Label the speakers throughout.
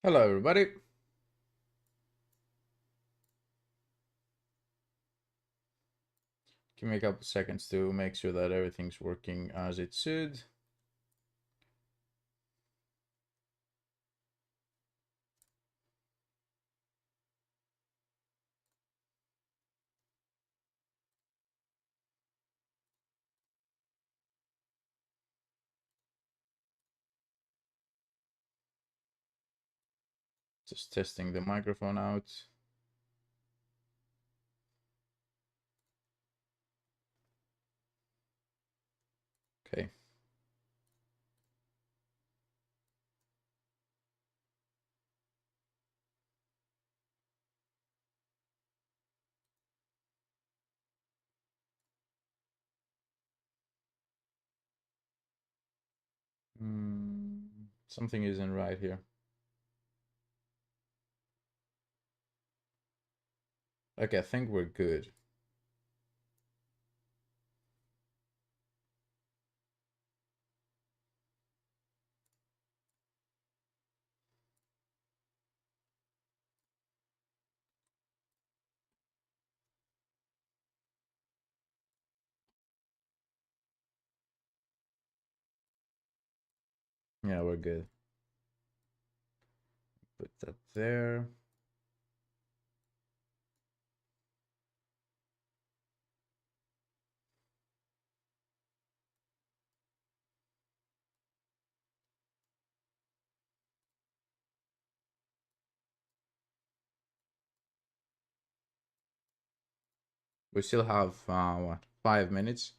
Speaker 1: Hello, everybody. Give me a couple seconds to make sure that everything's working as it should. Just testing the microphone out. Okay. Something isn't right here. Okay, I think we're good. Yeah, we're good. Put that there. We still have, 5 minutes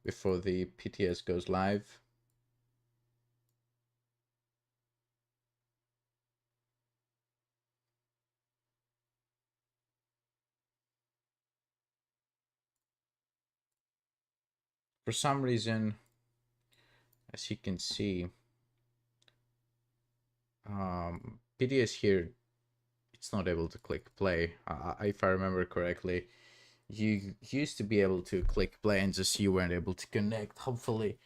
Speaker 1: before the PTS goes live. For some reason, as you can see, PTS here, it's not able to click play. If I remember correctly, you used to be able to click play and just you weren't able to connect. Hopefully,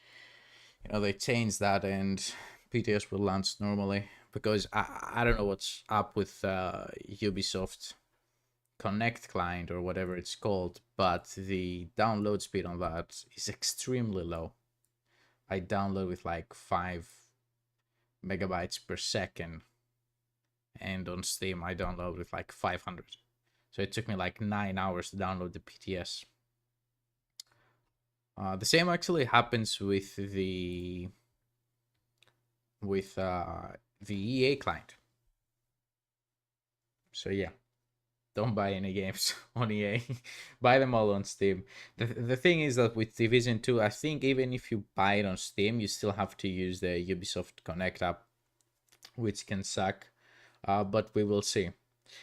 Speaker 1: they changed that and PTS will launch normally, because I don't know what's up with Ubisoft Connect client or whatever it's called, but the download speed on that is extremely low. I download with like 5 megabytes per second, and on Steam I download with like 500. So it took me like 9 hours to download the PTS. The same actually happens with the EA client. So yeah, don't buy any games on EA. Buy them all on Steam. The thing is that with Division 2, I think even if you buy it on Steam, you still have to use the Ubisoft Connect app, which can suck. But we will see.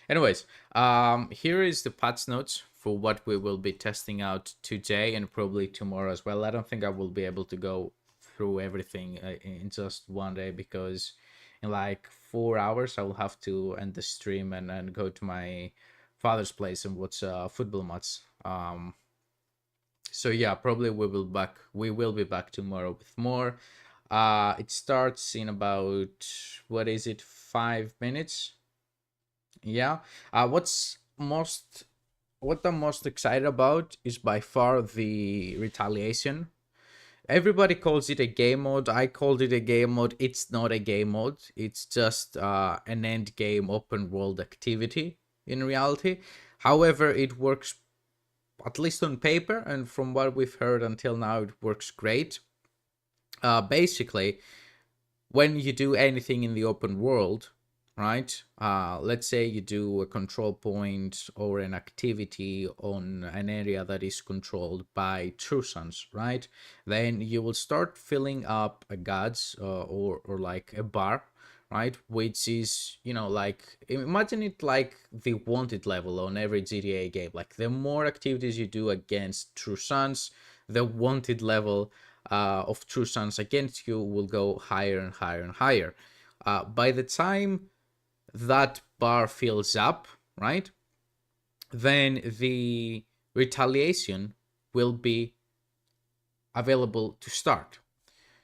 Speaker 1: Anyways, here is the patch notes for what we will be testing out today and probably tomorrow as well. I don't think I will be able to go through everything in just one day, because in like 4 hours I will have to end the stream and go to my father's place and watch a football match. So yeah, probably we will be back tomorrow with more. It starts in about, what is it, 5 minutes. Yeah. What I'm most excited about is by far the Retaliation. Everybody calls it a game mode. I called it a game mode. It's not a game mode. It's just an end game open world activity in reality. However, it works, at least on paper, and from what we've heard until now, it works great. Basically, when you do anything in the open world, right? Let's say you do a control point or an activity on an area that is controlled by true sons, right? Then you will start filling up a gods, or like a bar, right? Which is, like, imagine it like the wanted level on every GTA game. Like, the more activities you do against true sons, the wanted level of true sons against you will go higher and higher and higher. By the time that bar fills up, right, then the retaliation will be available to start.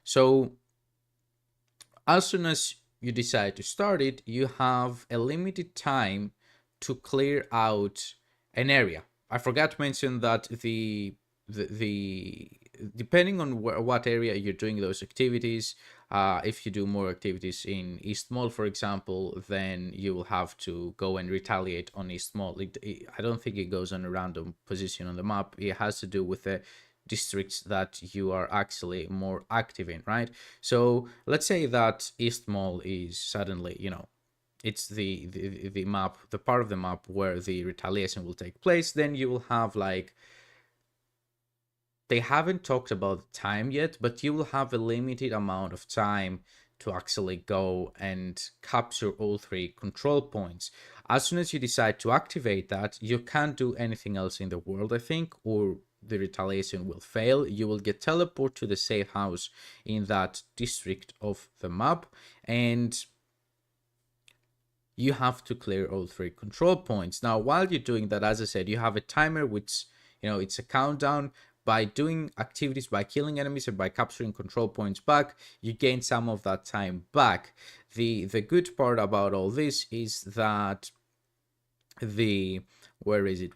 Speaker 1: So as soon as you decide to start it, you have a limited time to clear out an area. I forgot to mention that the depending on what area you're doing those activities, if you do more activities in East Mall, for example, then you will have to go and retaliate on East Mall. I don't think it goes on a random position on the map. It has to do with the districts that you are actually more active in, right? So let's say that East Mall is suddenly, it's the map, the part of the map where the retaliation will take place. Then you will have like, they haven't talked about the time yet, but you will have a limited amount of time to actually go and capture all three control points. As soon as you decide to activate that, you can't do anything else in the world, I think, or the retaliation will fail. You will get teleported to the safe house in that district of the map, and you have to clear all three control points. Now, while you're doing that, as I said, you have a timer which, it's a countdown. By doing activities, by killing enemies, and by capturing control points back, you gain some of that time back. The good part about all this is that where is it?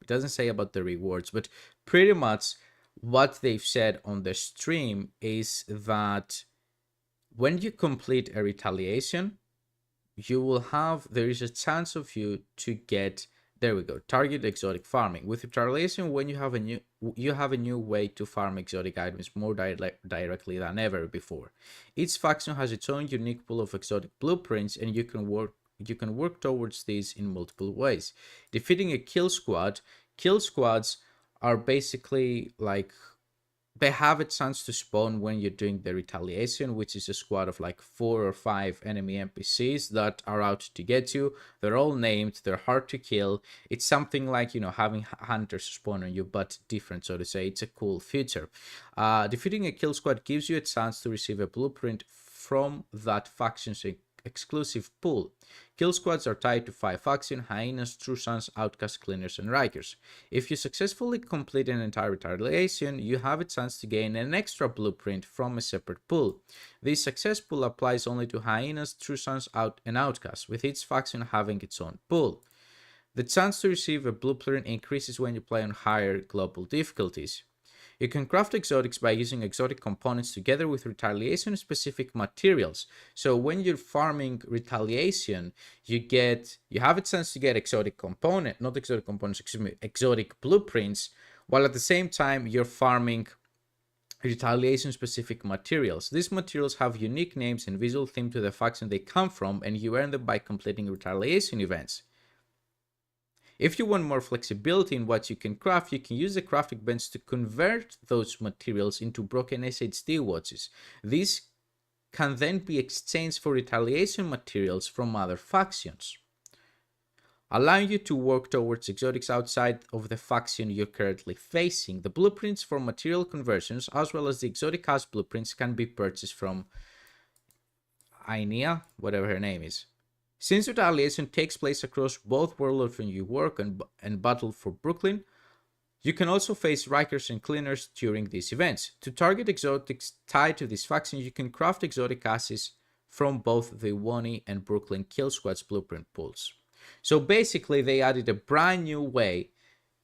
Speaker 1: It doesn't say about the rewards, but pretty much what they've said on the stream is that when you complete a retaliation, there is a chance of you to get, there we go, target exotic farming. With retaliation, when you have a new way to farm exotic items more directly than ever before. Each faction has its own unique pool of exotic blueprints, and you can work towards these in multiple ways. Defeating a kill squads are basically like, they have a chance to spawn when you're doing the retaliation, which is a squad of like 4 or 5 enemy NPCs that are out to get you. They're all named, they're hard to kill. It's something like, having hunters spawn on you, but different, so to say. It's a cool feature. Defeating a kill squad gives you a chance to receive a blueprint from that faction's exclusive pool. Kill squads are tied to 5 factions: Hyenas, True Sons, Outcasts, Cleaners, and Rikers. If you successfully complete an entire retaliation, you have a chance to gain an extra blueprint from a separate pool. This success pool applies only to Hyenas, True Sons, and Outcasts, with each faction having its own pool. The chance to receive a blueprint increases when you play on higher global difficulties. You can craft exotics by using exotic components together with retaliation specific materials. So when you're farming retaliation, you have a chance to get exotic blueprints, while at the same time you're farming retaliation specific materials. These materials have unique names and visual theme to the faction they come from, and you earn them by completing retaliation events. If you want more flexibility in what you can craft, you can use the crafting bench to convert those materials into broken SHD watches. These can then be exchanged for retaliation materials from other factions, allowing you to work towards exotics outside of the faction you're currently facing. The blueprints for material conversions, as well as the exotic house blueprints, can be purchased from Ainea, whatever her name is. Since retaliation takes place across both World of New York and Battle for Brooklyn, you can also face Rikers and Cleaners during these events. To target exotics tied to this faction, you can craft exotic asses from both the Wani and Brooklyn Kill Squad's blueprint pools. So basically, they added a brand new way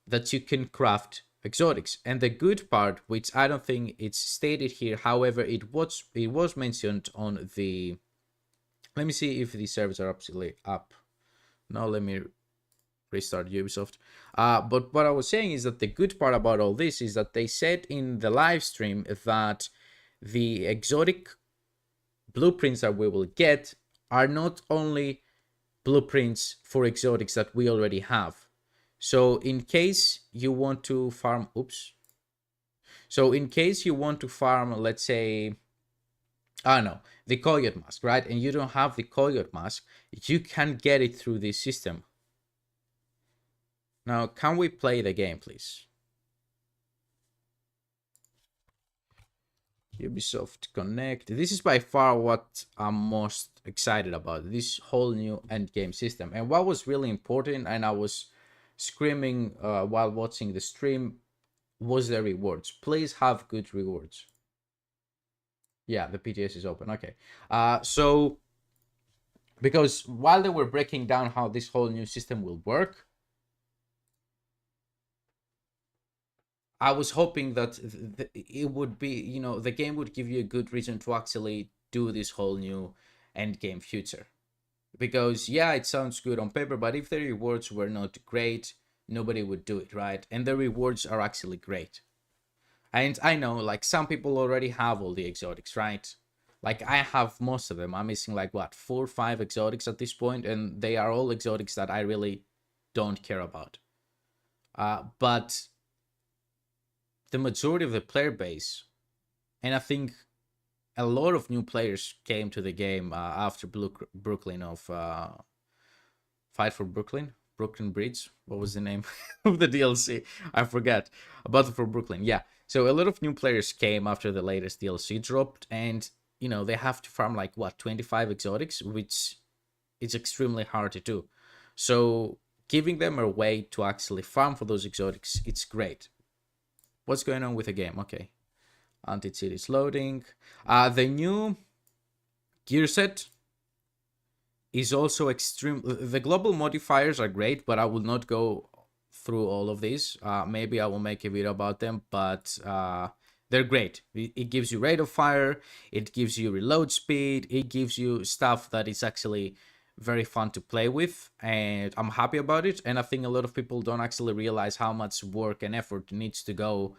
Speaker 1: that you can craft exotics. And the good part, which I don't think it's stated here, however, it was mentioned on the... Let me see if the servers are absolutely up. Now let me restart Ubisoft. But what I was saying is that the good part about all this is that they said in the live stream that the exotic blueprints that we will get are not only blueprints for exotics that we already have. So in case you want to farm... So in case you want to farm, let's say... I don't know, the coyote mask, right? And you don't have the coyote mask, you can get it through this system. Now, can we play the game, please? Ubisoft Connect. This is by far what I'm most excited about, this whole new endgame system. And what was really important, and I was screaming while watching the stream, was the rewards. Please have good rewards. Yeah, the PTS is open. Okay. So because while they were breaking down how this whole new system will work, I was hoping that it would be, the game would give you a good reason to actually do this whole new end game future. Because yeah, it sounds good on paper, but if the rewards were not great, nobody would do it, right? And the rewards are actually great. And I know, like, some people already have all the exotics, right? Like, I have most of them. I'm missing, like, what, 4 or 5 exotics at this point, and they are all exotics that I really don't care about. But the majority of the player base, and I think a lot of new players came to the game after Brooklyn of Fight for Brooklyn Bridge. What was the name of the DLC? I forget. Battle for Brooklyn. Yeah. So a lot of new players came after the latest DLC dropped, and they have to farm like what 25 exotics, which is extremely hard to do. So giving them a way to actually farm for those exotics, it's great. What's going on with the game? Okay. Anti-cheat is loading. The new gear set is also extreme. The global modifiers are great, but I will not go through all of these. Maybe I will make a video about them, but they're great. It gives you rate of fire, it gives you reload speed, it gives you stuff that is actually very fun to play with, and I'm happy about it. And I think a lot of people don't actually realize how much work and effort needs to go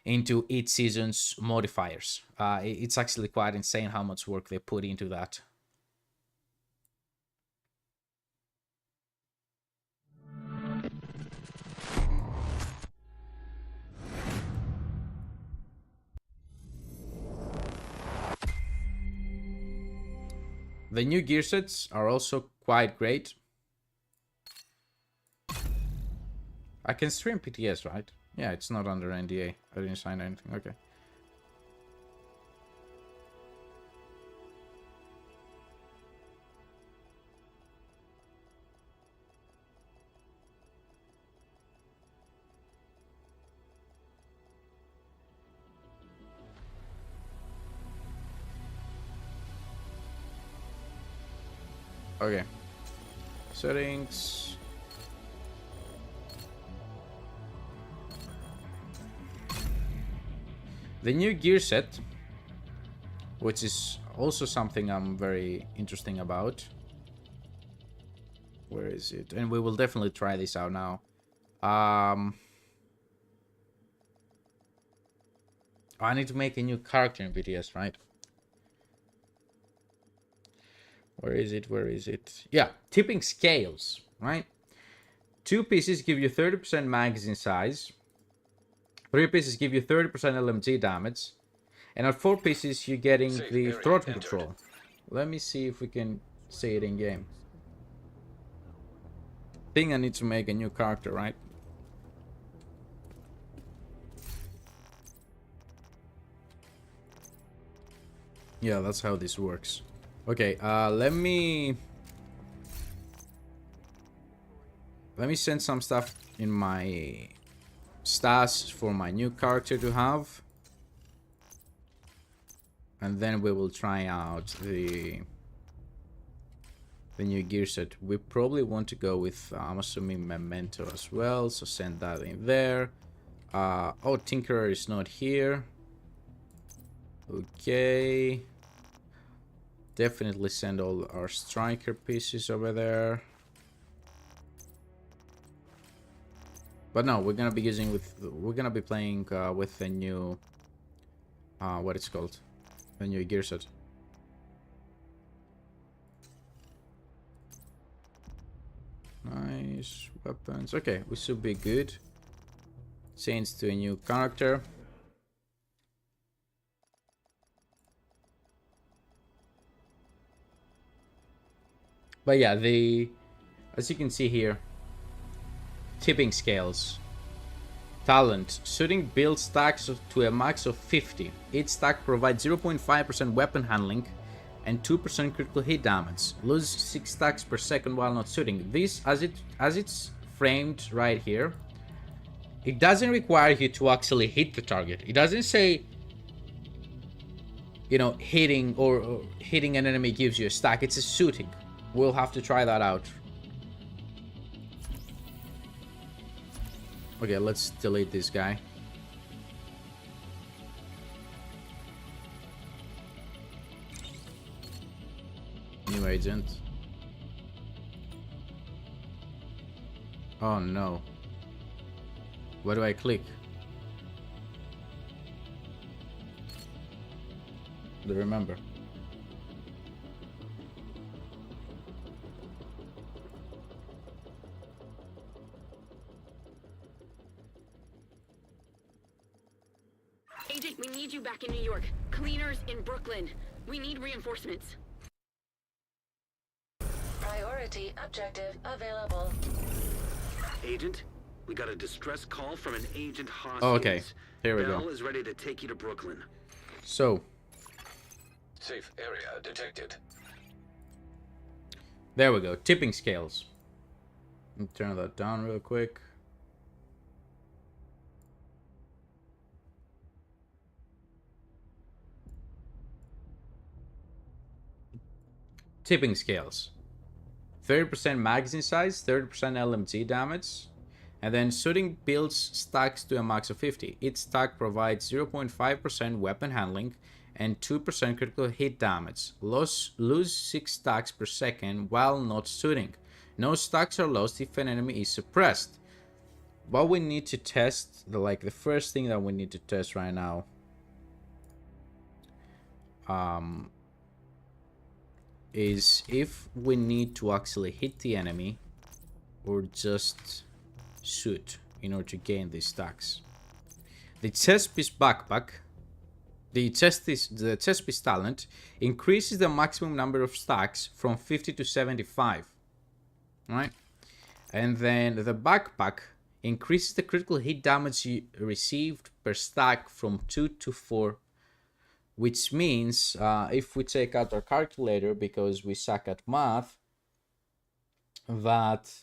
Speaker 1: into each season's modifiers. It's actually quite insane how much work they put into that. The new gear sets are also quite great. I can stream PTS, right? Yeah, it's not under NDA. I didn't sign anything. Okay. Okay. Settings. The new gear set, which is also something I'm very interesting about. Where is it? And we will definitely try this out now. I need to make a new character in PTS, right? Where is it? Where is it? Yeah, tipping scales, right? 2 pieces give you 30% magazine size. 3 pieces give you 30% LMG damage. And at 4 pieces, you're getting the throttle control. Let me see if we can see it in game. I think I need to make a new character, right? Yeah, that's how this works. Okay, let me send some stuff in my stats for my new character to have. And then we will try out the new gear set. We probably want to go with, I'm assuming, Memento as well, so send that in there. Oh, Tinkerer is not here. Okay. Definitely send all our striker pieces over there. But no, we're gonna be playing with the new what it's called, the new gear set. Nice weapons. Okay, we should be good. Change to a new character. But yeah, as you can see here, tipping scales. Talent. Shooting build stacks to a max of 50. Each stack provides 0.5% weapon handling and 2% critical hit damage. Lose 6 stacks per second while not shooting. This, as it's framed right here, it doesn't require you to actually hit the target. It doesn't say you know, hitting or hitting an enemy gives you a stack. It's a shooting. We'll have to try that out. Okay, let's delete this guy. New agent. Oh no. Where do I click? Do you remember?
Speaker 2: Agent, we need you back in New York. Cleaners in Brooklyn. We need reinforcements.
Speaker 3: Priority objective available.
Speaker 4: Agent, we got a distress call from an Agent Hoskins.
Speaker 1: Oh, okay. Here we
Speaker 4: Bell
Speaker 1: go.
Speaker 4: is ready to take you to Brooklyn.
Speaker 1: So,
Speaker 5: safe area detected.
Speaker 1: there we go. Tipping scales. Let me turn that down real quick. Tipping scales. 30% magazine size, 30% LMG damage, and then shooting builds stacks to a max of 50. Each stack provides 0.5% weapon handling and 2% critical hit damage. Lose 6 stacks per second while not shooting. No stacks are lost if an enemy is suppressed. What we need to test, the first thing that we need to test right now, is if we need to actually hit the enemy or just shoot in order to gain these stacks. The chest piece backpack, the chest piece talent increases the maximum number of stacks from 50 to 75, right? And then the backpack increases the critical hit damage you received per stack from 2 to 4, which means if we take out our calculator because we suck at math, that,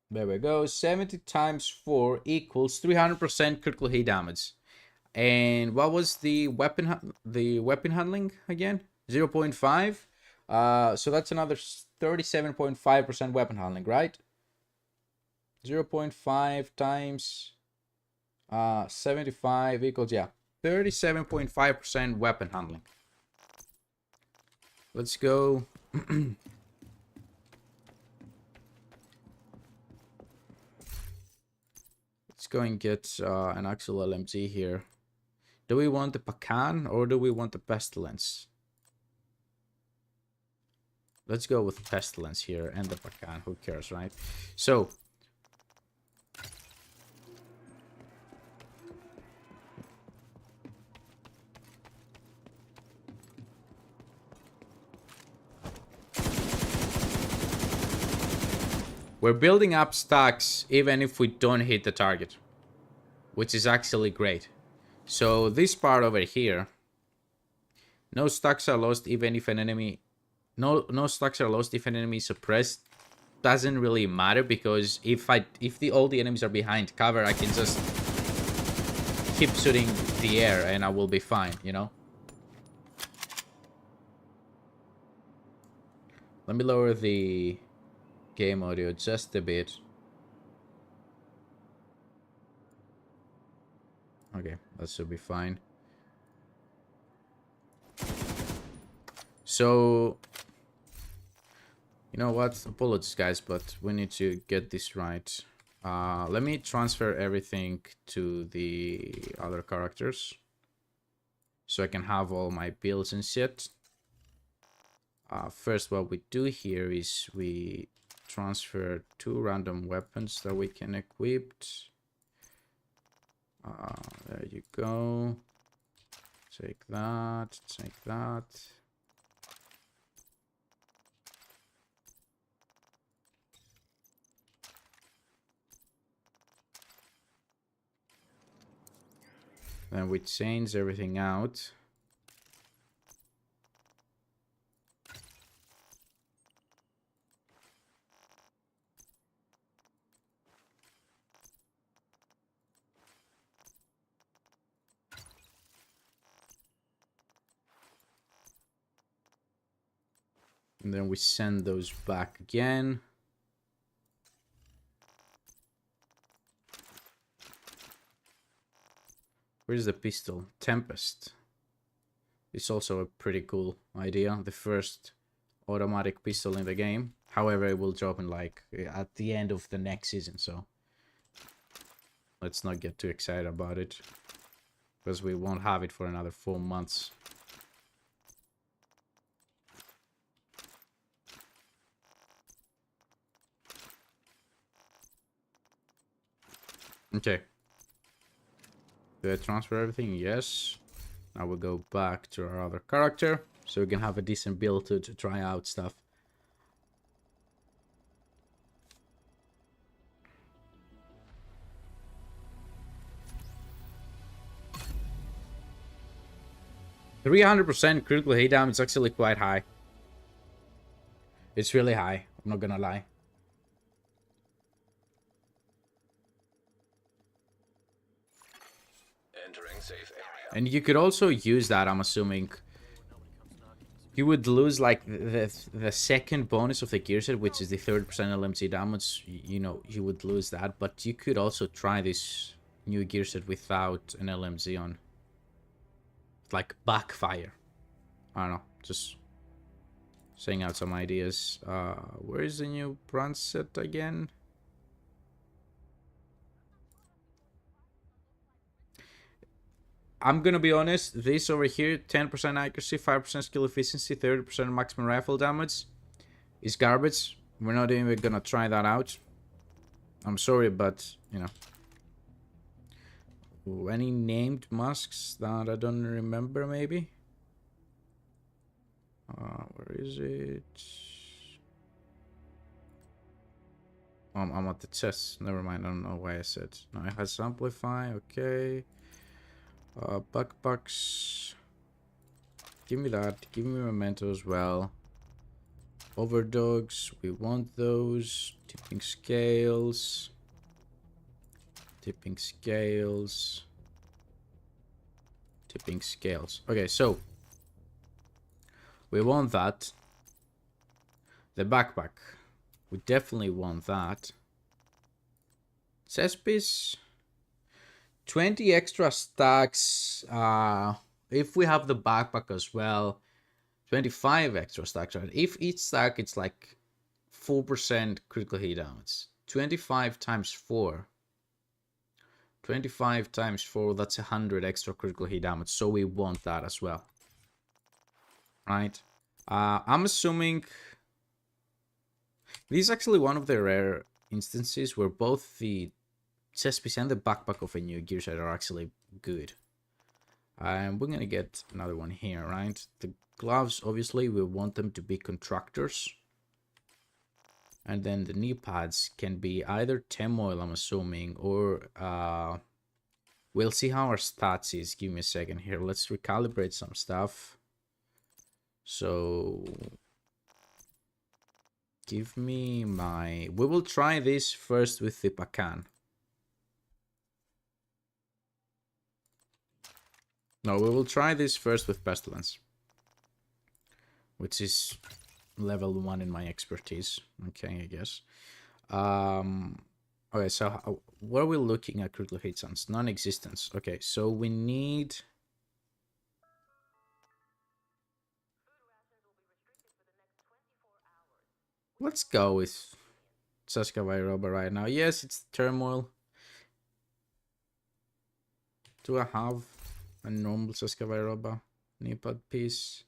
Speaker 1: there we go, 70 times 4 equals 300% critical hit damage. And what was the weapon handling again? 0.5. So that's another 37.5% weapon handling, right? 0.5 times 75 equals, yeah, 37.5% weapon handling. Let's go. Let's go and get an actual LMG here. Do we want the Pacan or do we want the Pestilence? Let's go with Pestilence here and the Pacan. Who cares, right? So, we're building up stacks even if we don't hit the target, which is actually great. So this part over here, no stacks are lost even if an enemy, no stacks are lost if an enemy is suppressed. Doesn't really matter because if all the enemies are behind cover, I can just keep shooting the air and I will be fine, you know. Let me lower the game audio just a bit. Okay, that should be fine. So, you know what? Apologies, guys, but we need to get this right. Let me transfer everything to the other characters so I can have all my builds and shit. First, what we do here is we transfer 2 random weapons that we can equip. There you go. Take that, take that. Then we change everything out. And then we send those back again. Where's the pistol? Tempest. It's also a pretty cool idea. The first automatic pistol in the game. However, it will drop in like at the end of the next season, so let's not get too excited about it, because we won't have it for another 4 months. Okay. Do I transfer everything? Yes. Now we'll go back to our other character, so we can have a decent build to try out stuff. %300% critical hit damage is actually quite high. It's really high, I'm not gonna lie.
Speaker 5: Entering safe area.
Speaker 1: And you could also use that, I'm assuming. You would lose like the second bonus of the gear set, which is the 30% LMG damage. You know, you would lose that, but you could also try this new gear set without an LMG on. Like backfire. I don't know, just saying out some ideas. Where is the new bronze set again? I'm gonna be honest, this over here, 10% accuracy, 5% skill efficiency, 30% maximum rifle damage, is garbage. We're not even gonna try that out. I'm sorry, but, you know. Ooh, any named masks that I don't remember, maybe? Where is it? I'm at the chest. Never mind, I don't know why I said. No, it has amplify, okay. Backpacks. Give me that. Give me memento as well. Overdogs. We want those. Tipping scales. Tipping scales. Tipping scales. Okay, so we want that. The backpack. We definitely want that. Chest piece. 20 extra stacks. If we have the backpack as well, 25 extra stacks. Right? If each stack it's like 4% critical hit damage, 25 times 4. 25 times 4, that's 100 extra critical hit damage. So we want that as well. Right? I'm assuming this is actually one of the rare instances where both the chest piece and the backpack of a new gear set are actually good. And we're gonna get another one here, right? The gloves, obviously, we want them to be contractors. And then the knee pads can be either Temoil, I'm assuming, or we'll see how our stats is. Give me a second here. Let's recalibrate some stuff. So give me my... We will try this first with the Pacan. No, we will try this first with Pestilence, which is level 1 in my expertise. Okay, I guess. Okay, so what are we looking at critical hit chance? Non-existence. Okay, so we need... Let's go with Saska Vairoba right now. Yes, it's Turmoil. Do I have a normal Saska Vairoba knee-pad piece?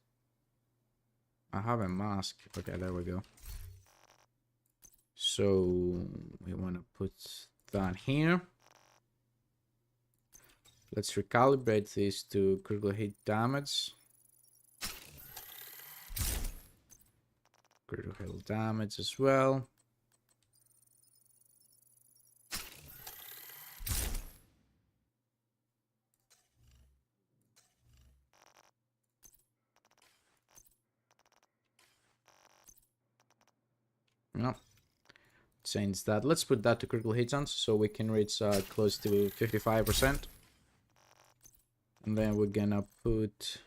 Speaker 1: I have a mask. Okay, there we go. So we want to put that here. Let's recalibrate this to critical hit damage. Critical hit damage as well. No. Change that. Let's put that to critical hit chance so we can reach close to 55%. And then we're gonna put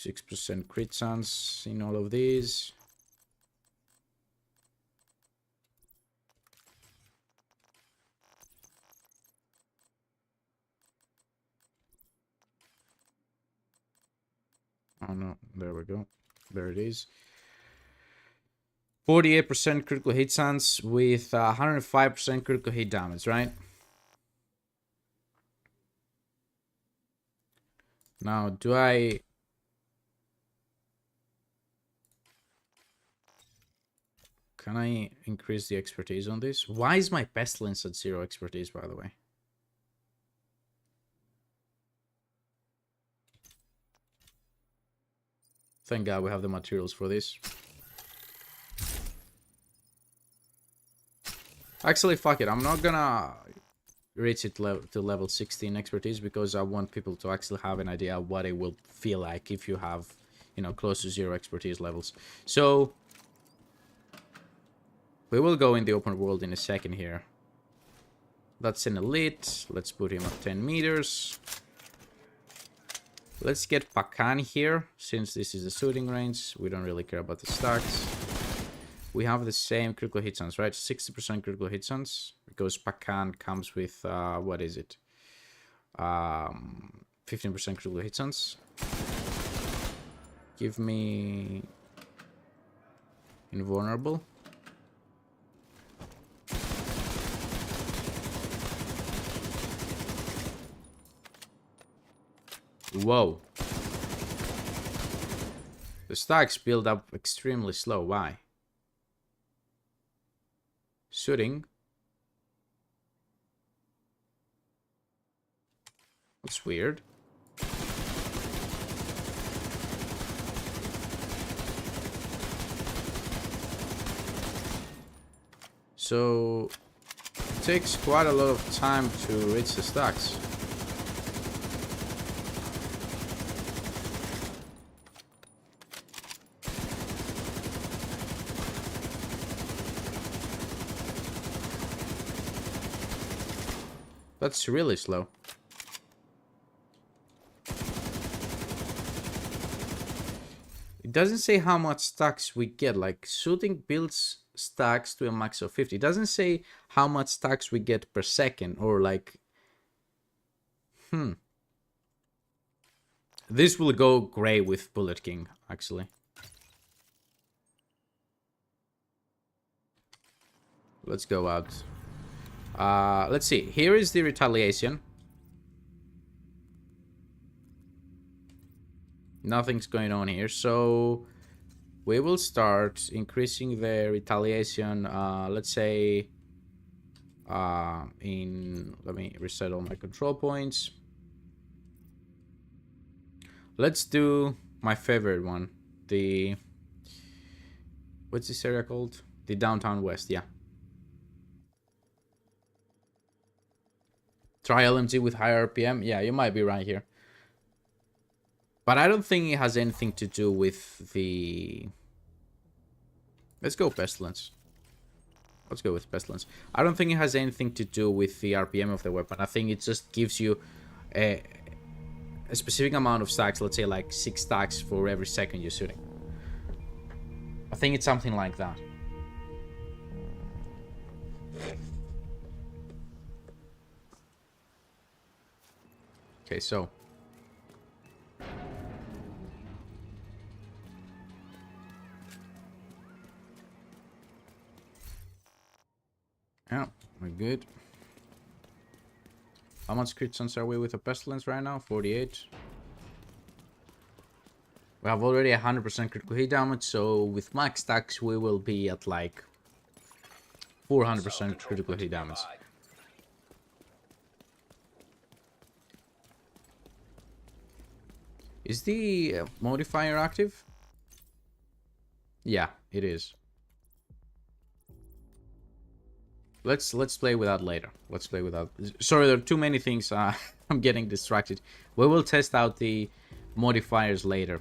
Speaker 1: 6% crit chance in all of these. Oh no, there we go. There it is. 48% critical hit chance with 105% critical hit damage, right? Now, do I... Can I increase the expertise on this? Why is my pestilence at 0 expertise, by the way? Thank God we have the materials for this. Actually, fuck it. I'm not gonna reach it to level 16 expertise because I want people to actually have an idea of what it will feel like if you have, you know, close to 0 expertise levels. So we will go in the open world in a second here. That's an elite. Let's put him at 10 meters. Let's get Pakan here, since this is a shooting range. We don't really care about the stacks. We have the same critical hit chance, right? 60% critical hit chance, because Pakan comes with, what is it? 15% critical hit chance. Give me invulnerable. Whoa. The stacks build up extremely slow. Why? Shooting. That's weird. So it takes quite a lot of time to reach the stacks. That's really slow. It doesn't say how much stacks we get. Like, shooting builds stacks to a max of 50. It doesn't say how much stacks we get per second, or like... This will go great with Bullet King, actually. Let's go out. Let's see. Here is the Retaliation. Nothing's going on here. So we will start increasing the Retaliation. Let's say let me reset all my control points. Let's do my favorite one. What's this area called? The Downtown West, yeah. Try LMG with high RPM. Yeah, you might be right here. But I don't think it has anything to do with the... Let's go Pestilence. Let's go with Pestilence. I don't think it has anything to do with the RPM of the weapon. I think it just gives you a specific amount of stacks. Let's say like 6 stacks for every second you're shooting. I think it's something like that. Okay, so yeah, we're good. How much crit chance are we with a Pestilence right now? 48. We have already 100% critical hit damage, so with max stacks we will be at like 400% critical hit damage. Is the modifier active? Yeah, it is. Let's play with that later. Let's play with that. Sorry, there are too many things. I'm getting distracted. We will test out the modifiers later.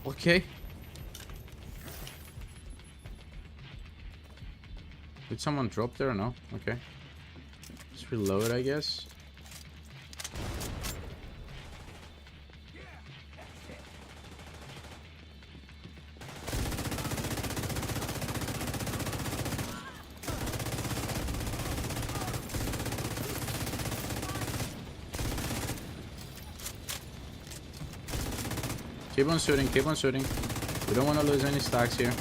Speaker 1: Okay. Did someone drop there or no? Okay. Just reload, I guess. Keep on shooting, keep on shooting. We don't want to lose any stacks here.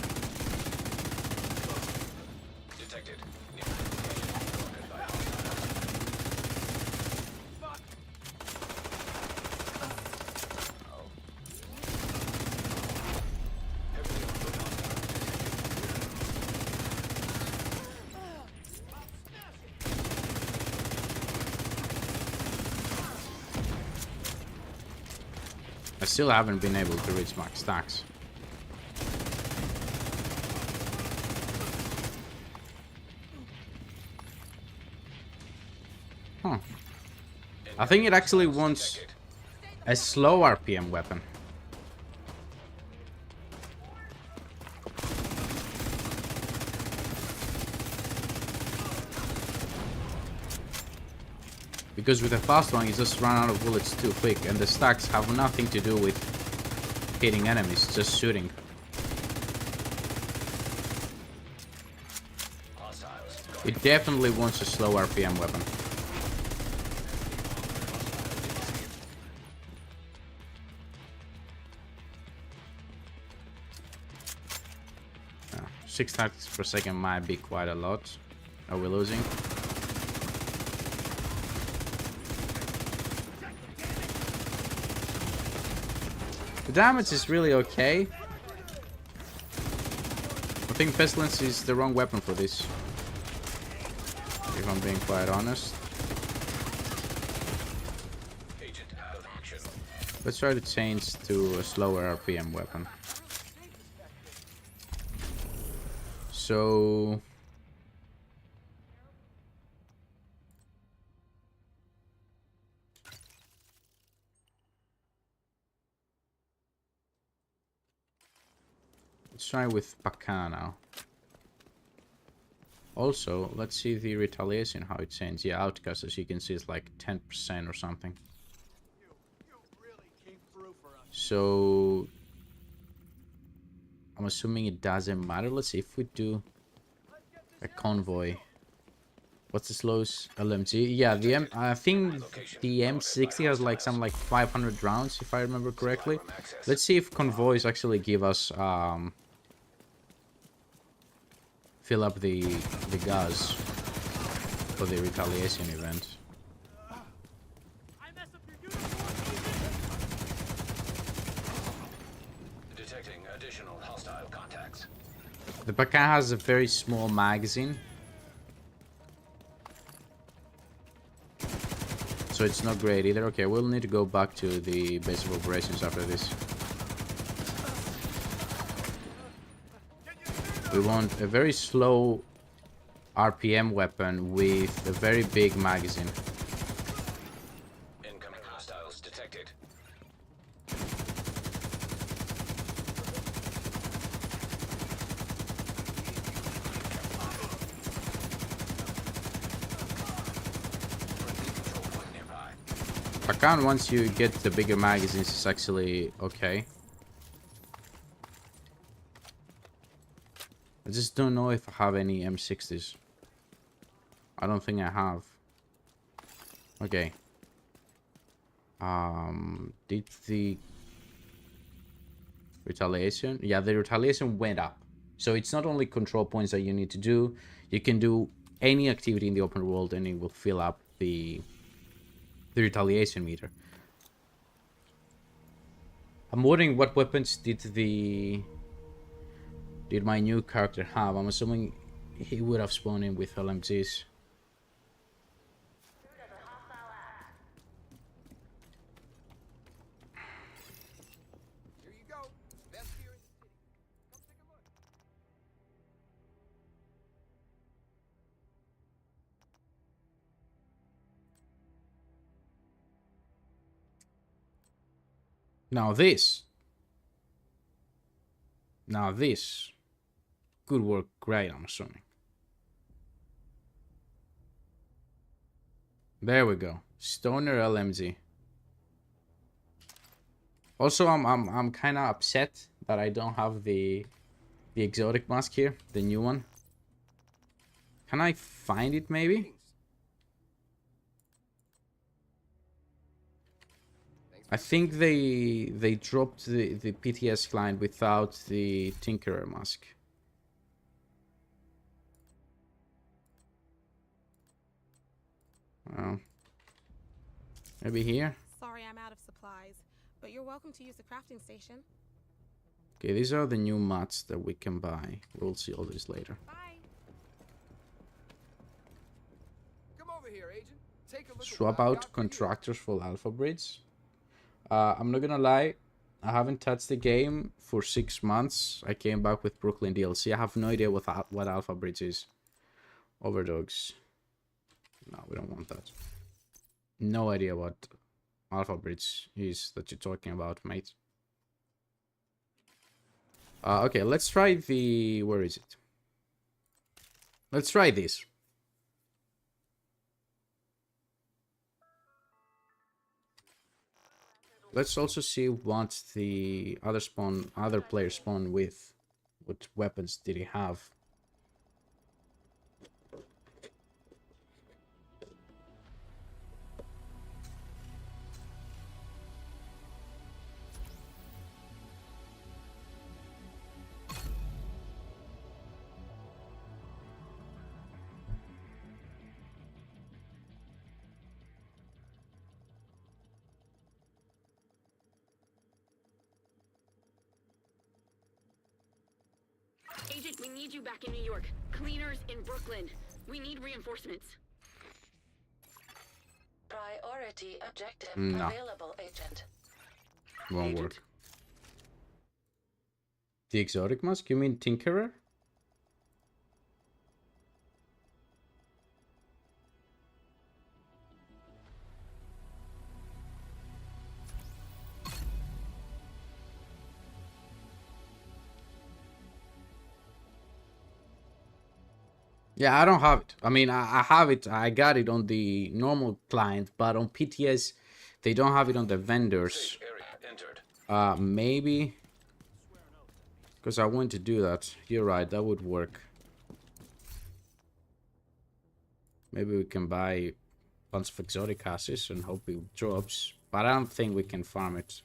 Speaker 5: Detected.
Speaker 1: I still haven't been able to reach max stacks. Huh. I think it actually wants a slow RPM weapon. Because with a fast one, you just run out of bullets too quick, and the stacks have nothing to do with hitting enemies, just shooting. It definitely wants a slow RPM weapon. Yeah, 6 tactics per second might be quite a lot. Are we losing? The damage is really okay. I think Pestilence is the wrong weapon for this, if I'm being quite honest.
Speaker 5: Agent out of action.
Speaker 1: Let's try to change to a slower RPM weapon. So... let's try with Paka now. Also, let's see the Retaliation, how it changes. Yeah, Outcast, as you can see, is like 10% or something. So... I'm assuming it doesn't matter. Let's see if we do a convoy. What's the slowest LMG? Yeah, I think the M60 has like some like 500 rounds, if I remember correctly. Let's see if convoys actually give us fill up the gas for the Retaliation event.
Speaker 5: Detecting additional hostile contacts.
Speaker 1: The Paka has a very small magazine, so it's not great either. Okay, we'll need to go back to the base of operations after this. We want a very slow RPM weapon with a very big magazine.
Speaker 5: Incoming hostiles detected.
Speaker 1: Pakan, once you get the bigger magazines, is actually okay. I just don't know if I have any M60s. I don't think I have. Okay. Did the Retaliation? Yeah, the Retaliation went up. So it's not only control points that you need to do. You can do any activity in the open world and it will fill up the Retaliation meter. I'm wondering what weapons did my new character have. I'm assuming he would have spawned in with LMGs. Now this Now this could work great, I'm assuming. There we go. Stoner LMG. Also, I'm kind of upset that I don't have the exotic mask here, the new one. Can I find it maybe? I think they dropped the PTS client without the Tinkerer mask. Maybe here?
Speaker 6: Sorry, I'm out of supplies, but you're welcome to use the crafting station.
Speaker 1: Okay, these are the new mats that we can buy. We'll see all this later.
Speaker 6: Bye.
Speaker 7: Come over here, agent. Take a look
Speaker 1: Swap
Speaker 7: at what I've
Speaker 1: out
Speaker 7: got for you.
Speaker 1: contractors for alpha breeds. I'm not gonna lie, I haven't touched the game for 6 months. I came back with Brooklyn DLC. I have no idea what alpha breeds is. Overdogs. No, we don't want that. No idea what alpha breeds is that you're talking about, mate. Okay, let's try the... Where is it? Let's try this. Let's also see what the other player spawn with. What weapons did he have?
Speaker 2: Agent, we need you back in New York. Cleaners in Brooklyn. We need reinforcements.
Speaker 3: Priority objective
Speaker 1: No.
Speaker 3: available, agent.
Speaker 1: Won't
Speaker 2: Agent.
Speaker 1: work. The exotic mask? You mean Tinkerer? Yeah, I don't have it. I mean, I have it. I got it on the normal client, but on PTS, they don't have it on the vendors.
Speaker 5: Safe area entered.
Speaker 1: Maybe because I want to do that. You're right. That would work. Maybe we can buy a bunch of exotic asses and hope it drops. But I don't think we can farm it.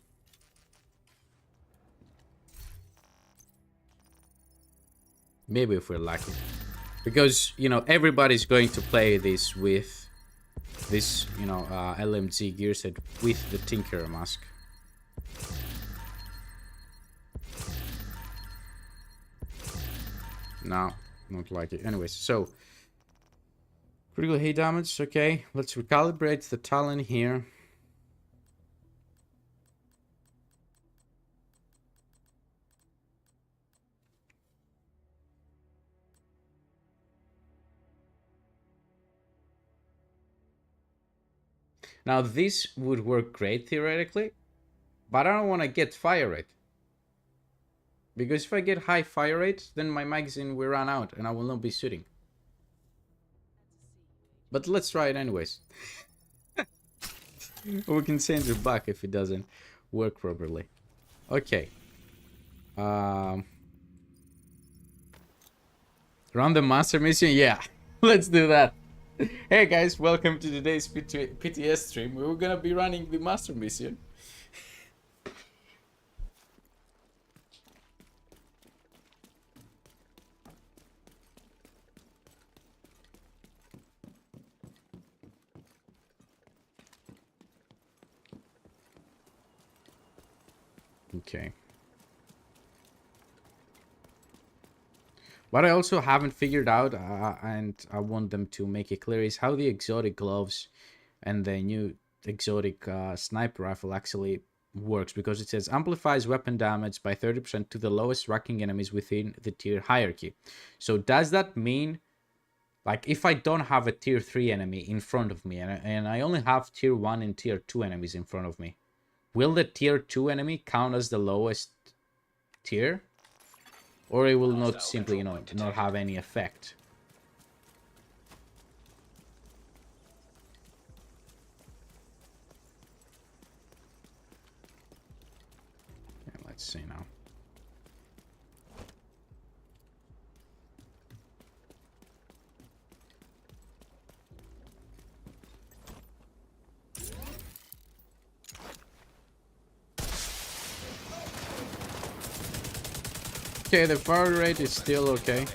Speaker 1: Maybe if we're lucky. Because, you know, everybody's going to play this with this, you know, LMG gear set with the Tinkerer mask. No, not like it. Anyways, so critical hit damage. Okay, let's recalibrate the talent here. Now this would work great theoretically, but I don't want to get fire rate. Because if I get high fire rate, then my magazine will run out and I will not be shooting. But let's try it anyways. We can change it back if it doesn't work properly. Okay. Run the master mission? Yeah, let's do that. Hey guys, welcome to today's PTS stream. We're gonna be running the master mission. Okay. What I also haven't figured out, and I want them to make it clear, is how the exotic gloves and the new exotic sniper rifle actually works. Because it says amplifies weapon damage by 30% to the lowest ranking enemies within the tier hierarchy. So does that mean, like, if I don't have a tier 3 enemy in front of me and I only have tier 1 and tier 2 enemies in front of me, will the tier 2 enemy count as the lowest tier? or it will not
Speaker 5: Hostile
Speaker 1: simply,
Speaker 5: control point
Speaker 1: not
Speaker 5: detected.
Speaker 1: have any effect. Yeah, let's see now. Okay, the fire rate is still okay.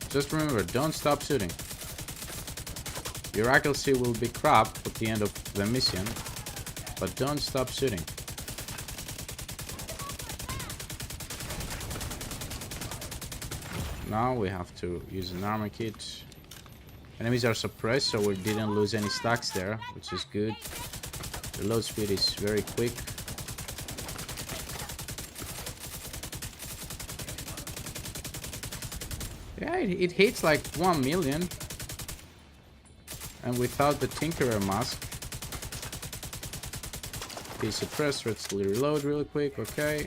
Speaker 1: Just remember, don't stop shooting. Your accuracy will be crap at the end of the mission, but don't stop shooting. Now we have to use an armor kit. Enemies are suppressed, so we didn't lose any stacks there, which is good. The load speed is very quick. Yeah, it hits like 1 million. And without the Tinkerer mask. Be suppressed, let's reload real quick, okay.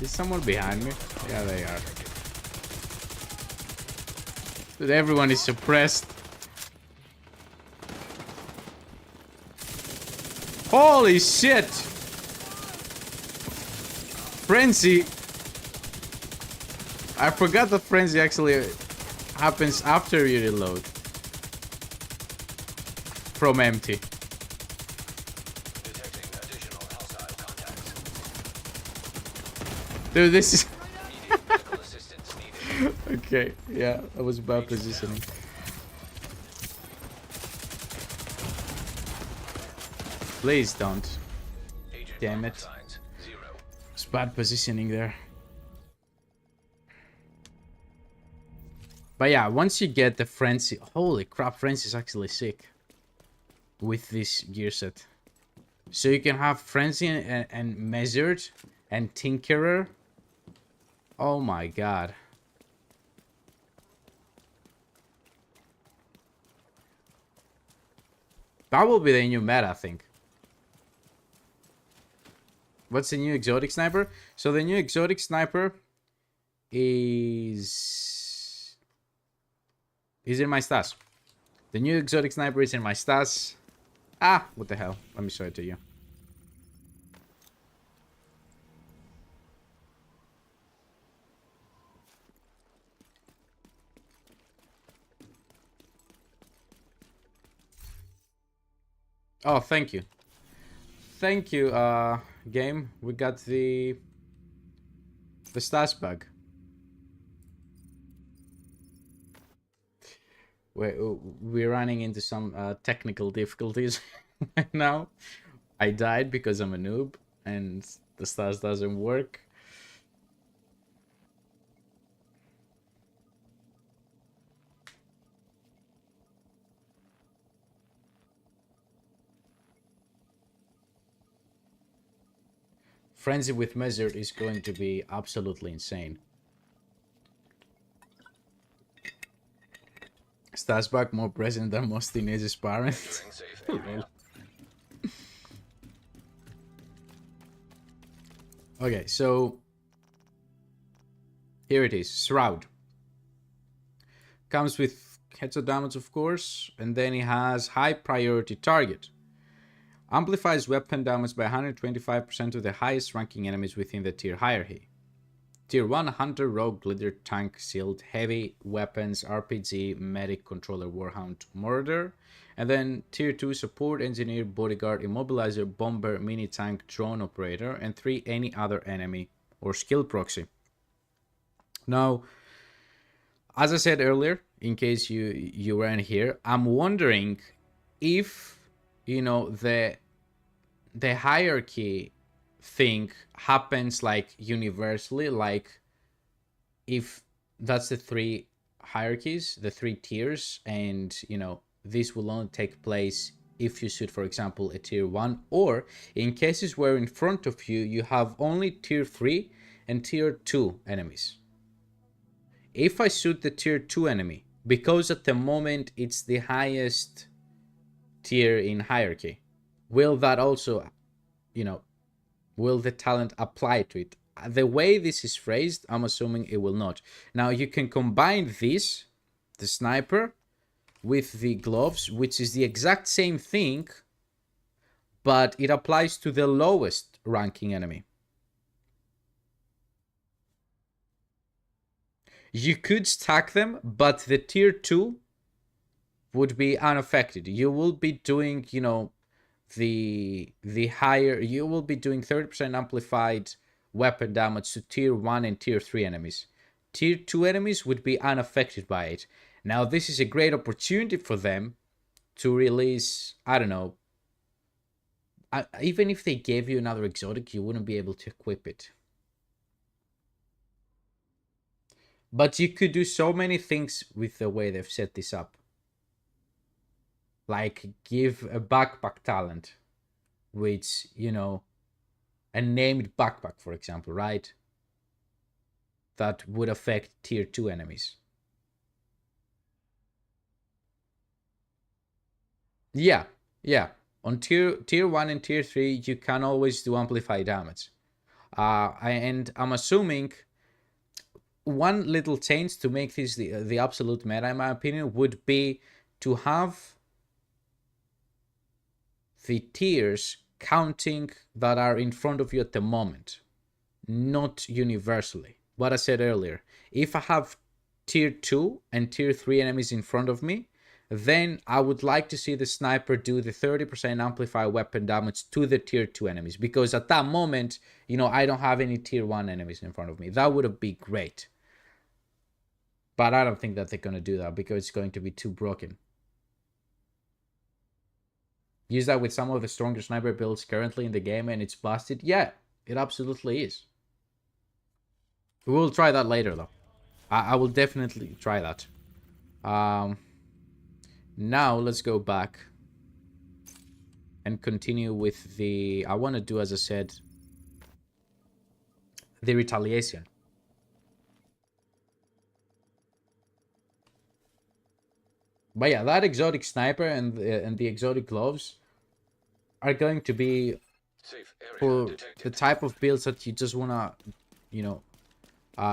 Speaker 1: Is someone behind me? Yeah, they are. Dude, everyone is suppressed. Holy shit! Frenzy! I forgot that frenzy actually happens after you reload. From empty.
Speaker 5: Detecting additional hostile contacts.
Speaker 1: Dude, this is...
Speaker 5: Immediate medical assistance needed.
Speaker 1: Okay, yeah, that was bad positioning. Please don't.
Speaker 5: Agent
Speaker 1: Damn
Speaker 5: vital
Speaker 1: it.
Speaker 5: signs 0.
Speaker 1: It's bad positioning there. But yeah, once you get the frenzy... Holy crap, frenzy is actually sick. With this gear set. So you can have frenzy and measured and tinkerer. Oh my god. That will be the new meta, I think. What's the new exotic sniper? So the new exotic sniper is in my stats. The new exotic sniper is in my stats. Ah, what the hell? Let me show it to you. Oh, thank you. Thank you, game. We got the stats bug. We're running into some technical difficulties right now. I died because I'm a noob and the stats doesn't work. Frenzy with measured is going to be absolutely insane. Stats bug more present than most teenagers' parents.
Speaker 5: Entering safe area.
Speaker 1: Okay, so here it is. Shroud. Comes with headshot damage, of course, and then it has high priority target. Amplifies weapon damage by 125% to the highest ranking enemies within the tier hierarchy. Tier 1 Hunter, Rogue, Glider, Tank, Shield, Heavy, Weapons, RPG, Medic, Controller, Warhound, Murder. And then Tier 2 Support, Engineer, Bodyguard, Immobilizer, Bomber, Mini-Tank, Drone Operator. And 3 Any other enemy or skill proxy. Now, as I said earlier, in case you weren't here, I'm wondering if, you know, the hierarchy thing happens like universally, like if that's the 3 hierarchies, the 3 tiers, and you know this will only take place if you shoot, for example, a tier 1, or in cases where in front of you you have only tier 3 and tier 2 enemies. If I shoot the tier 2 enemy, because at the moment it's the highest tier in hierarchy, will that also, will the talent apply to it? The way this is phrased, I'm assuming it will not. Now you can combine this, the sniper, with the gloves, which is the exact same thing, but it applies to the lowest ranking enemy. You could stack them, but the tier 2 would be unaffected. You will be doing, the higher, you will be doing 30% amplified weapon damage to tier 1 and tier 3 enemies. Tier 2 enemies would be unaffected by it. Now, this is a great opportunity for them to release, I don't know, even if they gave you another exotic, you wouldn't be able to equip it. But you could do so many things with the way they've set this up. Like give a backpack talent, which, a named backpack, for example, right? That would affect tier 2 enemies. Yeah. On tier 1 and tier 3, you can always do amplified damage. And I'm assuming one little change to make this the absolute meta, in my opinion, would be to have the tiers counting that are in front of you at the moment, not universally. What I said earlier, if I have tier 2 and tier 3 enemies in front of me, then I would like to see the sniper do the 30% amplified weapon damage to the tier 2 enemies, because at that moment, I don't have any tier 1 enemies in front of me. That would have been great. But I don't think that they're going to do that, because it's going to be too broken. Use that with some of the stronger sniper builds currently in the game and it's busted? Yeah, it absolutely is. We will try that later, though. I will definitely try that. Now, let's go back and continue with the... I want to do, as I said, the Retaliation. But yeah, that exotic sniper and the exotic gloves are going to be
Speaker 5: Safe area
Speaker 1: for
Speaker 5: detected.
Speaker 1: the type of builds that you just wanna,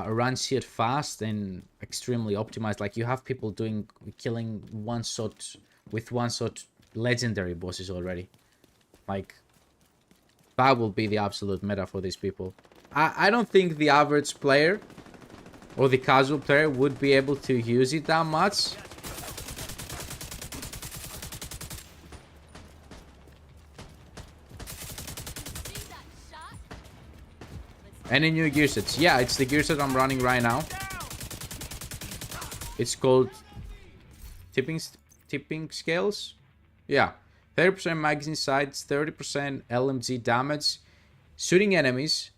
Speaker 1: run shit fast and extremely optimized. Like you have people killing one shot legendary bosses already. Like that will be the absolute meta for these people. I don't think the average player or the casual player would be able to use it that much. Any new gear sets? Yeah, it's the gear set I'm running right now. It's called tipping scales. Yeah, 30% magazine size, 30% LMG damage, shooting enemies,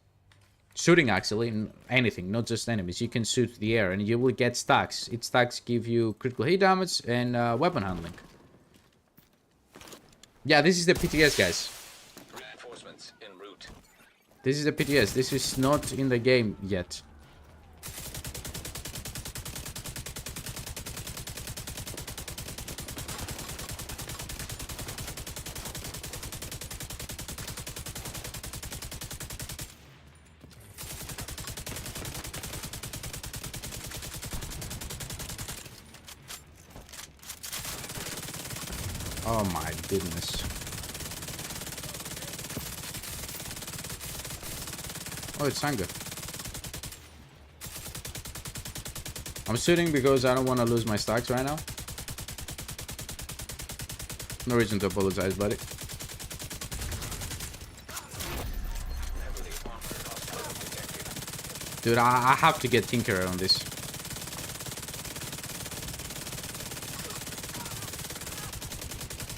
Speaker 1: actually anything, not just enemies. You can shoot the air and you will get stacks. Its stacks give you critical hit damage and weapon handling. Yeah, this is the PTS, guys.
Speaker 5: Reinforcements en route.
Speaker 1: This is the PTS. This is not in the game yet. Oh my goodness. Oh, it's Sanga. I'm shooting because I don't want to lose my stacks right now. No reason to apologize, buddy.
Speaker 5: Heavily armored hostile detected.
Speaker 1: Dude, I have to get Tinkerer on this.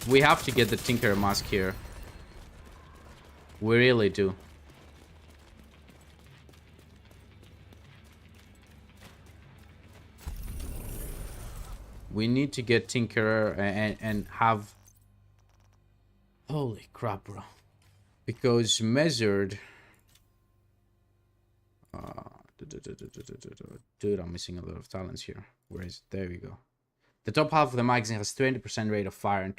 Speaker 1: We have to get the Tinkerer mask here. We really do. We need to get Tinkerer and have... Holy crap, bro. Because measured... Dude, I'm missing a lot of talents here. Where is it? There we go. The top half of the magazine has 20% rate of fire and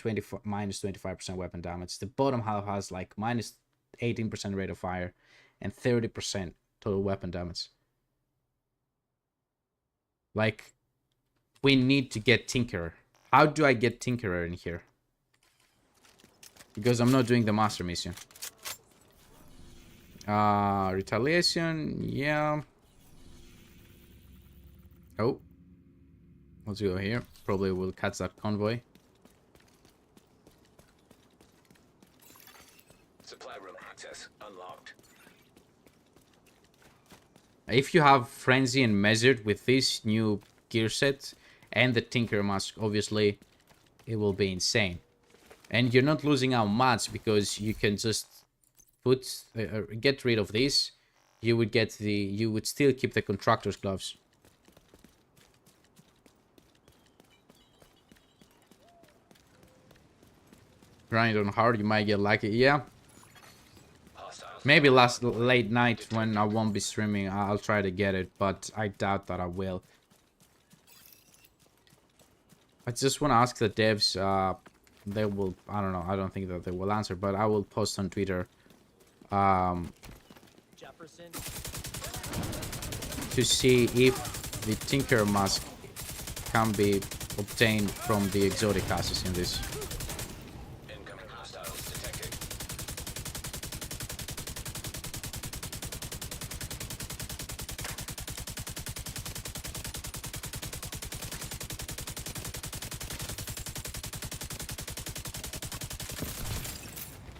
Speaker 1: minus 25% weapon damage. The bottom half has like minus 18% rate of fire and 30% total weapon damage. Like, we need to get Tinkerer. How do I get Tinkerer in here? Because I'm not doing the master mission. Retaliation, yeah. Oh. Let's go here. Probably will catch that convoy.
Speaker 5: Supply room access unlocked.
Speaker 1: If you have Frenzy and Measured with this new gear set and the Tinker Mask, obviously, it will be insane. And you're not losing out much because you can just put get rid of this. You would still keep the Contractor's Gloves. Grind on hard, you might get lucky. Yeah. Maybe late night when I won't be streaming, I'll try to get it, but I doubt that I will. I just want to ask the devs, they will, I don't know, I don't think that they will answer, but I will post on Twitter
Speaker 8: Jefferson.
Speaker 1: to see if the Tinker Mask can be obtained from the exotic classes in this.
Speaker 5: Incoming hostiles detected.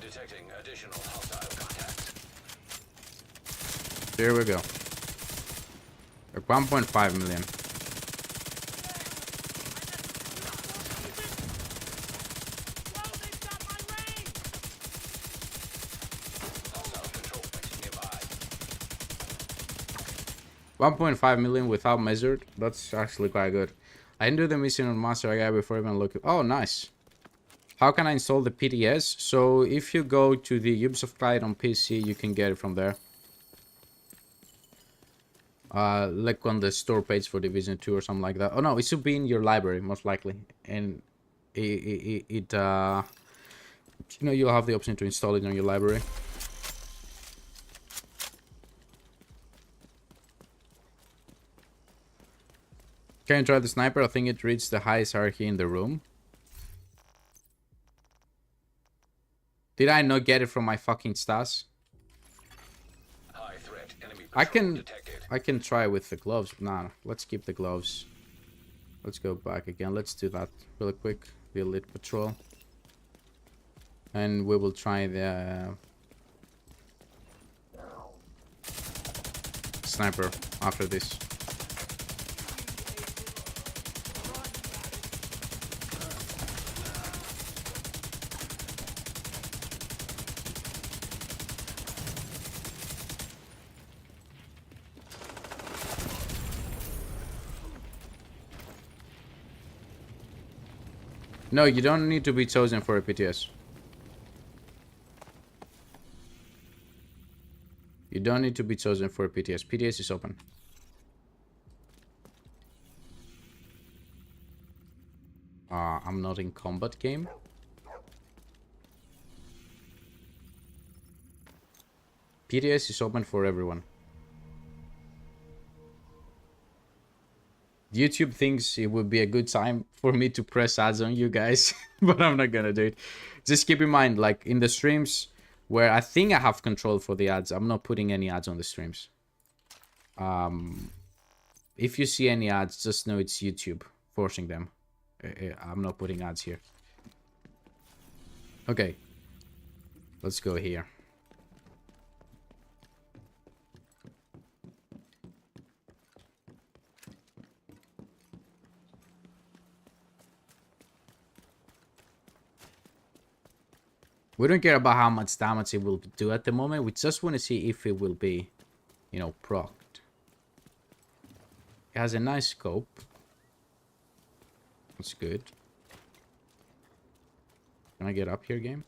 Speaker 5: Detecting additional hostile contacts.
Speaker 1: There we go. Like 1.5 million.
Speaker 5: Hostile control point nearby.
Speaker 1: 1.5 million without measured. That's actually quite good. I didn't do the mission on Master Guy before even looking. Oh, nice. How can I install the PTS? So if you go to the Ubisoft Guide on PC, you can get it from there. Like on the store page for Division 2 or something like that. Oh no, it should be in your library most likely, and you know, you'll have the option to install it on your library. Can you try the sniper? I think it reached the highest hierarchy in the room. Did I not get it from my fucking stats?
Speaker 5: High threat enemy
Speaker 1: I
Speaker 5: patrol
Speaker 1: can
Speaker 5: detected.
Speaker 1: try with the gloves. Nah, let's keep the gloves. Let's go back again. Let's do that really quick. The elite patrol. And we will try the sniper after this. No, you don't need to be chosen for a PTS. You don't need to be chosen for a PTS. PTS is open. I'm not in combat game. PTS is open for everyone. YouTube thinks it would be a good time for me to press ads on you guys, but I'm not gonna do it. Just keep in mind, like in the streams where I think I have control for the ads, I'm not putting any ads on the streams. If you see any ads, just know it's YouTube forcing them. I'm not putting ads here. Okay, let's go here. We don't care about how much damage it will do at the moment. We just want to see if it will be, you know, procced. It has a nice scope. That's good. Can I get up here, game?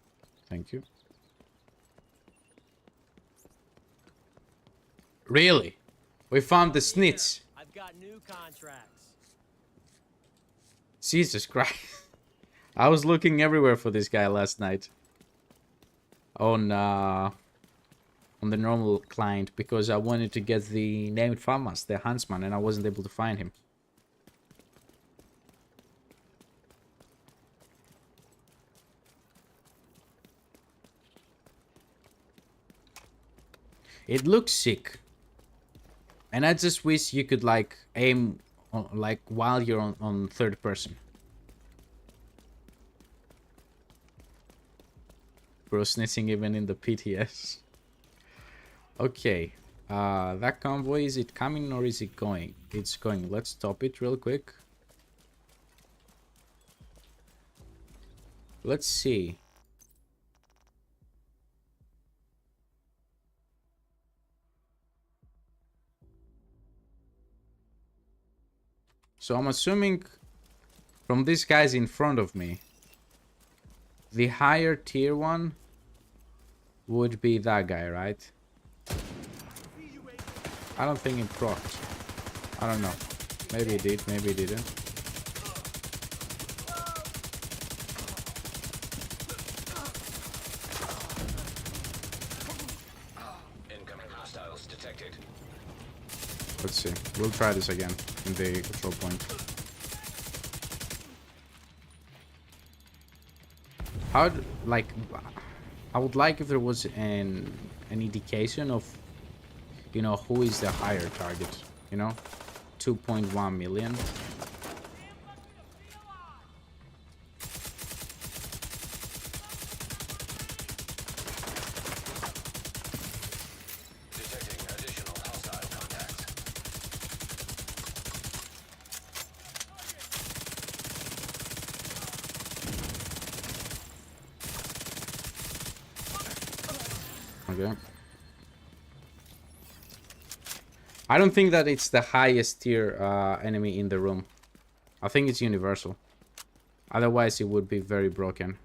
Speaker 1: Thank you. Really? We found the snitch.
Speaker 8: I've got new contracts.
Speaker 1: Jesus Christ. I was looking everywhere for this guy last night. On the normal client, because I wanted to get the named FAMAS, the huntsman, and I wasn't able to find him. It looks sick. And I just wish you could like aim on, like while you're on third person. Bro, snitching even in the PTS. Okay. That convoy, is it coming or is it going? It's going. Let's stop it real quick. Let's see. So I'm assuming from these guys in front of me, the higher tier one would be that guy, right? I don't think it procced. I don't know. Maybe it did, maybe it didn't.
Speaker 5: Incoming hostiles detected.
Speaker 1: Let's see. We'll try this again in the control point. I would like if there was an indication of, you know, who is the higher target, you know? 2.1 million.
Speaker 5: Detecting additional hostile contacts.
Speaker 1: Okay. I don't think that it's the highest tier enemy in the room. I think it's universal. Otherwise, it would be very broken.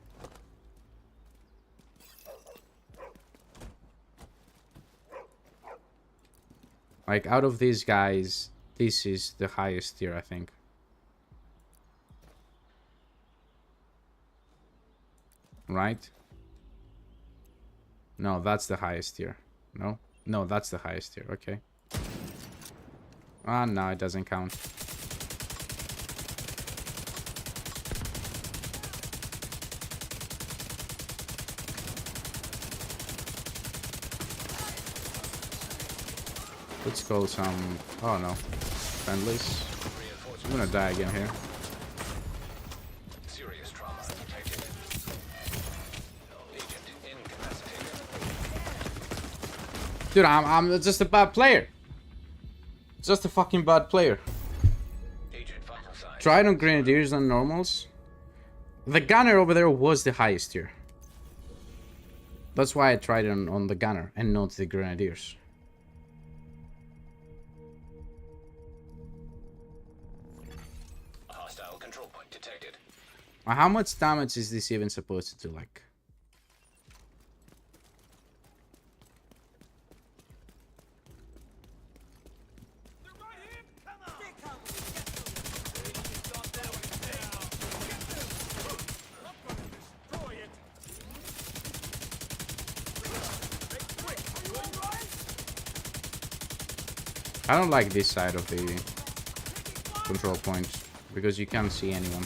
Speaker 1: Like, out of these guys, this is the highest tier, I think. Right? No, that's the highest tier. No? No, that's the highest tier. Okay. Ah, no, it doesn't count. Let's call some... Oh, no. Friendlies. I'm gonna die again here.
Speaker 5: Serious trauma detected. Agent incapacitated.
Speaker 1: Dude, I'm just a bad player. Just a fucking bad player.
Speaker 5: Agent vital signs.
Speaker 1: Tried on Grenadiers and normals. The gunner over there was the highest tier. That's why I tried it on the gunner and not the Grenadiers.
Speaker 5: Hostile control point detected.
Speaker 1: How much damage is this even supposed to do, like? I don't like this side of the control point because you can't see anyone.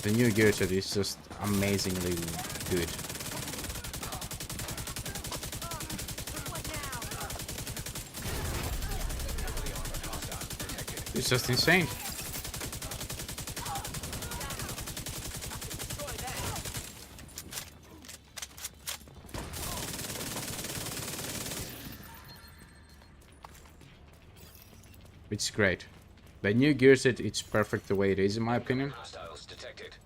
Speaker 1: The new gear set is just amazingly good. It's just insane. It's great. The new gear set, it's perfect the way it is, in my opinion.
Speaker 5: Hostiles detected.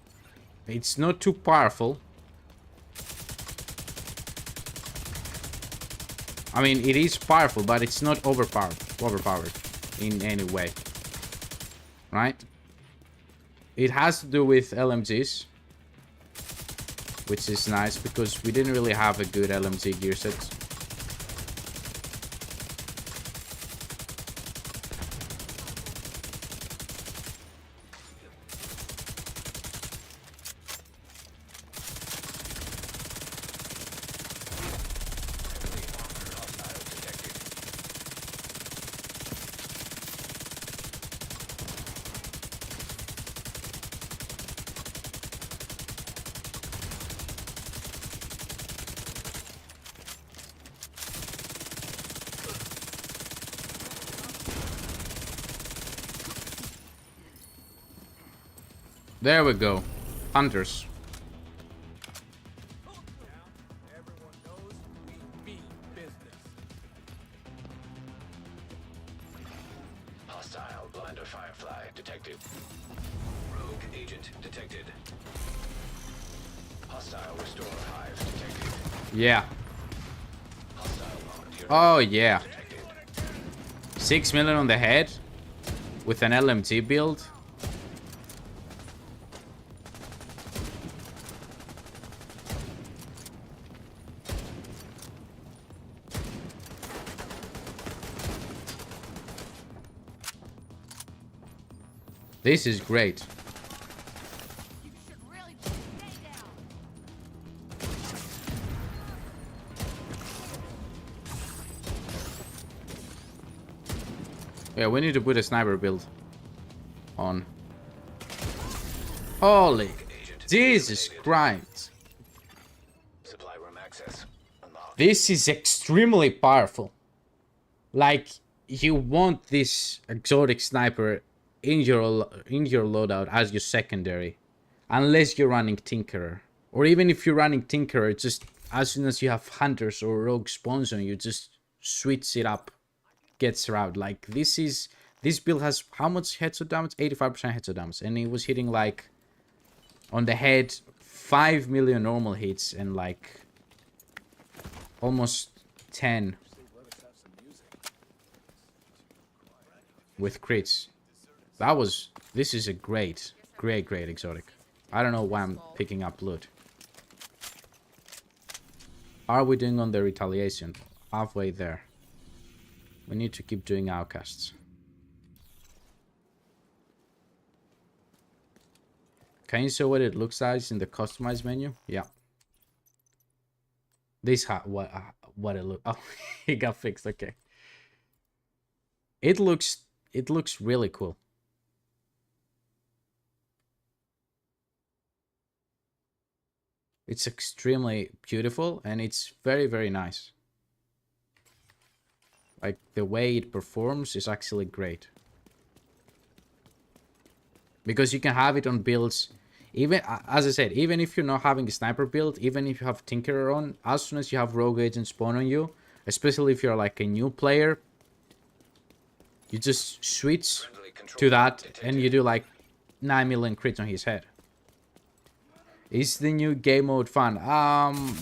Speaker 1: It's not too powerful. I mean, it is powerful, but it's not overpowered in any way. Right? It has to do with LMGs, which is nice because we didn't really have a good LMG gear set. There we go. Hunters.
Speaker 7: Everyone knows we mean business.
Speaker 5: Hostile blinder firefly detected. Rogue agent detected. Hostile restore hive detected.
Speaker 1: Yeah.
Speaker 5: Hostile volunteer
Speaker 1: Oh, yeah.
Speaker 5: detected.
Speaker 1: 6 million on the head with an LMG build. This is great. Yeah, we need to put a sniper build on. Holy Jesus Christ.
Speaker 5: Supply room access unlocked.
Speaker 1: This is extremely powerful. Like, you want this exotic sniper in your loadout as your secondary, unless you're running Tinkerer, or even if you're running Tinkerer, just as soon as you have hunters or rogue spawns on you, just switch it up, gets around. Like, this build has how much headshot damage? 85% headshot damage, and it was hitting like on the head 5 million normal hits and like almost 10 with crits. This is a great exotic. I don't know why I'm picking up loot. How are we doing on the retaliation? Halfway there. We need to keep doing outcasts. Can you show what it looks like in the customized menu? Yeah. This what it look. Oh, it got fixed. Okay. It looks really cool. It's extremely beautiful and it's very nice. Like, the way it performs is actually great. Because you can have it on builds, even, as I said, even if you're not having a sniper build, even if you have Tinkerer on, as soon as you have rogue agent spawn on you, especially if you're like a new player, you just switch to that and you do like 9 million crits on his head. Is the new game mode fun?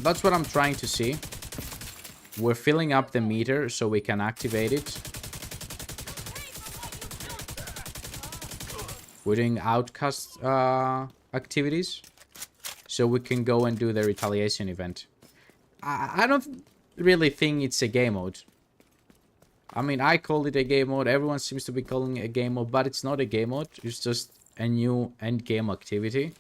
Speaker 1: That's what I'm trying to see. We're filling up the meter so we can activate it. We're doing outcast activities so we can go and do the retaliation event. I don't really think it's a game mode. I mean, I called it a game mode. Everyone seems to be calling it a game mode, but it's not a game mode. It's just a new end game activity.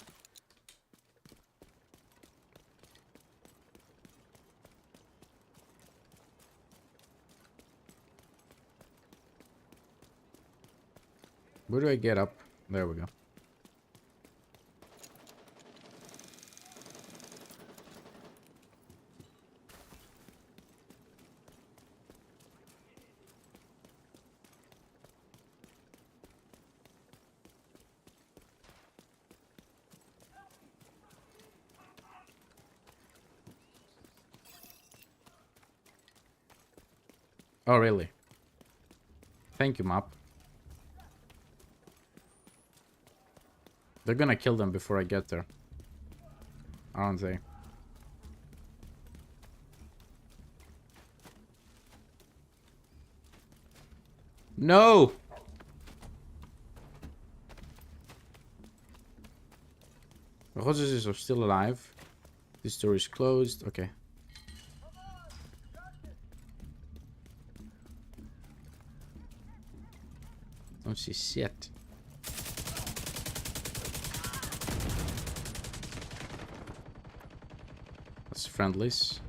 Speaker 1: Where do I get up? There we go. Oh, really? Thank you, map. They're gonna kill them before I get there, aren't they? No! The hostages are still alive. This door is closed. Okay. Don't see shit. That's friendlies.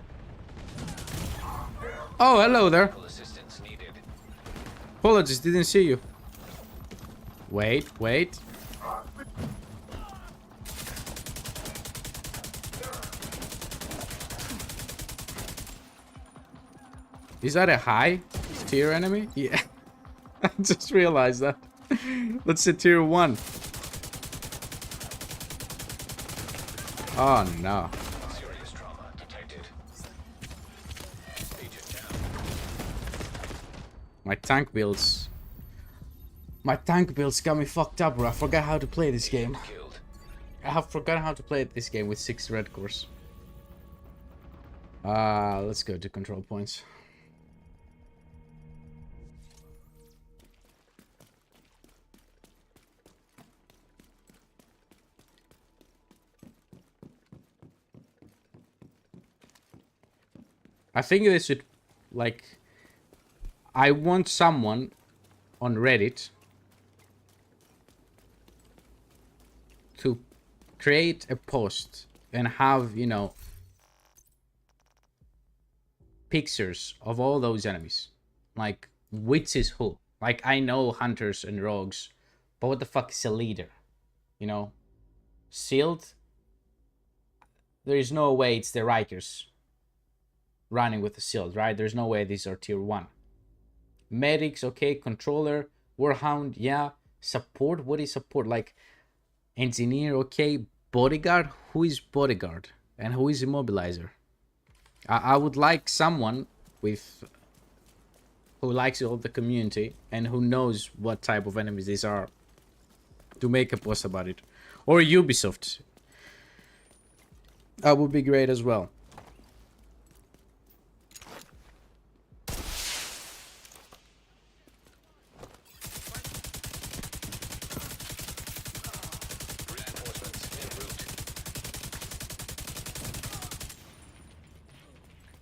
Speaker 1: Oh, hello there.
Speaker 5: Assistance needed.
Speaker 1: Apologies, didn't see you. Wait, wait. Is that a high tier enemy? Yeah. I just realized that. That's a tier 1. Oh no.
Speaker 5: Serious trauma detected. Agent down.
Speaker 1: My tank builds. My tank builds got me fucked up, bro. I forgot how to play this game.
Speaker 5: Killed.
Speaker 1: I have forgotten how to play this game with 6 red cores. Let's go to control points. I think they should, like, I want someone on Reddit to create a post and have, you know, pictures of all those enemies. Like, which is who? Like, I know hunters and rogues, but what the fuck is a leader? You know? Sealed? There is no way it's the Rikers running with the shield, right? There's no way these are tier 1. Medics, okay. Controller, Warhound, yeah. Support, what is support? Like, engineer, okay. Bodyguard, who is bodyguard? And who is immobilizer? I would like someone with who likes all the community and who knows what type of enemies these are to make a post about it. Or Ubisoft. That would be great as well.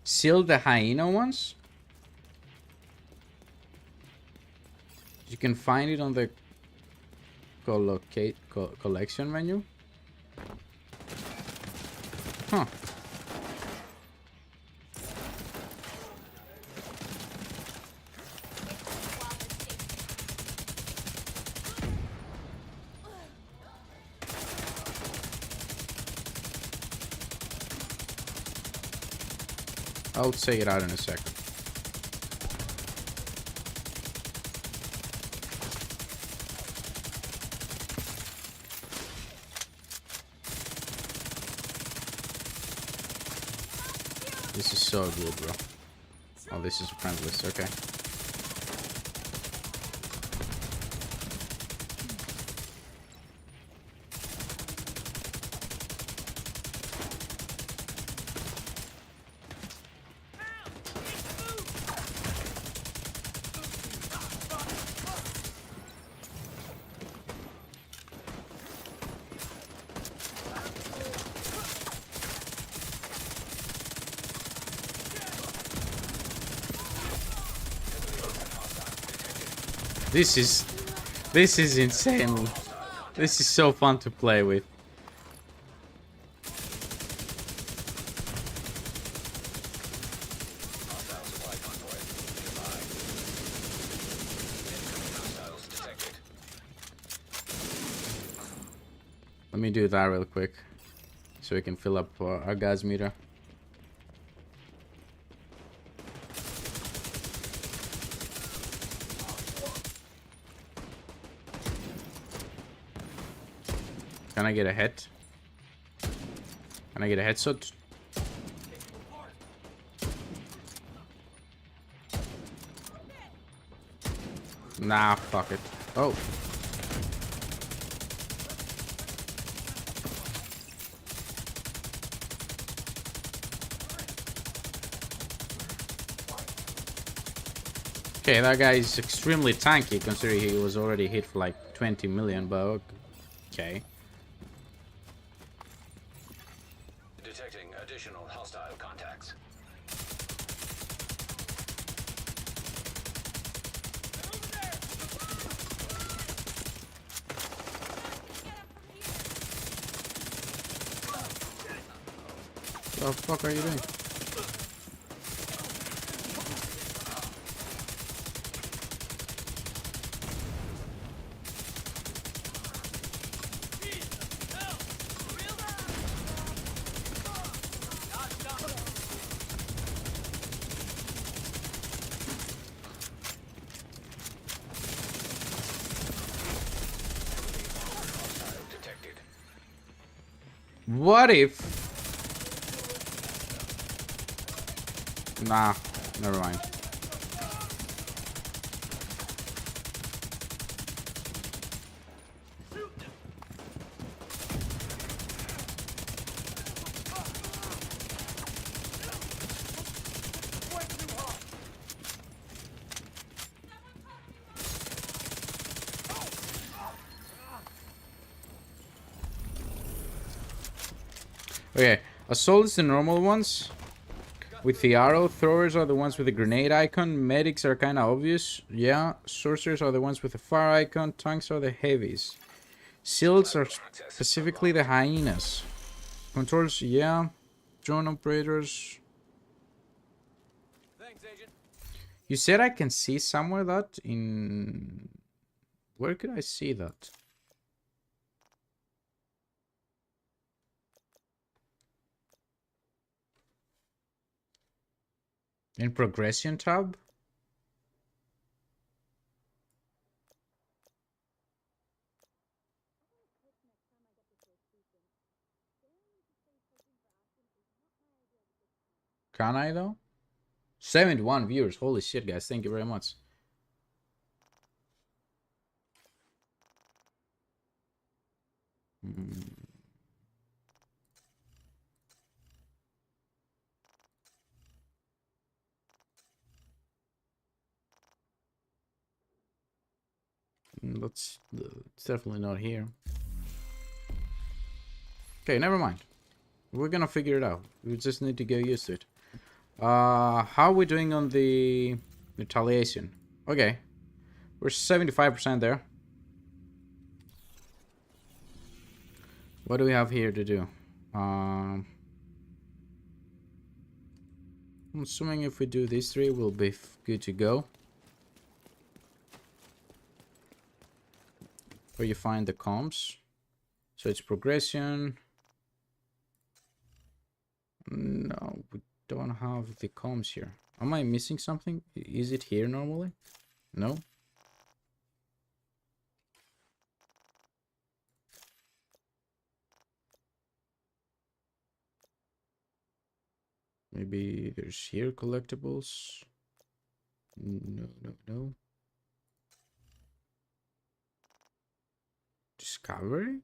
Speaker 1: Seal the hyena ones. You can find it on the collection menu. Huh. I'll take it out in a second. This is so good, bro. Oh, this is friendless. Okay. This is insane. This is so fun to play with. Let me do that real quick so we can fill up our gas meter. Can I get a hit? Can I get a headshot? Nah, fuck it. Oh. Okay, that guy is extremely tanky considering he was already hit for like 20 million, but okay.
Speaker 5: Detecting additional hostile contacts.
Speaker 1: What the fuck are you doing?
Speaker 5: Detected.
Speaker 1: What if... Nah, never mind. Okay, assault is the normal ones. With the arrow, throwers are the ones with the grenade icon. Medics are kind of obvious. Yeah, sorcerers are the ones with the fire icon. Tanks are the heavies. Shields are specifically the hyenas. Controls, yeah. Drone operators.
Speaker 7: Thanks, Agent.
Speaker 1: You said I can see somewhere that in... Where could I see that? In progression tab? Can I though? 71 viewers. Holy shit, guys. Thank you very much. That's it's definitely not here. Okay, never mind. We're gonna figure it out. We just need to get used to it. How are we doing on the retaliation? Okay, we're 75% there. What do we have here to do? I'm assuming if we do these three, we'll be good to go. Where you find the comps. So it's progression. No, we don't have the comms here. Am I missing something? Is it here normally? No? Maybe there's here collectibles. No, no, no. Discovery?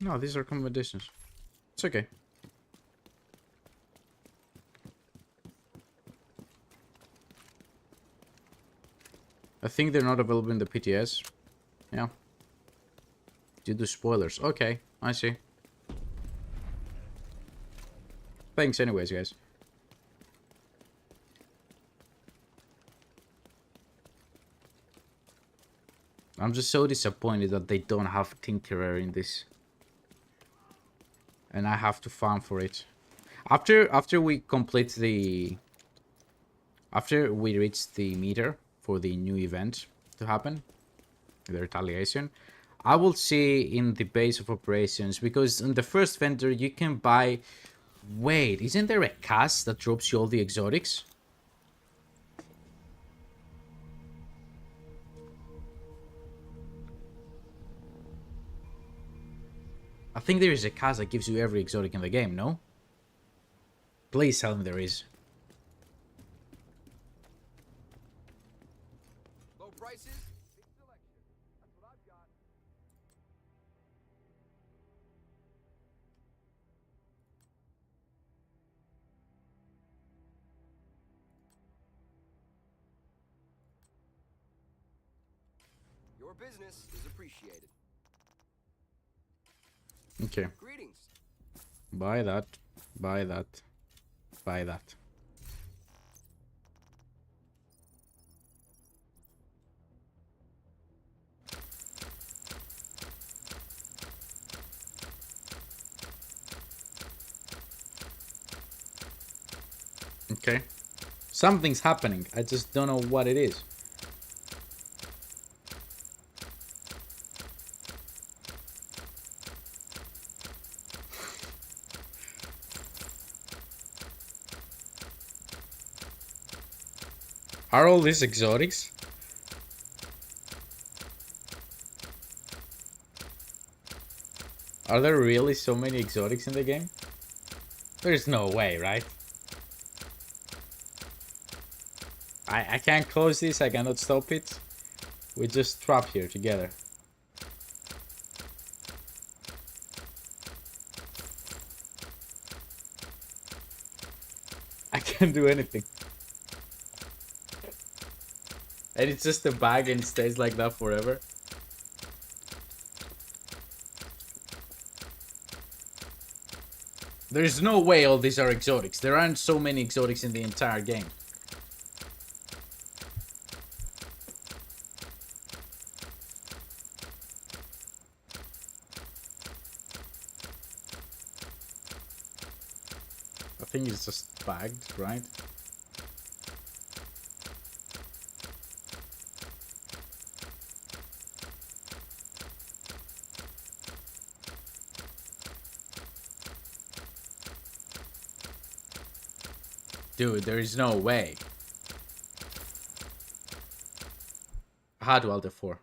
Speaker 1: No, these are accommodations. It's okay. I think they're not available in the PTS. Yeah. Due to spoilers. Okay, I see. Thanks anyways, guys. I'm just so disappointed that they don't have Tinkerer in this. And I have to farm for it. After we complete the... After we reach the meter for the new event to happen, the retaliation, I will see in the base of operations, because in the first vendor you can buy... Wait, isn't there a cast that drops you all the exotics? I think there is a cast that gives you every exotic in the game, no? Please tell me there is.
Speaker 7: Low prices, big selection. That's what I've got. Your business is appreciated.
Speaker 1: Okay.
Speaker 7: Greetings.
Speaker 1: Buy that. Buy that. Buy that. Okay. Something's happening. I just don't know what it is. Are all these exotics? Are there really so many exotics in the game? There's no way, right? I can't close this, I cannot stop it. We just trap here together. I can't do anything. And it's just a bag and it stays like that forever. There's no way all these are exotics. There aren't so many exotics in the entire game. I think it's just bagged, right? Dude, there is no way. I had to Alt F4.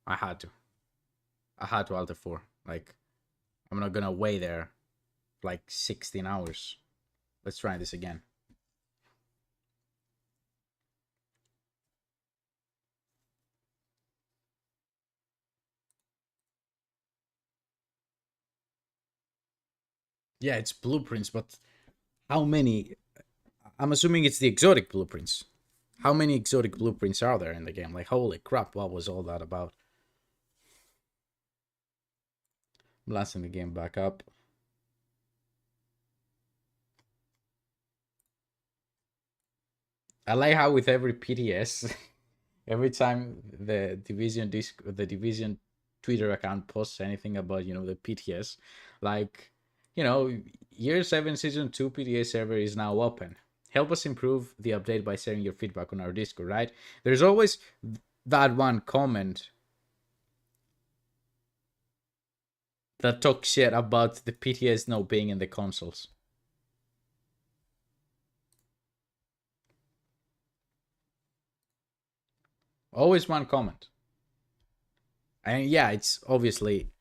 Speaker 1: I had to. I had to Alt F4. Like, I'm not gonna wait there like 16 hours. Let's try this again. Yeah, it's blueprints, but how many? I'm assuming it's the exotic blueprints. How many exotic blueprints are there in the game? Like, holy crap, what was all that about? Blasting the game back up. I like how with every PTS, every time the division Twitter account posts anything about, you know, the PTS, like, you know, year 7 season 2 PTS server is now open. Help us improve the update by sharing your feedback on our Discord, right? There's always that one comment that talks shit about the PTS not being in the consoles. Always one comment. And yeah, it obviously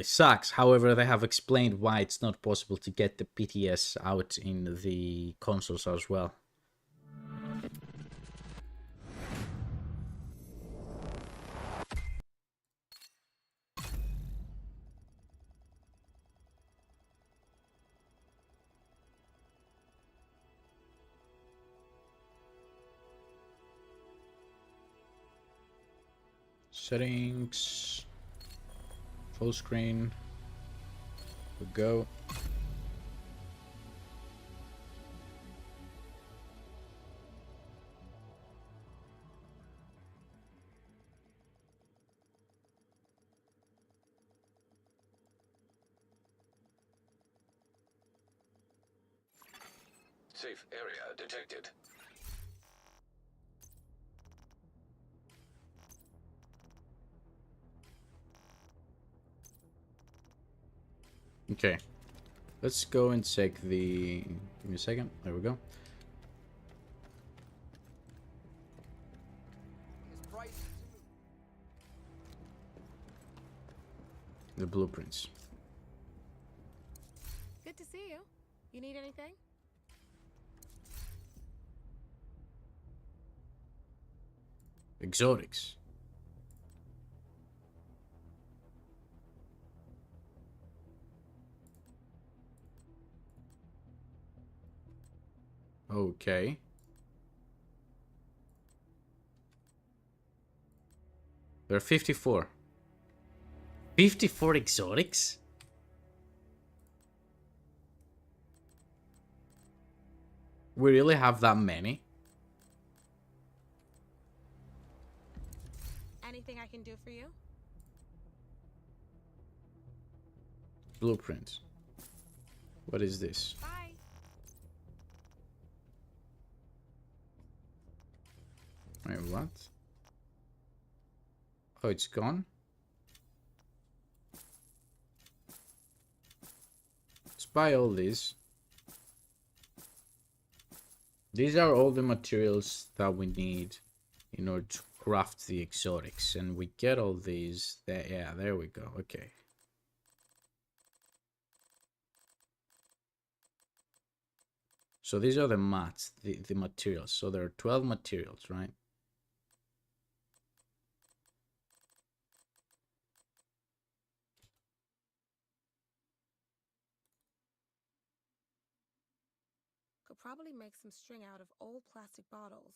Speaker 1: sucks. However, they have explained why it's not possible to get the PTS out in the consoles as well. Settings, full screen, we go.
Speaker 5: Safe area detected.
Speaker 1: Okay, let's go and check the. Give me a second. There we go.
Speaker 7: His price.
Speaker 1: The blueprints.
Speaker 6: Good to see you. You need anything?
Speaker 1: Exotics. Okay. There are 54. 54 exotics? We really have that many?
Speaker 6: Anything I can do for you?
Speaker 1: Blueprint. What is this?
Speaker 6: Bye.
Speaker 1: Wait, what? Oh, it's gone? Let's buy all these. These are all the materials that we need in order to craft the exotics. And we get all these. Yeah, there we go. Okay. So these are the mats, the materials. So there are 12 materials, right?
Speaker 6: Could probably make some string out of old plastic bottles.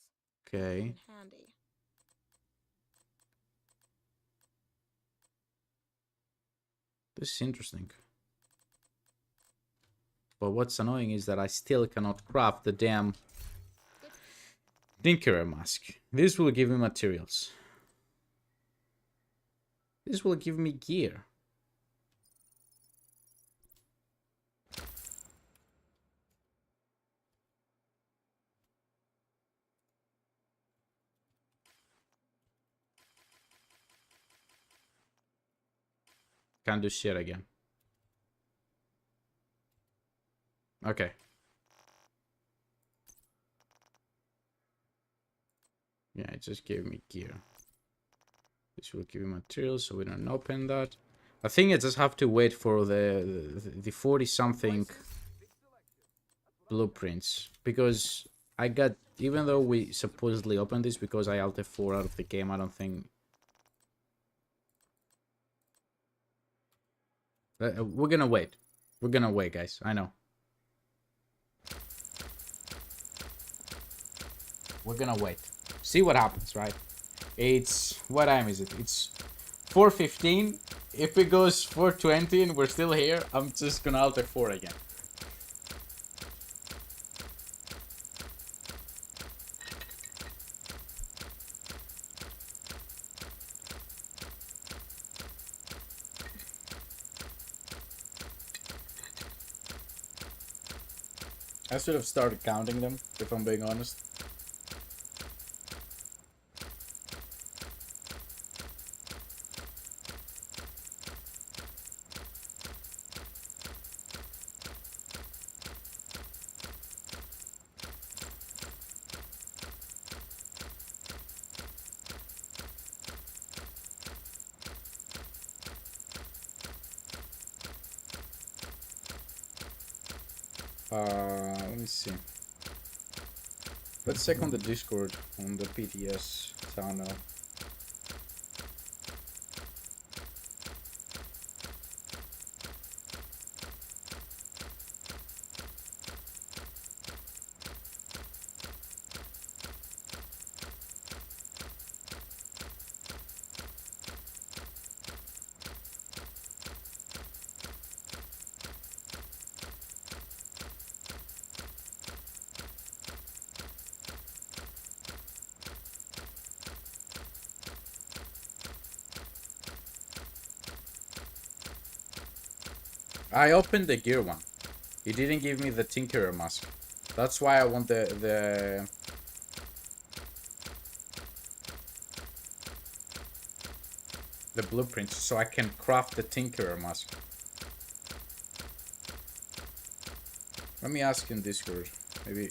Speaker 1: Okay.
Speaker 6: Handy.
Speaker 1: This is interesting. But what's annoying is that I still cannot craft the damn Tinkerer mask. This will give me materials. This will give me gear. Can't do shit again. Okay. Yeah, it just gave me gear. This will give me materials, so we don't open that. I think I just have to wait for the 40-something blueprints. Because I got... Even though we supposedly opened this because I alt F4 out of the game, I don't think... we're gonna wait. We're gonna wait, guys. I know. We're gonna wait. See what happens, right? It's... What time is it? It's 4:15. If it goes 4:20 and we're still here, I'm just gonna alt F4 again. I should have started counting them, if I'm being honest. Let me see. Let's check on the Discord on the PTS channel. I opened the gear one. It didn't give me the Tinkerer mask. That's why I want the blueprints so I can craft the Tinkerer mask. Let me ask in Discord. Maybe.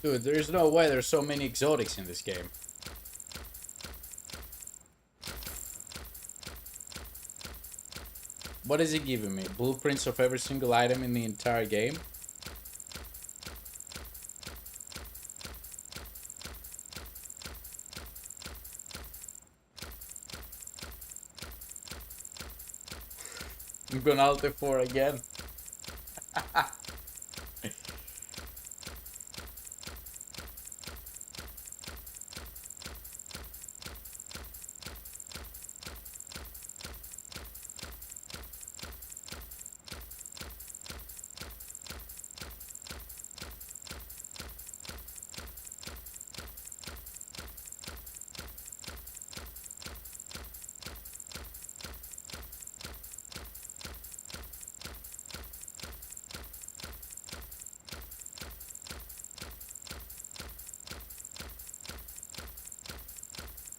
Speaker 1: Dude, there's no way there's so many exotics in this game. What is it giving me? Blueprints of every single item in the entire game? I'm gonna alt F4 again.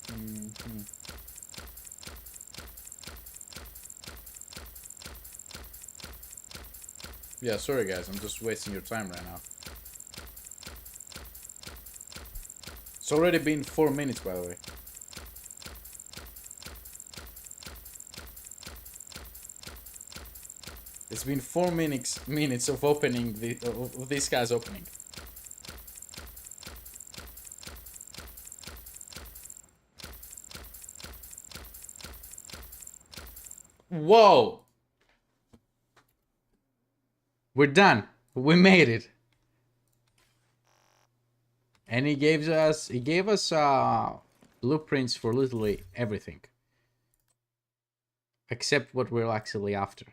Speaker 1: Mhm. Yeah, sorry guys, I'm just wasting your time right now. It's already been 4 minutes, by the way. It's been 4 minutes of opening of this guy's opening. Whoa! We're done. We made it. And he gave us blueprints for literally everything. Except what we're actually after.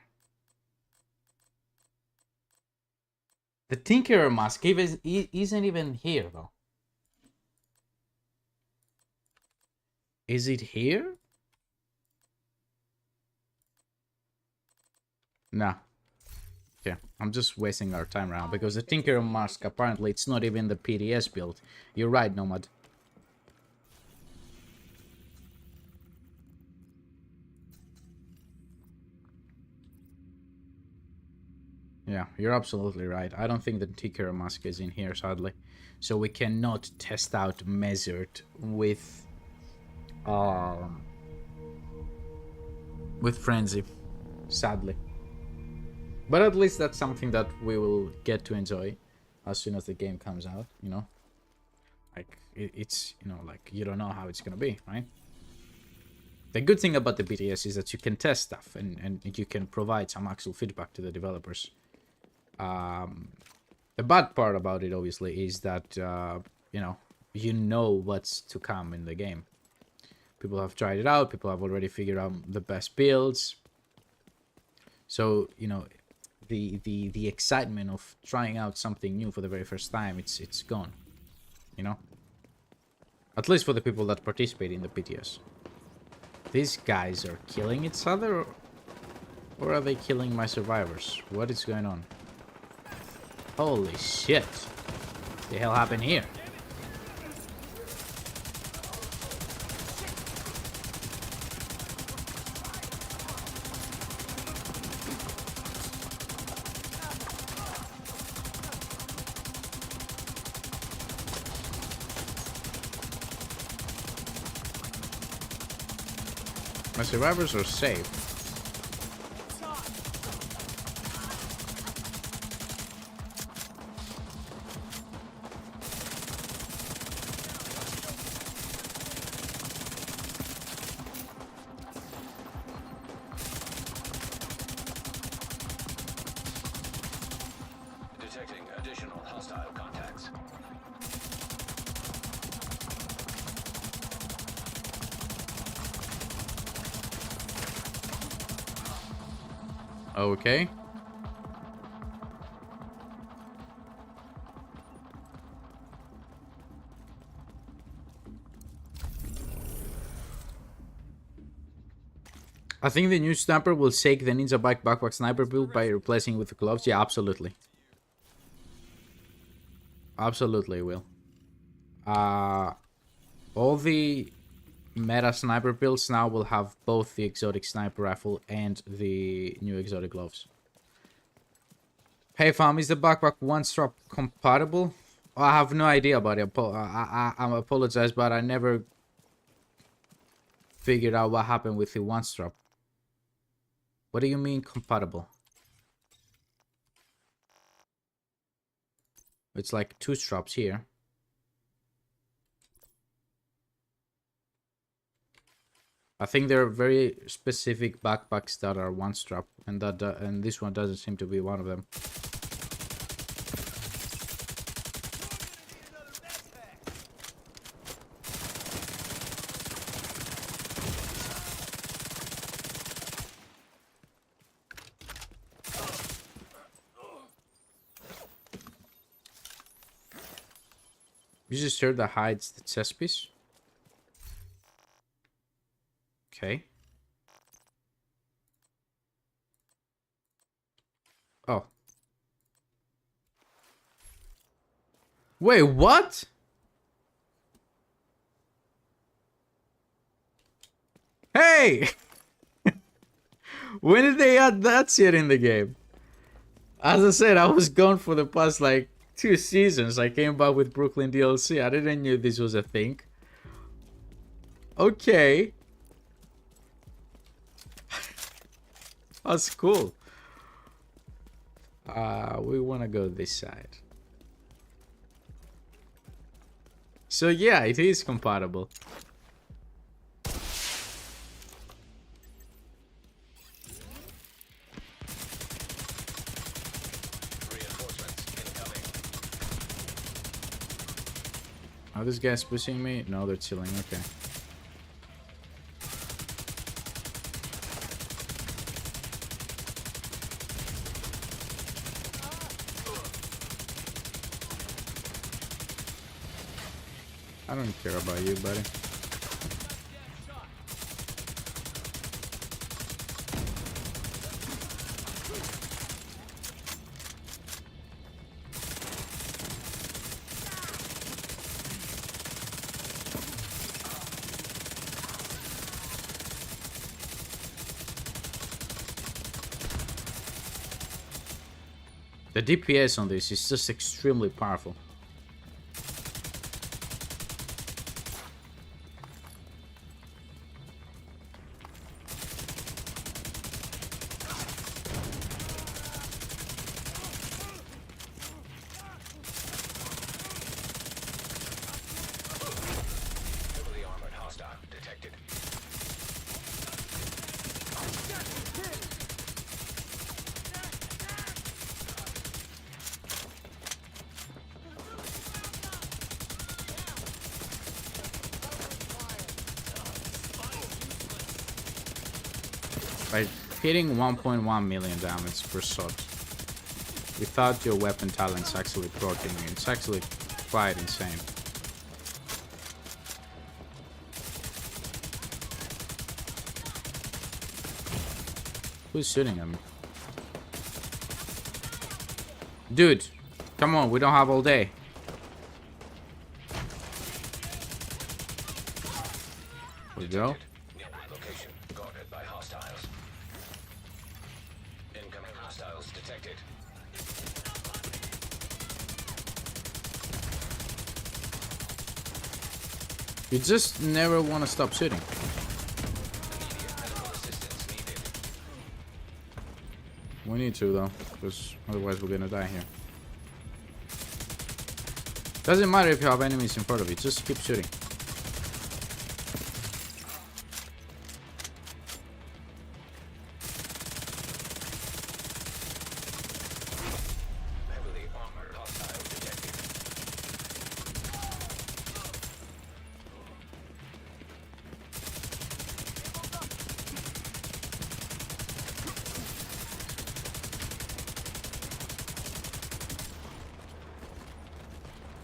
Speaker 1: The Tinkerer mask isn't even here though. Is it here? Nah. Okay, I'm just wasting our time around because the Tinkerer mask apparently it's not even the PTS build. You're right, Nomad. Yeah, you're absolutely right. I don't think the Tinkerer mask is in here, sadly. So we cannot test out Measured with Frenzy, sadly. But at least that's something that we will get to enjoy as soon as the game comes out, you know? Like, it's, you know, like, you don't know how it's gonna be, right? The good thing about the PTS is that you can test stuff and you can provide some actual feedback to the developers. The bad part about it, obviously, is that, you know what's to come in the game. People have tried it out. People have already figured out the best builds. So, you know, the excitement of trying out something new for the very first time, it's gone. You know? At least for the people that participate in the PTS. These guys are killing each other, or are they killing my survivors? What is going on? Holy shit. What the hell happened here? My survivors are safe.
Speaker 5: Detecting additional hostile contacts.
Speaker 1: Okay. I think the new sniper will shake the Ninja Bike Backpack Sniper build by replacing with the gloves. Yeah, absolutely. Absolutely will. All the meta sniper builds now will have both the exotic sniper rifle and the new exotic gloves. Hey fam, is the backpack one strap compatible? I have no idea about it. I apologize, but I never figured out what happened with the one strap. What do you mean compatible? It's like 2 straps here. I think there are very specific backpacks that are one strap, and and this one doesn't seem to be one of them. Use a shirt that hides the chest piece. Okay. Oh. Wait, what? Hey! When did they add that shit in the game? As I said, I was gone for the past like 2 seasons. I came back with Brooklyn DLC. I didn't know this was a thing. Okay. That's cool. We want to go this side. So yeah, it is compatible. Are these guys pushing me? No, they're chilling. Okay. I don't care about you, buddy. The DPS on this is just extremely powerful.
Speaker 5: Heavily armored hostile detected.
Speaker 1: By hitting 1.1 million damage per shot without your weapon talents actually proccing you, it's actually quite insane. Who's shooting at me? Dude, come on, we don't have all day. We go.
Speaker 5: Nearby location guarded by hostiles. Incoming hostiles detected.
Speaker 1: You just never want to stop shooting.
Speaker 5: Immediate medical assistance needed.
Speaker 1: We need to though, because otherwise we're gonna die here. Doesn't matter if you have enemies in front of you, just keep shooting.
Speaker 5: Heavily armored hostile detected.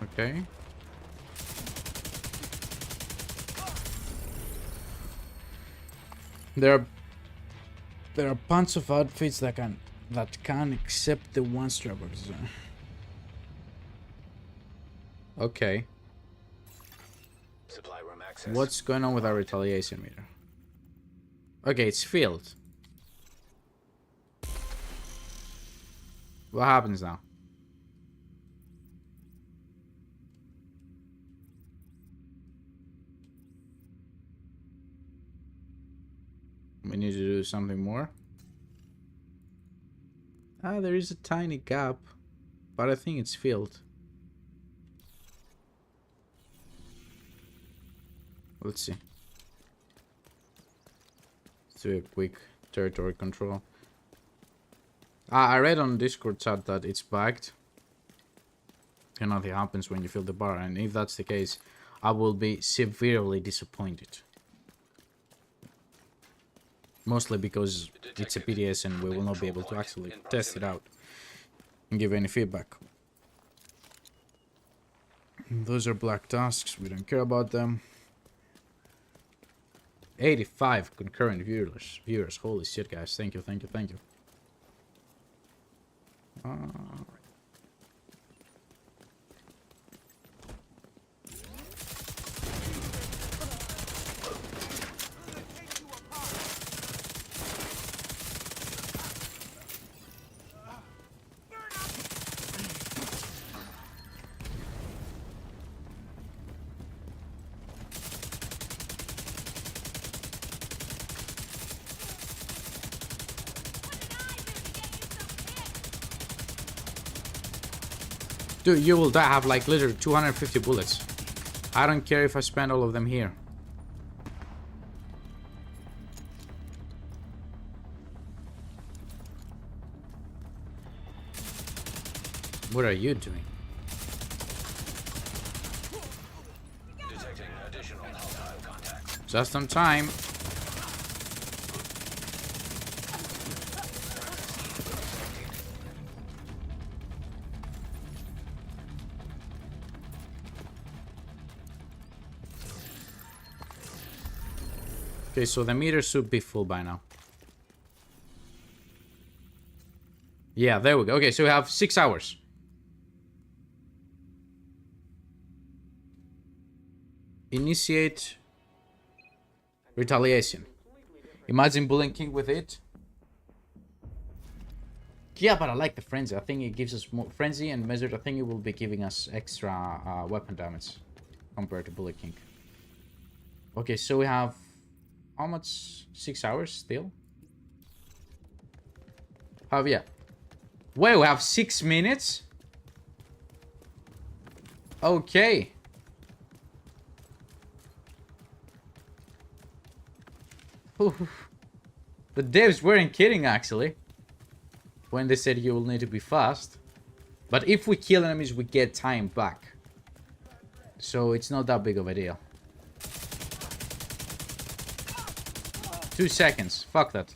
Speaker 1: Okay. There are a bunch of outfits that can accept the one strappers. Okay.
Speaker 5: Supply room access.
Speaker 1: What's going on with our retaliation meter? Okay, it's filled. What happens now? We need to do something more. Ah, there is a tiny gap, but I think it's filled. Let's see. do a quick territory control. I read on Discord chat that it's bugged. And nothing happens when you fill the bar, and if that's the case, I will be severely disappointed. Mostly because it's a PTS and we will not be able to actually test it out and give any feedback. Those are black tasks, we don't care about them. 85 concurrent viewers. Holy shit, guys. Thank you. Dude, you will die. I have like literally 250 bullets. I don't care if I spend all of them here. What are you doing?
Speaker 5: Detecting additional hostile contacts.
Speaker 1: Just on time. Okay, so the meter should be full by now. Yeah, there we go. Okay, so we have 6 hours. Initiate retaliation. Imagine Bullet King with it. Yeah, but I like the frenzy. I think it gives us more frenzy and measured. I think it will be giving us extra weapon damage compared to Bullet King. Okay, so we have how much? 6 hours still? Oh yeah. Wait, we have 6 minutes? Okay. The devs weren't kidding actually when they said you will need to be fast. But if we kill enemies, we get time back. So it's not that big of a deal. 2 seconds. Fuck that.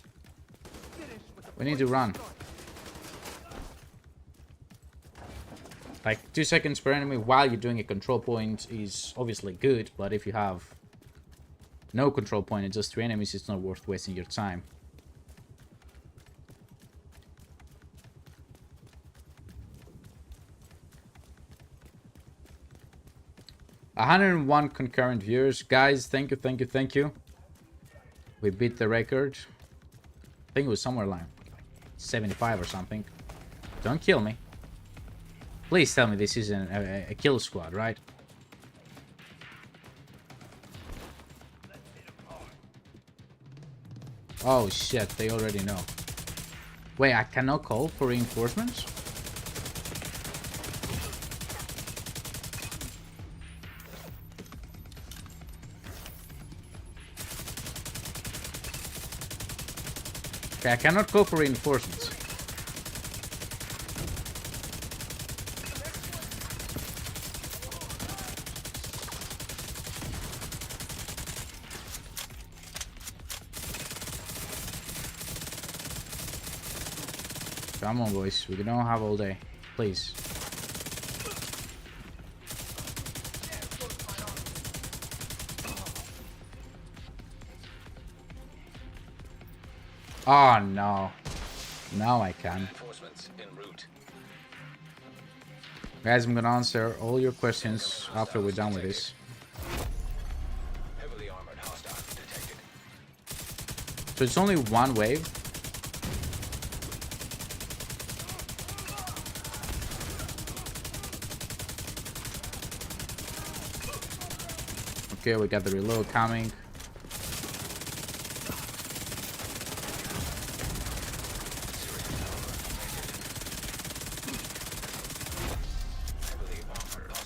Speaker 1: We need to run. Like 2 seconds per enemy while you're doing a control point is obviously good, but if you have no control point and just 3 enemies, it's not worth wasting your time. $101 concurrent viewers. Guys, thank you. We beat the record. I think it was somewhere like 75 or something. Don't kill me. Please tell me this isn't a kill squad, right? Oh shit, they already know. Wait, I cannot call for reinforcements? Okay, I cannot call for reinforcements. Come on, boys. We don't have all day. Please. Oh, no. Now I can.
Speaker 5: Reinforcements en route.
Speaker 1: Guys, I'm gonna answer all your questions after we're done with this.
Speaker 5: Heavily armored hostile detected.
Speaker 1: So it's only one wave. Okay, we got the reload coming.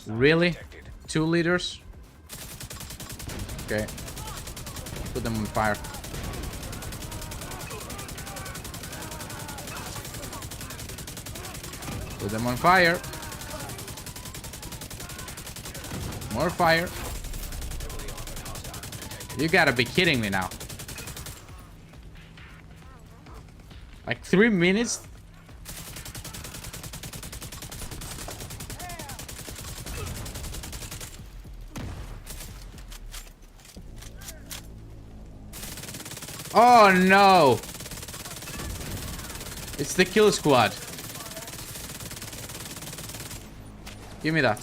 Speaker 1: Really? 2 liters? Okay. Put them on fire. Put them on fire. More fire. You gotta be kidding me now. Like 3 minutes? Oh no! It's the kill squad. Give me that.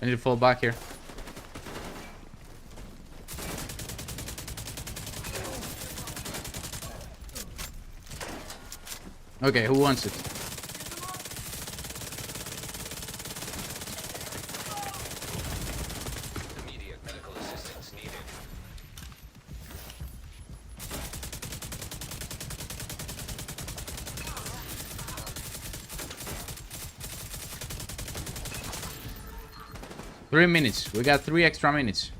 Speaker 1: I need to fall back here. Okay, who wants it?
Speaker 5: Immediate medical assistance needed.
Speaker 1: Three minutes. We got 3 extra minutes.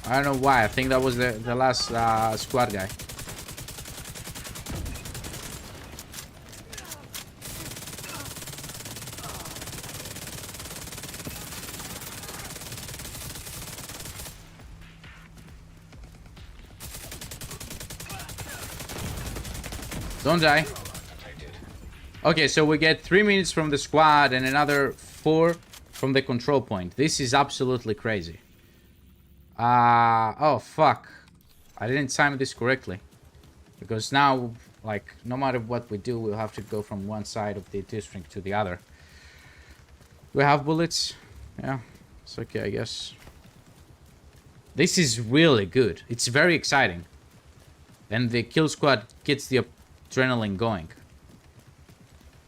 Speaker 1: I don't know why. I think that was the last squad guy. Don't die. Okay, so we get 3 minutes from the squad and another 4 from the control point. This is absolutely crazy. Oh, fuck. I didn't time this correctly. Because now, like, no matter what we do, we'll have to go from one side of the district to the other. Do we have bullets? Yeah, it's okay, I guess. This is really good. It's very exciting. And the kill squad gets the adrenaline going.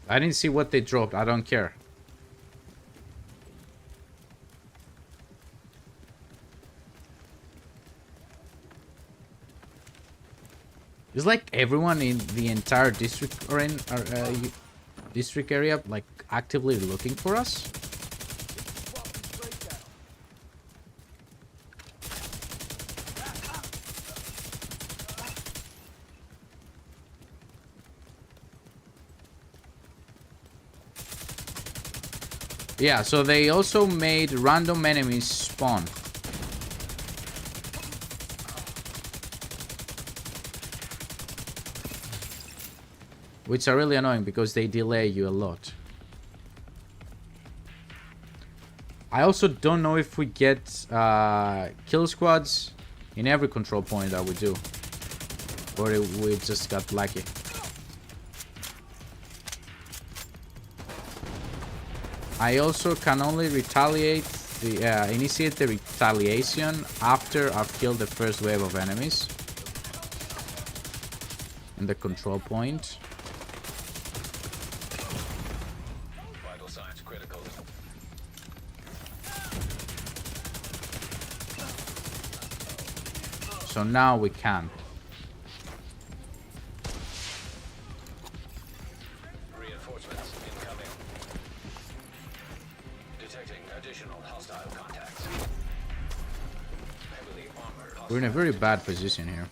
Speaker 1: I didn't see what they dropped. I don't care. It's like everyone in the entire district or in district area, like actively looking for us. Yeah, so they also made random enemies spawn. Which are really annoying because they delay you a lot. I also don't know if we get kill squads in every control point that we do. Or we just got lucky. I also can only retaliate the initiate the retaliation after I've killed the first wave of enemies in the control point.
Speaker 5: Vital signs critical.
Speaker 1: So now we can.
Speaker 5: Reinforcements incoming. Detecting additional hostile contacts. Heavily armored.
Speaker 1: We're in a very bad position here.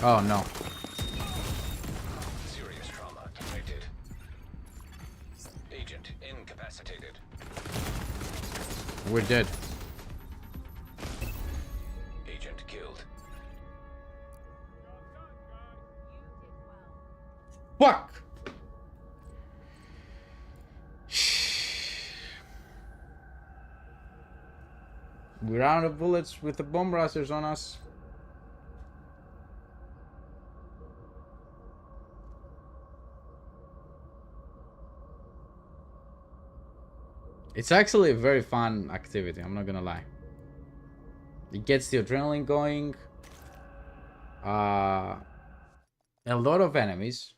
Speaker 1: Oh no.
Speaker 5: Serious trauma detected. Agent incapacitated.
Speaker 1: We're dead.
Speaker 5: Agent killed.
Speaker 1: Fuck! We're out of bullets with the bomb rusters on us. It's actually a very fun activity, I'm not gonna lie. It gets the adrenaline going. A lot of enemies.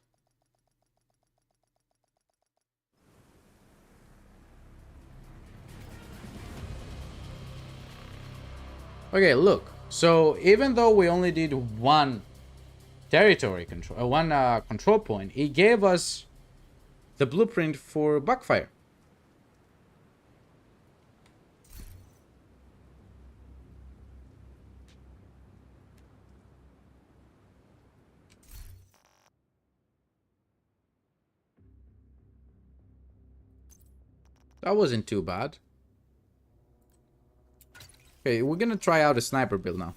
Speaker 1: Okay, look. So even though we only did one territory control, one control point, it gave us the blueprint for backfire. That wasn't too bad. Okay, we're gonna try out a sniper build now.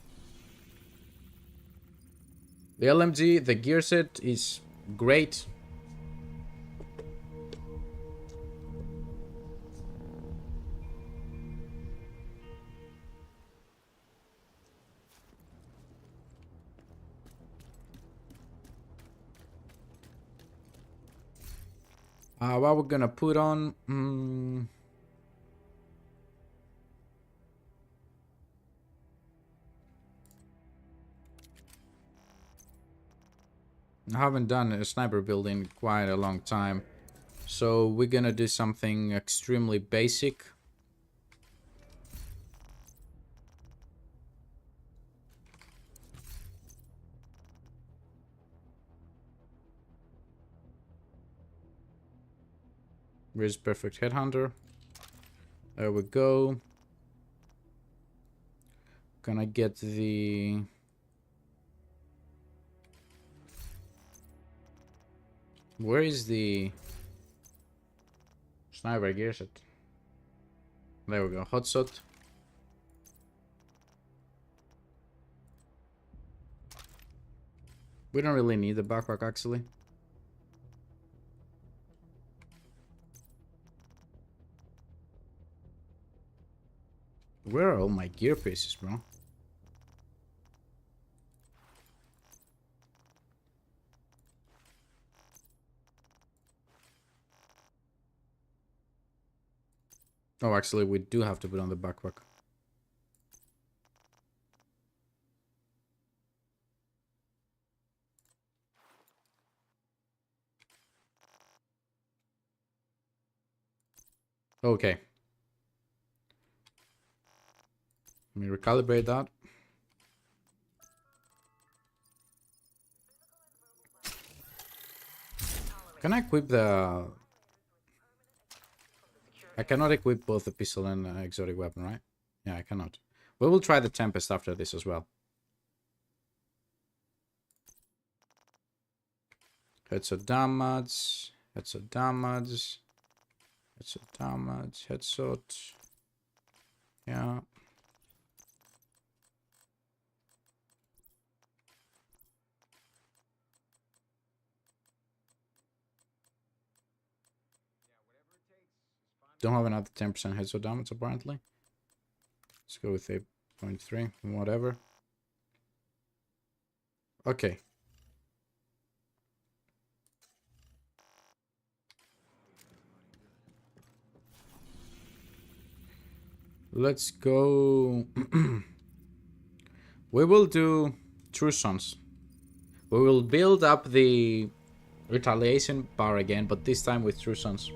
Speaker 1: The LMG, the gear set is great. What we're gonna put on? I haven't done a sniper build in quite a long time, so we're gonna do something extremely basic. Where's perfect headhunter? There we go. Gonna get the... Where is the sniper gear set? There we go. Hot shot. We don't really need the backpack actually. Where are all my gear pieces, bro? Oh, actually, we do have to put on the backpack. Okay. Let me recalibrate that. Can I equip the... I cannot equip both the pistol and exotic weapon, right? Yeah, I cannot. We will try the Tempest after this as well. Headshot damage. Headshot damage. Headshot damage. Headshot. Yeah. Don't have another 10% headshot damage apparently. Let's go with 8.3, whatever. Okay. Let's go. We will do True Sons. We will build up the Retaliation bar again, but this time with True Sons.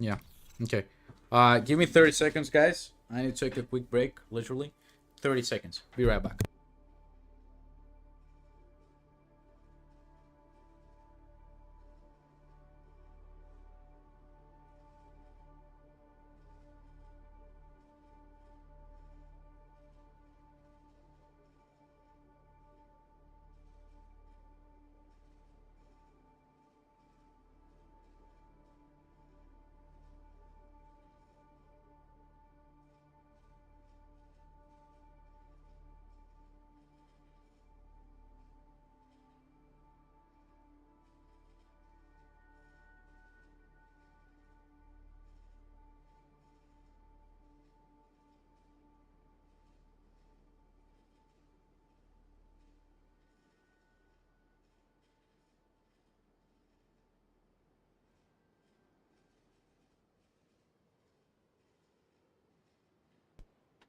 Speaker 1: Yeah. Okay. Give me 30 seconds, guys. I need to take a quick break, literally. 30 seconds. Be right back.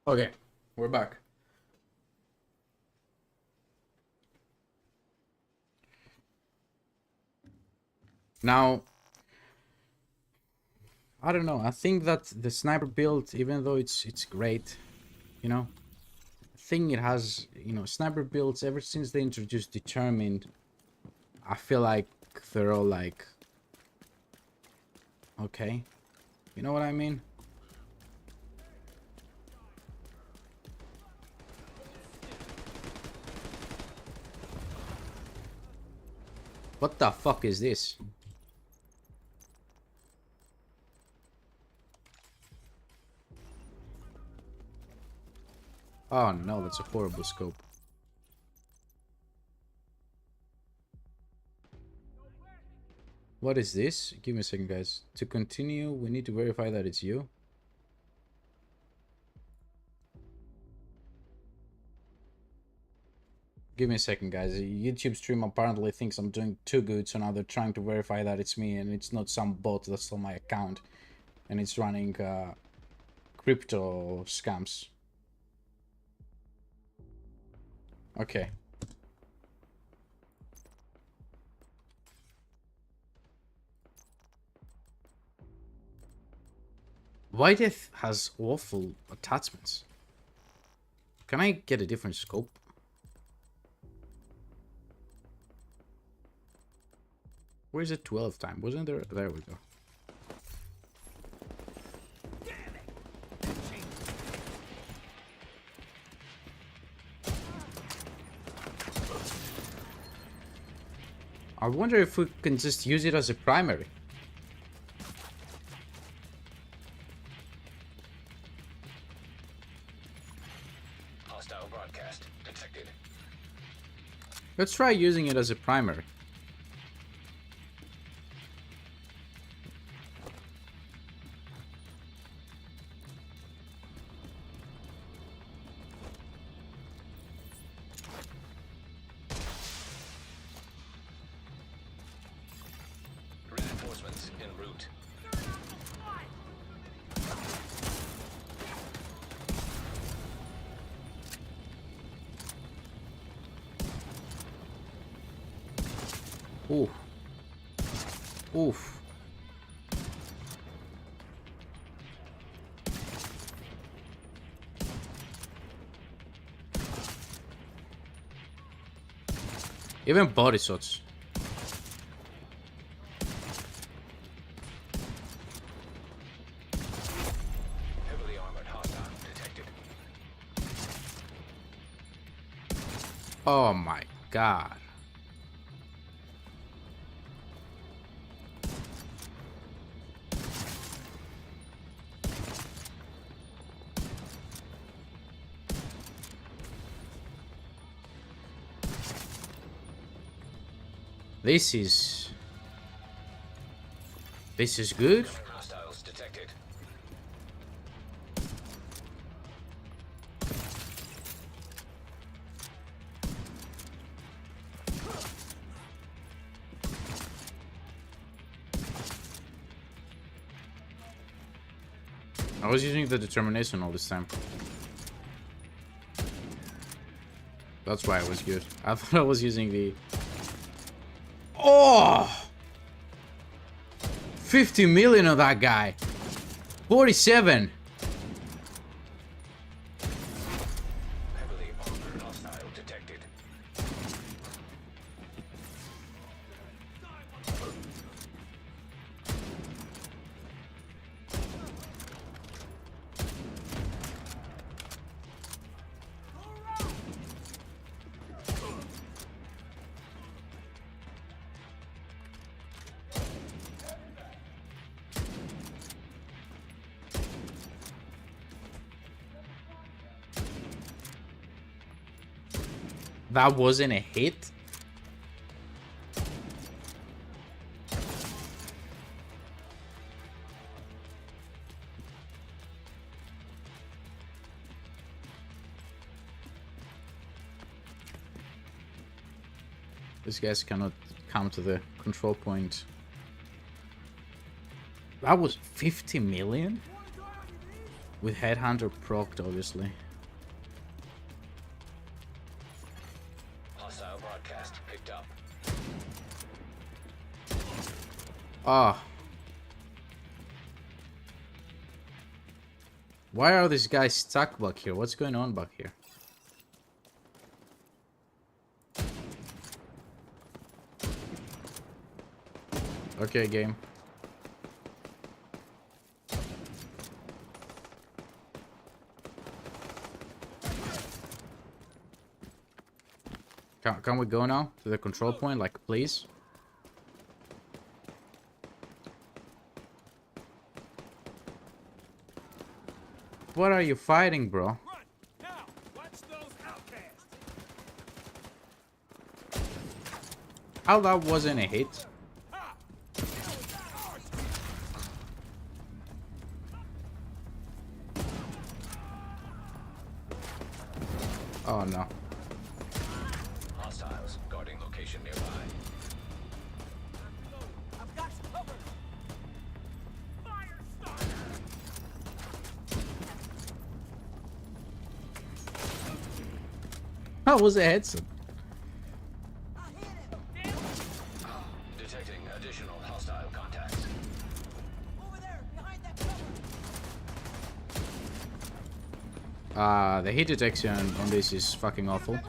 Speaker 1: Okay, we're back. Now, I don't know. I think that the sniper build, even though it's great, you know, I think it has, you know, sniper builds ever since they introduced determined. I feel like they're all like, okay, you know what I mean? What the fuck is this? Oh no, that's a horrible scope. What is this? Give me a second, guys. To continue, we need to verify that it's you. Give me a second, guys. YouTube stream apparently thinks I'm doing too good, so now they're trying to verify that it's me and it's not some bot that's on my account. And it's running crypto scams. Okay. Whitedeath has awful attachments. Can I get a different scope? Where's the 12 time? Wasn't there? There we go. I wonder if we can just use it as a primary.
Speaker 5: Hostile broadcast detected.
Speaker 1: Let's try using it as a primary.
Speaker 5: Reinforcements en route.
Speaker 1: Oof. Oof. Even body shots.
Speaker 5: Heavily armored hostile detected.
Speaker 1: Oh my god. This is good.
Speaker 5: Hostiles detected.
Speaker 1: I was using the determination all this time. That's why it was good. I thought I was using the... Oh! 50 million of that guy. 47.
Speaker 5: Heavily armored hostile detected.
Speaker 1: That wasn't a hit. These guys cannot come to the control point. That was 50 million? With Headhunter procced, obviously.
Speaker 5: Hostile broadcast picked up.
Speaker 1: Ah. Why are these guys stuck back here? What's going on back here? Okay, game. Can we go now to the control point? Like, please? What are you fighting, bro?
Speaker 7: Run! Now! Watch those outcasts!
Speaker 1: How that wasn't a hit?
Speaker 7: Ha!
Speaker 1: Oh no.
Speaker 5: Hostiles guarding location nearby.
Speaker 7: I've got you covered! Fire starter!
Speaker 1: That was a headset.
Speaker 5: Detecting additional hostile contacts.
Speaker 7: Over there! Behind that cover!
Speaker 1: The hit detection on this is fucking awful.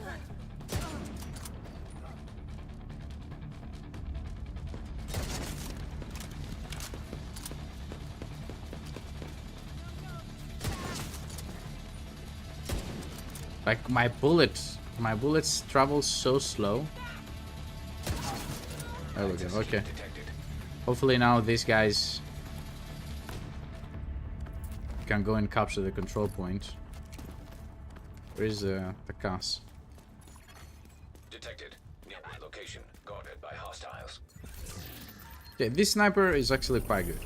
Speaker 1: Like my bullets travel so slow. There we go. Okay.
Speaker 5: Detected.
Speaker 1: Hopefully now these guys can go and capture the control point. Where is the cast?
Speaker 5: Detected. Nearby location guarded by hostiles.
Speaker 1: Yeah, this sniper is actually quite good.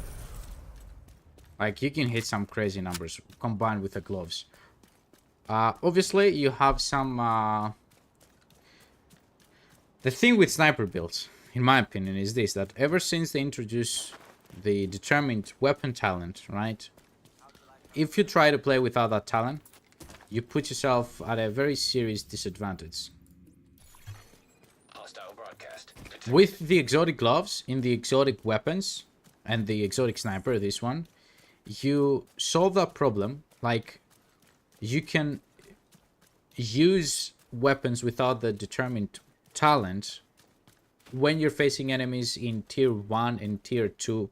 Speaker 1: Like, you can hit some crazy numbers combined with the gloves. Obviously, you have some... The thing with sniper builds, in my opinion, is this. That ever since they introduced the determined weapon talent, right? If you try to play without that talent, you put yourself at a very serious disadvantage.
Speaker 5: Hostile broadcast. Detected.
Speaker 1: With the exotic gloves, in the exotic weapons, and the exotic sniper, this one, you solve that problem. Like, you can use weapons without the determined talent when you're facing enemies in tier 1 and tier 2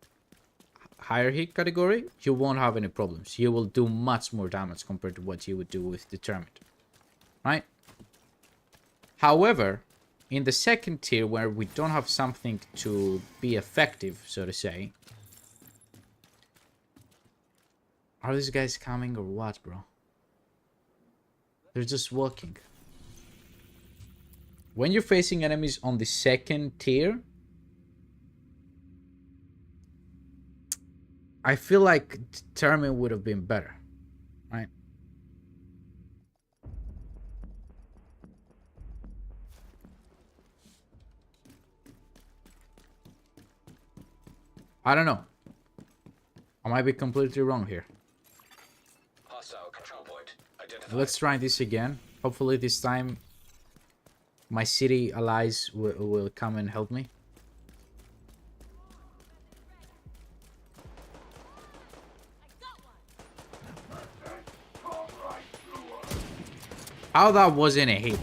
Speaker 1: higher hit category. You won't have any problems. You will do much more damage compared to what you would do with determined, right? However, in the second tier, where we don't have something to be effective, so to say, are these guys coming or what, bro? They're just walking. When you're facing enemies on the second tier, I feel like determined would have been better, right? I don't know. I might be completely wrong here.
Speaker 5: Hostile control point identified.
Speaker 1: Let's try this again. Hopefully this time my city allies will come and help me. How that wasn't a hit?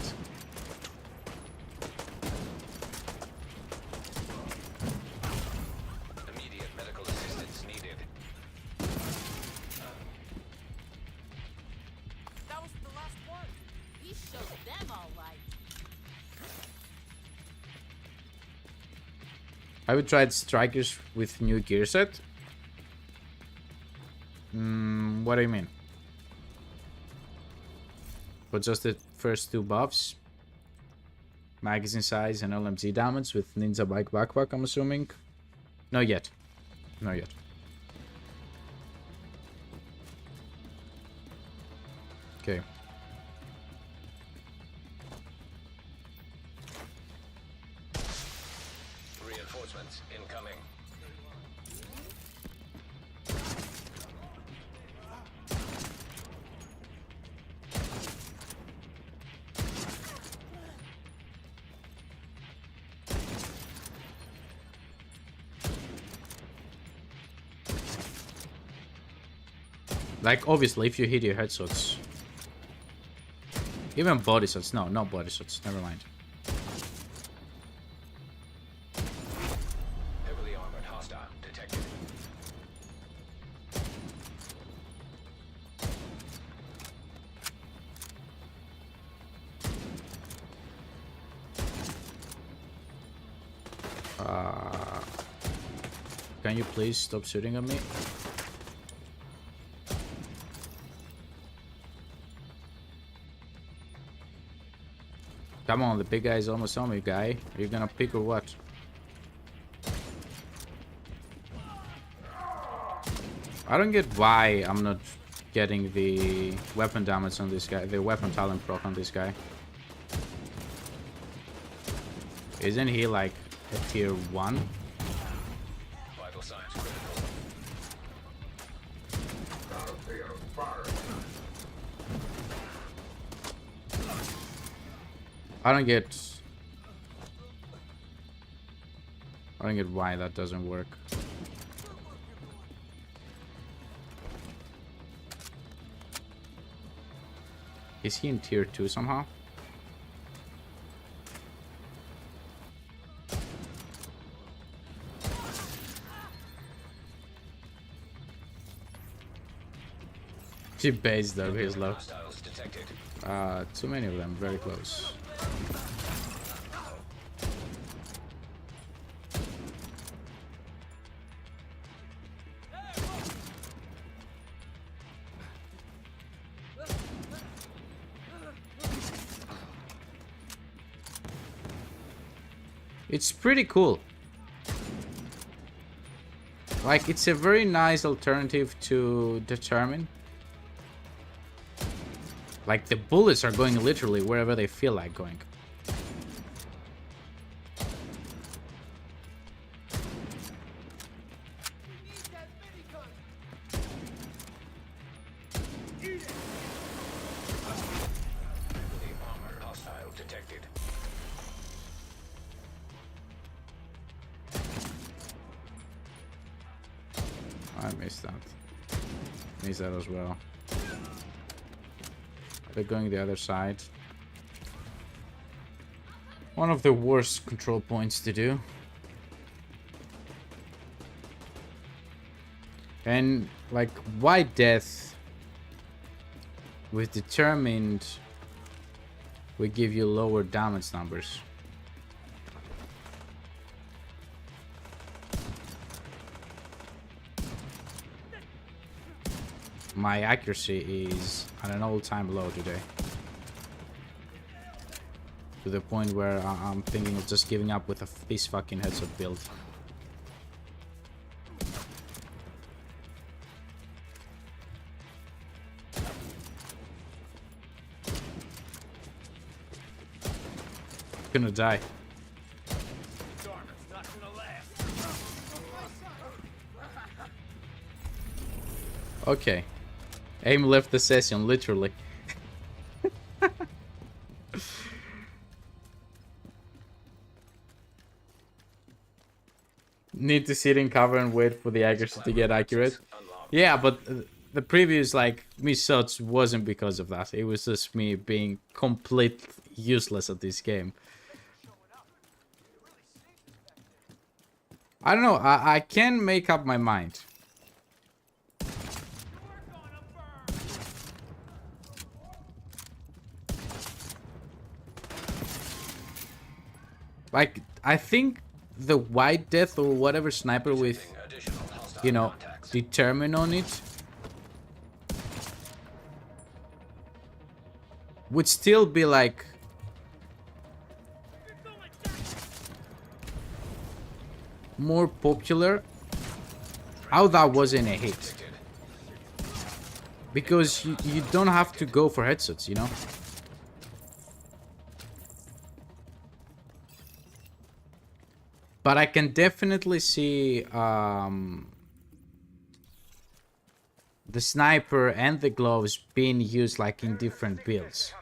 Speaker 5: Immediate medical assistance needed.
Speaker 7: That was the last one!
Speaker 2: We showed them all right.
Speaker 1: Have you tried strikers with new gear set? What do you mean? For just the first two buffs? Magazine size and LMG damage with Ninja Bike Backpack, I'm assuming? Not yet. Not yet. Okay.
Speaker 5: Reinforcements incoming.
Speaker 1: Like, obviously, if you hit your headshots. Even body shots. No, no body shots. Never mind.
Speaker 5: Heavily armored hostile detected.
Speaker 1: Can you please stop shooting at me? Come on, the big guy is almost on me, guy. Are you gonna pick or what? I don't get why I'm not getting the weapon damage on this guy, the weapon talent proc on this guy. Isn't he like a tier 1?
Speaker 5: Vital signs critical.
Speaker 1: I don't get why that doesn't work. Is he in tier 2 somehow? She based though, he's low.
Speaker 5: Hostiles detected.
Speaker 1: Too many of them, very close. It's pretty cool. Like, it's a very nice alternative to Determine. Like, the bullets are going literally wherever they feel like going.
Speaker 5: Heavily armored hostile detected.
Speaker 1: I missed that. Missed that as well. They're going the other side. One of the worst control points to do. And like, why death with Determined we give you lower damage numbers? My accuracy is at an all-time low today. To the point where I'm thinking of just giving up with this fucking headshot build. Gonna die. Okay. Aim left the session, literally. Need to sit in cover and wait for the accuracy to get accurate. Yeah, but the previous, like, miss shots wasn't because of that. It was just me being complete useless at this game. I don't know. I can make up my mind. Like, I think the White Death or whatever sniper with, you know, Determine on it would still be like more popular. How that wasn't a hit, because you don't have to go for headshots, you know. But I can definitely see the sniper and the gloves being used like in different builds.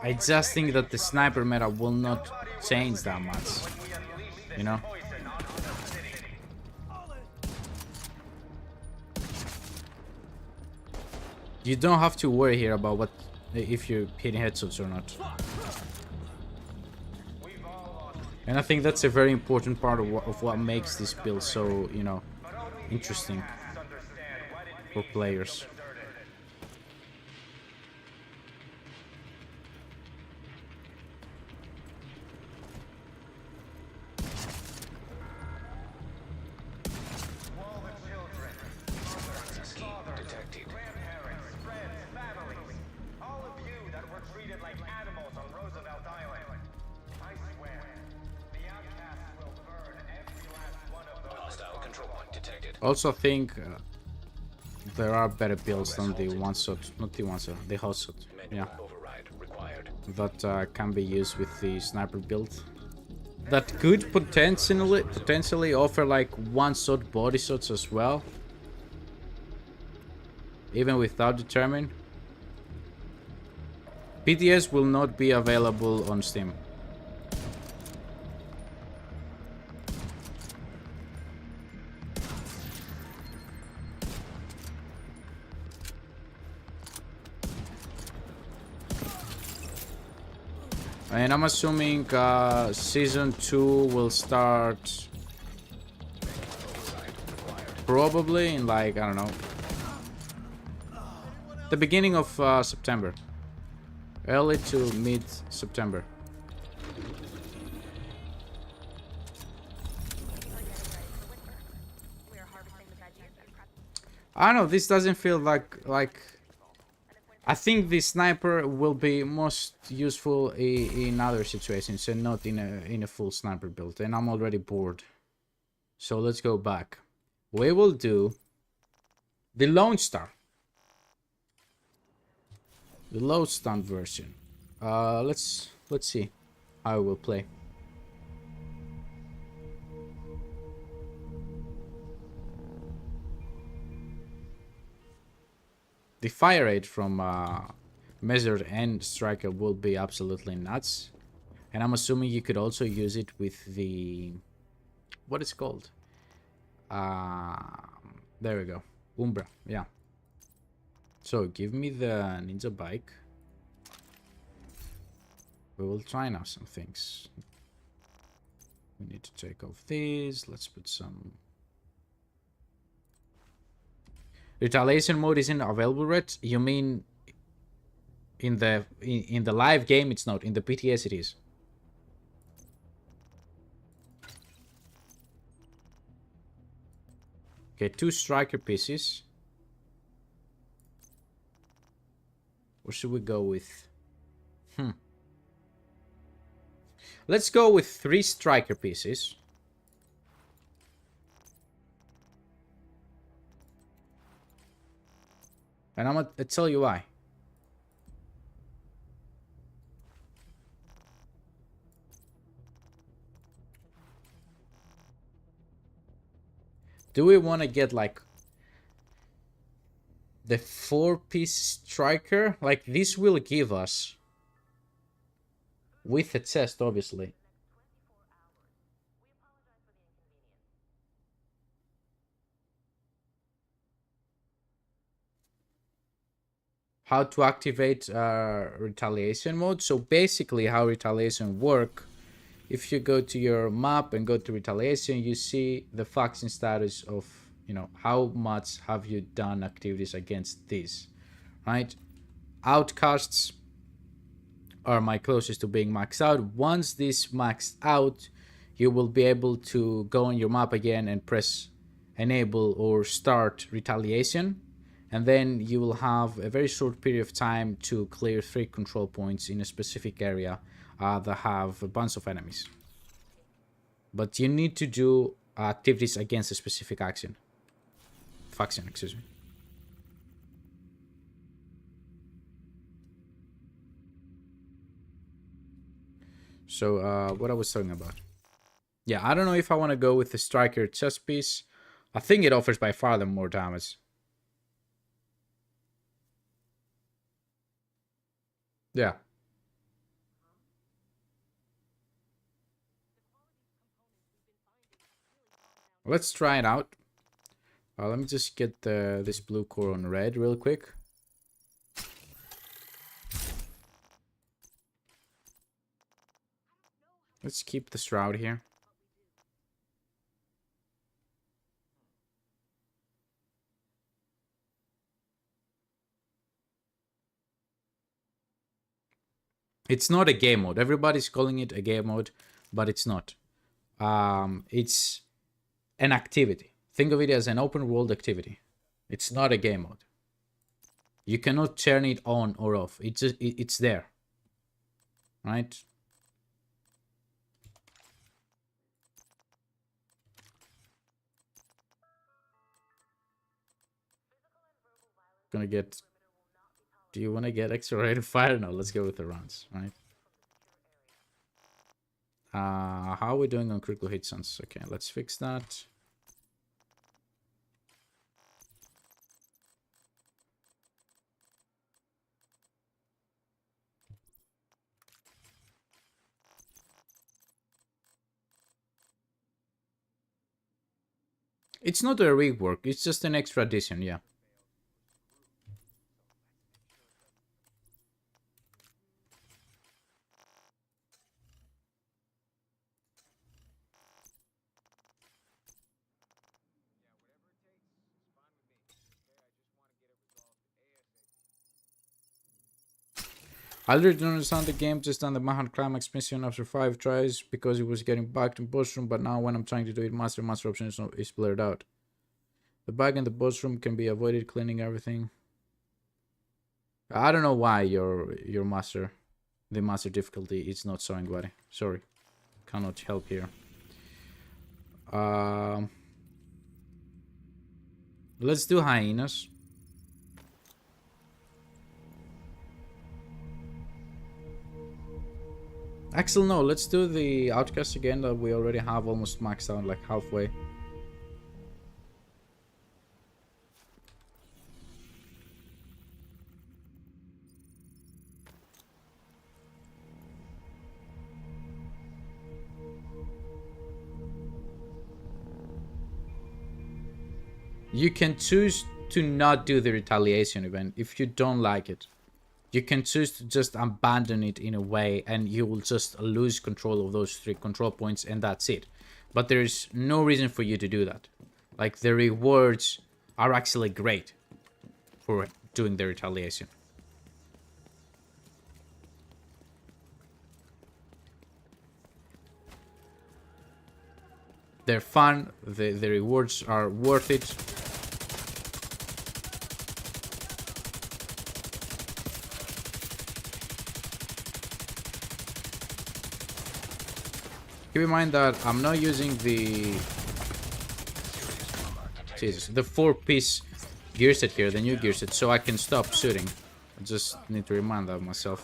Speaker 1: I just think that the sniper meta will not change that much, you know. You don't have to worry here about what if you're hitting headshots or not. And I think that's a very important part of what makes this build so, you know, interesting for players.
Speaker 5: Detected.
Speaker 7: Grandparents, friends, families, all of you that were treated like animals on Roosevelt Island. I swear, the outcasts will burn every last one of those.
Speaker 5: Hostile control point detected.
Speaker 1: Also think there are better builds than the one shot, not the one shot, the hot shot. Yeah,
Speaker 5: Override required.
Speaker 1: that can be used with the sniper build. That could potentially offer like one shot body shots as well, even without determine. PTS will not be available on Steam. And I'm assuming season 2 will start probably in like, I don't know, the beginning of September. Early to mid-September. I don't know, this doesn't feel like I think the sniper will be most useful in other situations and not in a full sniper build, and I'm already bored. So let's go back. We will do the Lone Star. The low stun version. Let's see how I will play. The fire rate from Measured and Striker will be absolutely nuts. And I'm assuming you could also use it with the... what is it called? There we go. Umbra, yeah. So, give me the ninja bike. We will try now some things. We need to take off these. Let's put some... Retaliation mode isn't available yet? You mean in the live game it's not, in the PTS it is. Okay, 2 striker pieces. What should we go with? Let's go with 3 striker pieces. And I'm gonna tell you why. Do we want to get like the 4-piece striker? Like this will give us, with a chest obviously, how to activate retaliation mode. So basically how retaliation work, if you go to your map and go to retaliation, you see the faction status of, you know, how much have you done activities against this, right? Outcasts are my closest to being maxed out. Once this maxed out, you will be able to go on your map again and press enable or start retaliation, and then you will have a very short period of time to clear 3 control points in a specific area that have a bunch of enemies. But you need to do activities against a specific faction, excuse me. So what I was talking about. Yeah, I don't know if I want to go with the striker chest piece. I think it offers by far the more damage. Yeah. Let's try it out. Let me just get this blue core on red real quick. Let's keep the Shroud here. It's not a game mode. Everybody's calling it a game mode, but it's not. It's an activity. Think of it as an open world activity. It's not a game mode. You cannot turn it on or off. It's there. Right? Gonna get... Do you want to get extra rate of fire? No, let's go with the rounds, right? How are we doing on critical hit sense? Okay, let's fix that. It's not a rework, it's just an extra addition, yeah. I literally don't understand the game, just done the Mahan Climax mission after 5 tries because it was getting bugged in boss room, but now when I'm trying to do it master option is blurred out. The bug in the boss room can be avoided cleaning everything. I don't know why your master, the master difficulty is not showing, buddy. Sorry, cannot help here. Let's do hyenas. Axel, no, let's do the outcast again that we already have almost maxed out, like halfway. You can choose to not do the retaliation event if you don't like it. You can choose to just abandon it in a way and you will just lose control of those 3 control points and that's it. But there's no reason for you to do that. Like, the rewards are actually great for doing the retaliation. They're fun, the rewards are worth it. Keep in mind that I'm not using the 4-piece gear set here, the new gear set, so I can stop shooting. I just need to remind that of myself.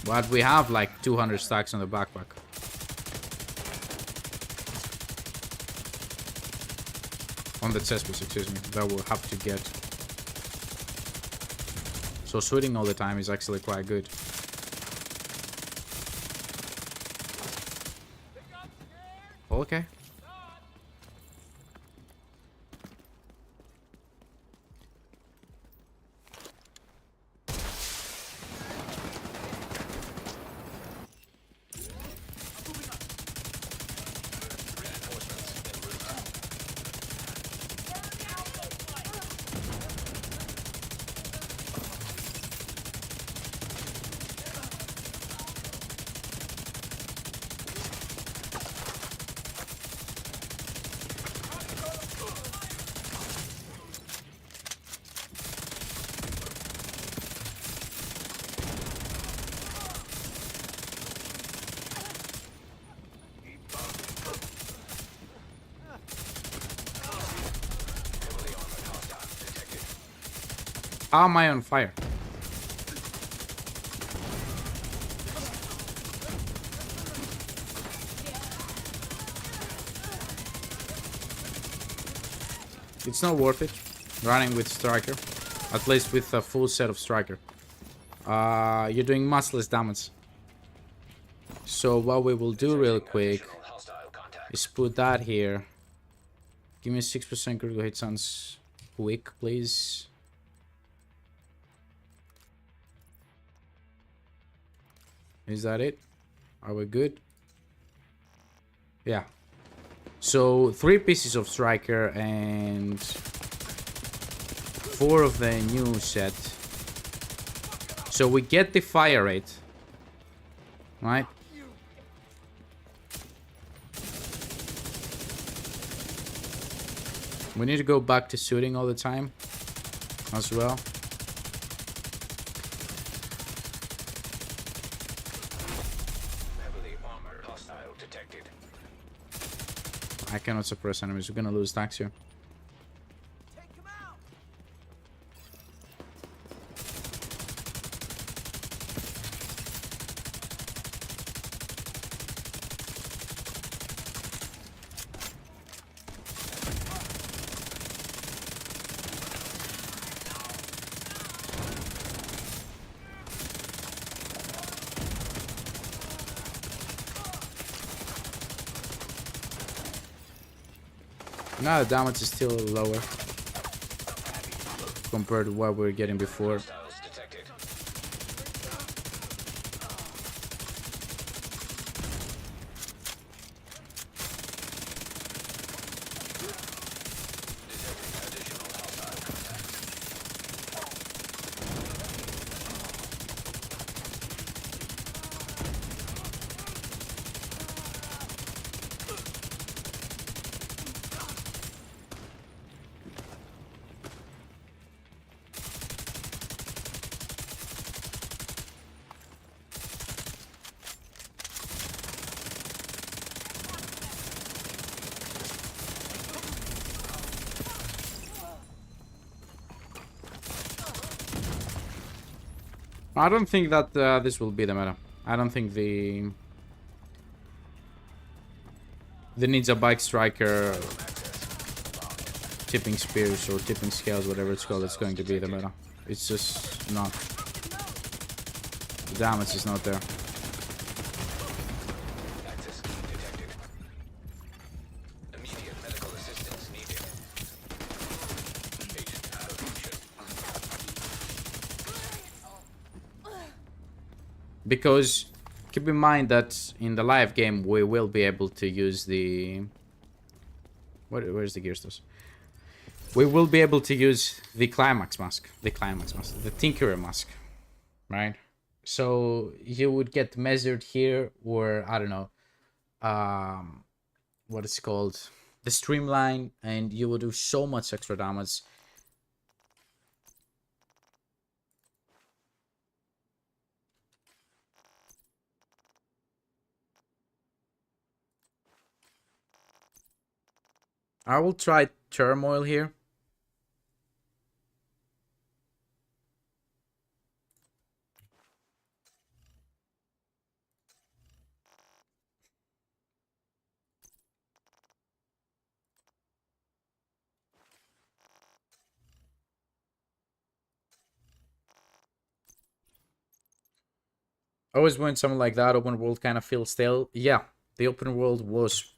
Speaker 1: But we have like 200 stacks on the backpack. On the chest piece, excuse me, that we'll have to get. So shooting all the time is actually quite good. Okay. How am I on fire? It's not worth it running with Striker, at least with a full set of Striker. You're doing much less damage. So what we will do real quick is put that here. Give me 6% critical hit chance quick, please. Is that it? Are we good? Yeah. So 3 pieces of striker and 4 of the new set. So we get the fire rate, right? We need to go back to shooting all the time as well.
Speaker 5: Heavily armored hostile detected.
Speaker 1: I cannot suppress enemies. We're gonna lose stacks here. Now the damage is still lower compared to what we were getting before.
Speaker 5: Hostiles detected.
Speaker 1: I don't think that this will be the meta. I don't think the Ninja Bike Striker tipping spears or tipping scales, whatever it's called, it's going to be the meta. It's just not. The damage is not there.
Speaker 5: Access detected. Immediate medical assistance needed. Agent out of mission.
Speaker 1: Because keep in mind that in the live game we will be able to use the where's the gear stores? We will be able to use the climax mask, the Tinkerer mask, right? So you would get measured here, or I don't know, what it's called, the streamline, and you will do so much extra damage. I will try turmoil here. Always when something like that open world kind of feels stale. Yeah, the open world was.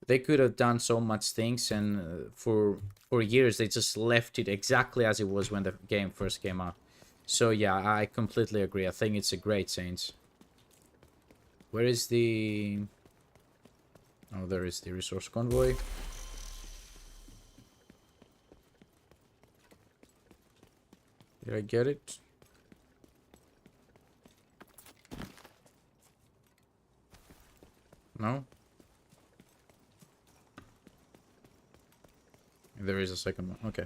Speaker 1: They could have done so much things, and for years they just left it exactly as it was when the game first came out. So yeah, I completely agree. I think it's a great change. Where is the? Oh, there is the resource convoy. Did I get it? No? There is a second one. Okay.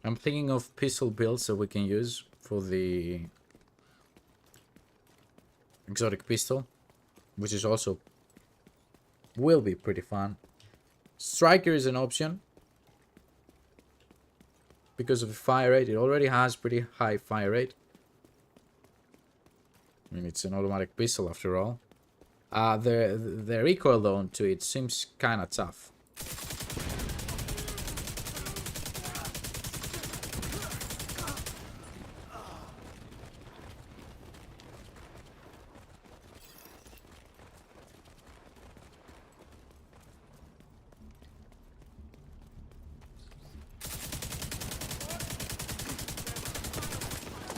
Speaker 1: I'm thinking of pistol builds that we can use for the exotic pistol, which is also will be pretty fun. Striker is an option because of the fire rate. It already has pretty high fire rate. I mean, it's an automatic pistol after all. The recoil though to it seems kind of tough.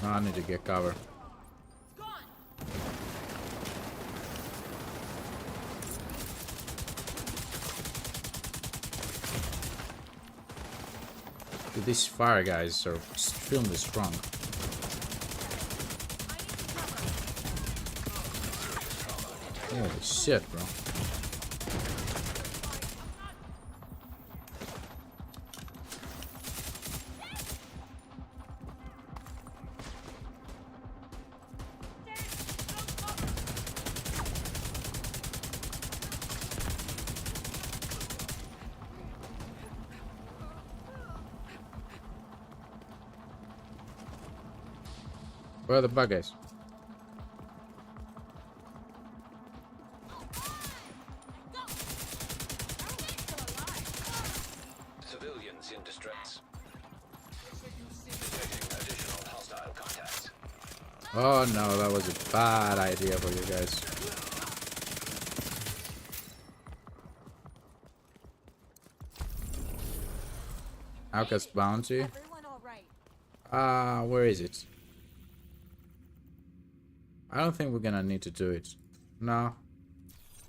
Speaker 1: I need to get cover. Dude, these fire guys are extremely strong. Holy shit, bro. Where are the bad guys?
Speaker 5: Civilians in distress. Detecting additional hostile contacts.
Speaker 1: Oh no, that was a bad idea for you guys. Outcast bounty.
Speaker 6: Everyone all right?
Speaker 1: Where is it? I don't think we're gonna need to do it. No.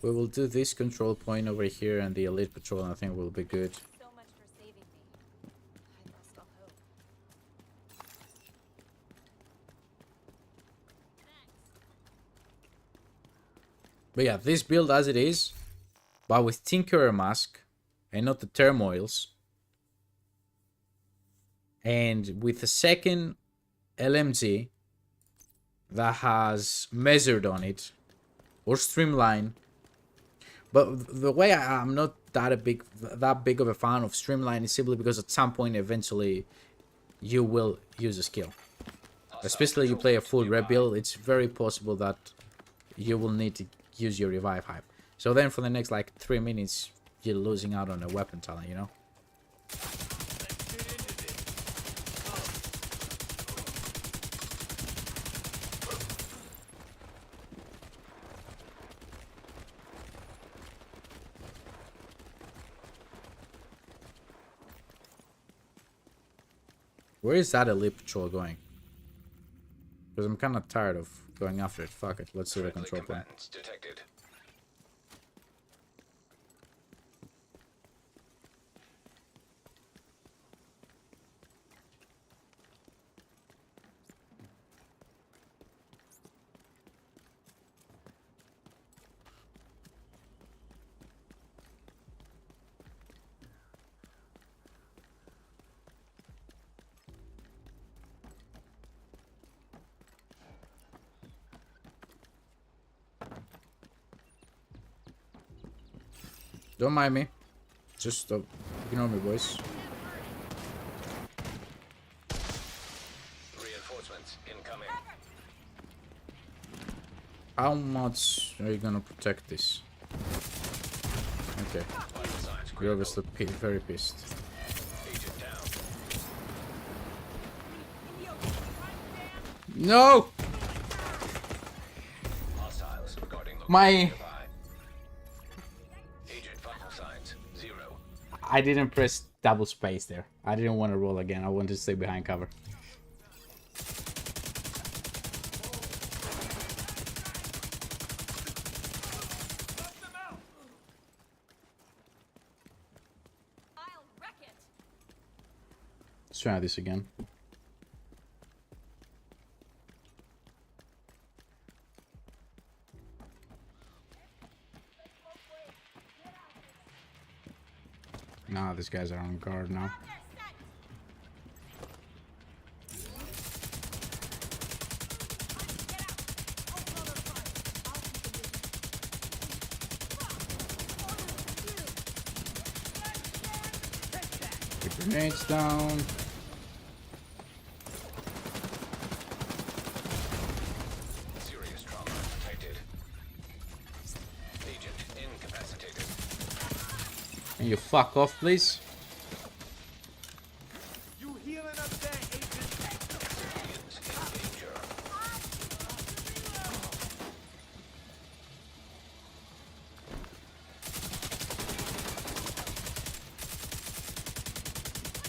Speaker 1: We will do this control point over here and the elite patrol, and I think we'll be good.
Speaker 6: So much for saving me. I lost all hope.
Speaker 1: But yeah, this build as it is, but with Tinkerer Mask and not the turmoils, and with a second LMG that has measured on it or streamline. But the way I'm not that big of a fan of streamline is simply because at some point eventually you will use a skill. Especially you play a full rebuild, it's very possible that you will need to use your revive hype. So then for the next like 3 minutes you're losing out on a weapon talent, you know? Where is that elite patrol going? Because I'm kind of tired of going after it. Fuck it. Let's see the control plan.
Speaker 5: Combatants detected.
Speaker 1: Don't mind me. Just ignore me, boys.
Speaker 5: Reinforcements incoming.
Speaker 1: How much are you gonna protect this? Okay.
Speaker 5: Vital signs
Speaker 1: You're
Speaker 5: critical.
Speaker 1: obviously very pissed.
Speaker 5: Agent down.
Speaker 1: No!
Speaker 5: Hostiles regarding location
Speaker 1: My...
Speaker 5: nearby. Agent vital signs 0.
Speaker 1: I didn't press double space there. I didn't want to roll again. I wanted to stay behind cover. Let's try this again. Nah, these guys are on guard now. Put grenades down.
Speaker 5: Serious trauma
Speaker 1: Can you fuck off, please?
Speaker 7: You healing up there, Agent?
Speaker 5: Civilians in danger.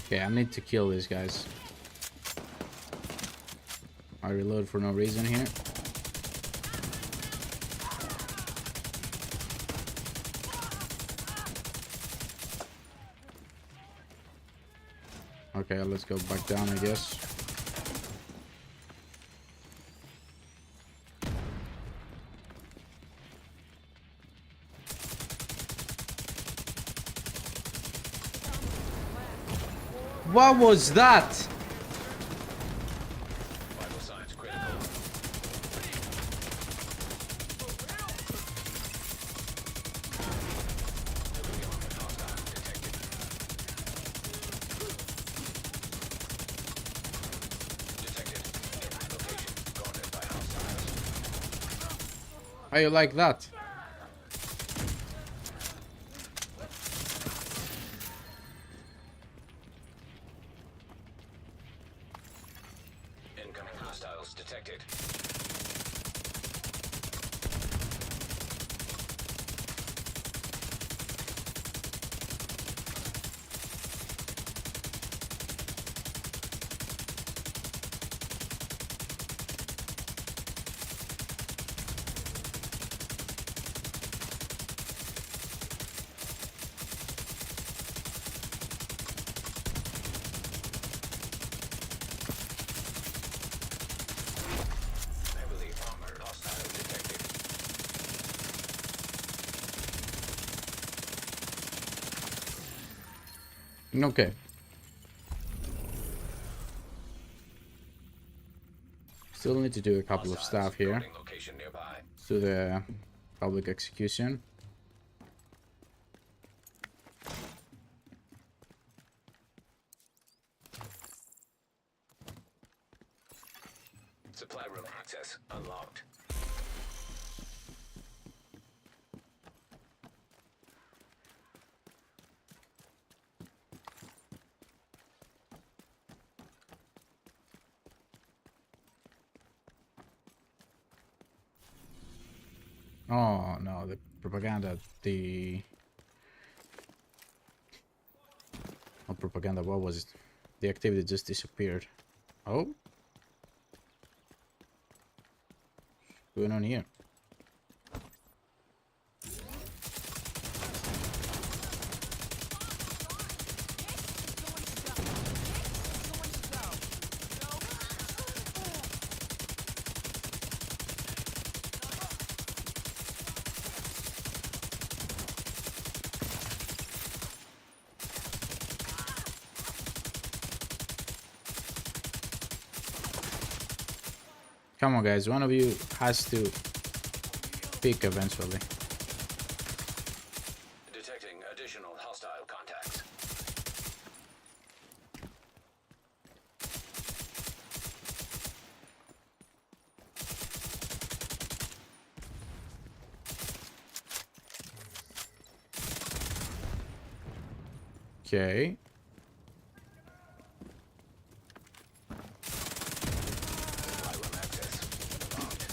Speaker 1: Okay, I need to kill these guys. I reload for no reason here. Okay, let's go back down, I guess. What was that?
Speaker 5: Vital signs critical. Detected. Every location guarded by hostiles.
Speaker 1: How you like that?
Speaker 5: Incoming hostiles detected. Heavily armored hostile detected.
Speaker 1: Okay. Still need to do a couple of
Speaker 5: Hostiles
Speaker 1: stuff here.
Speaker 5: guarding location nearby.
Speaker 1: To the public execution.
Speaker 5: Supply room access unlocked.
Speaker 1: Oh no, the propaganda, the... Not propaganda, what was it? The activity just disappeared. Oh? What's going on here? Come on, guys. One of you has to pick eventually.
Speaker 5: Detecting additional hostile contacts.
Speaker 1: Okay.
Speaker 5: Supply room access unlocked.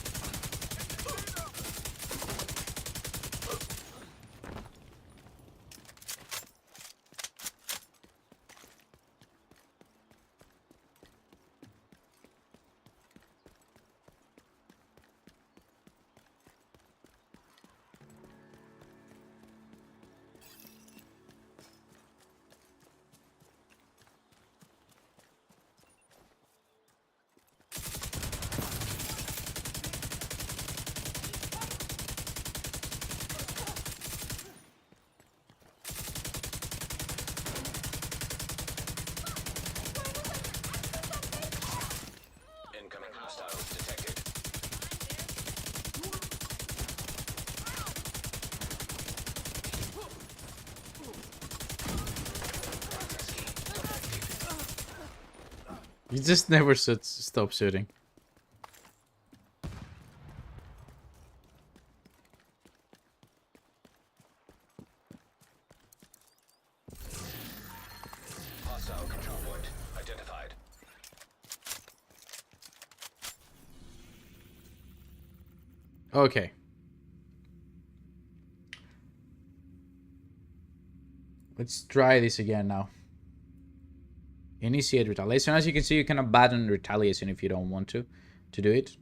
Speaker 5: Incoming hostiles detected.
Speaker 1: You just never should stop shooting. Okay. Let's try this again now. Initiate retaliation. As you can see, you can abandon retaliation if you don't want to do it.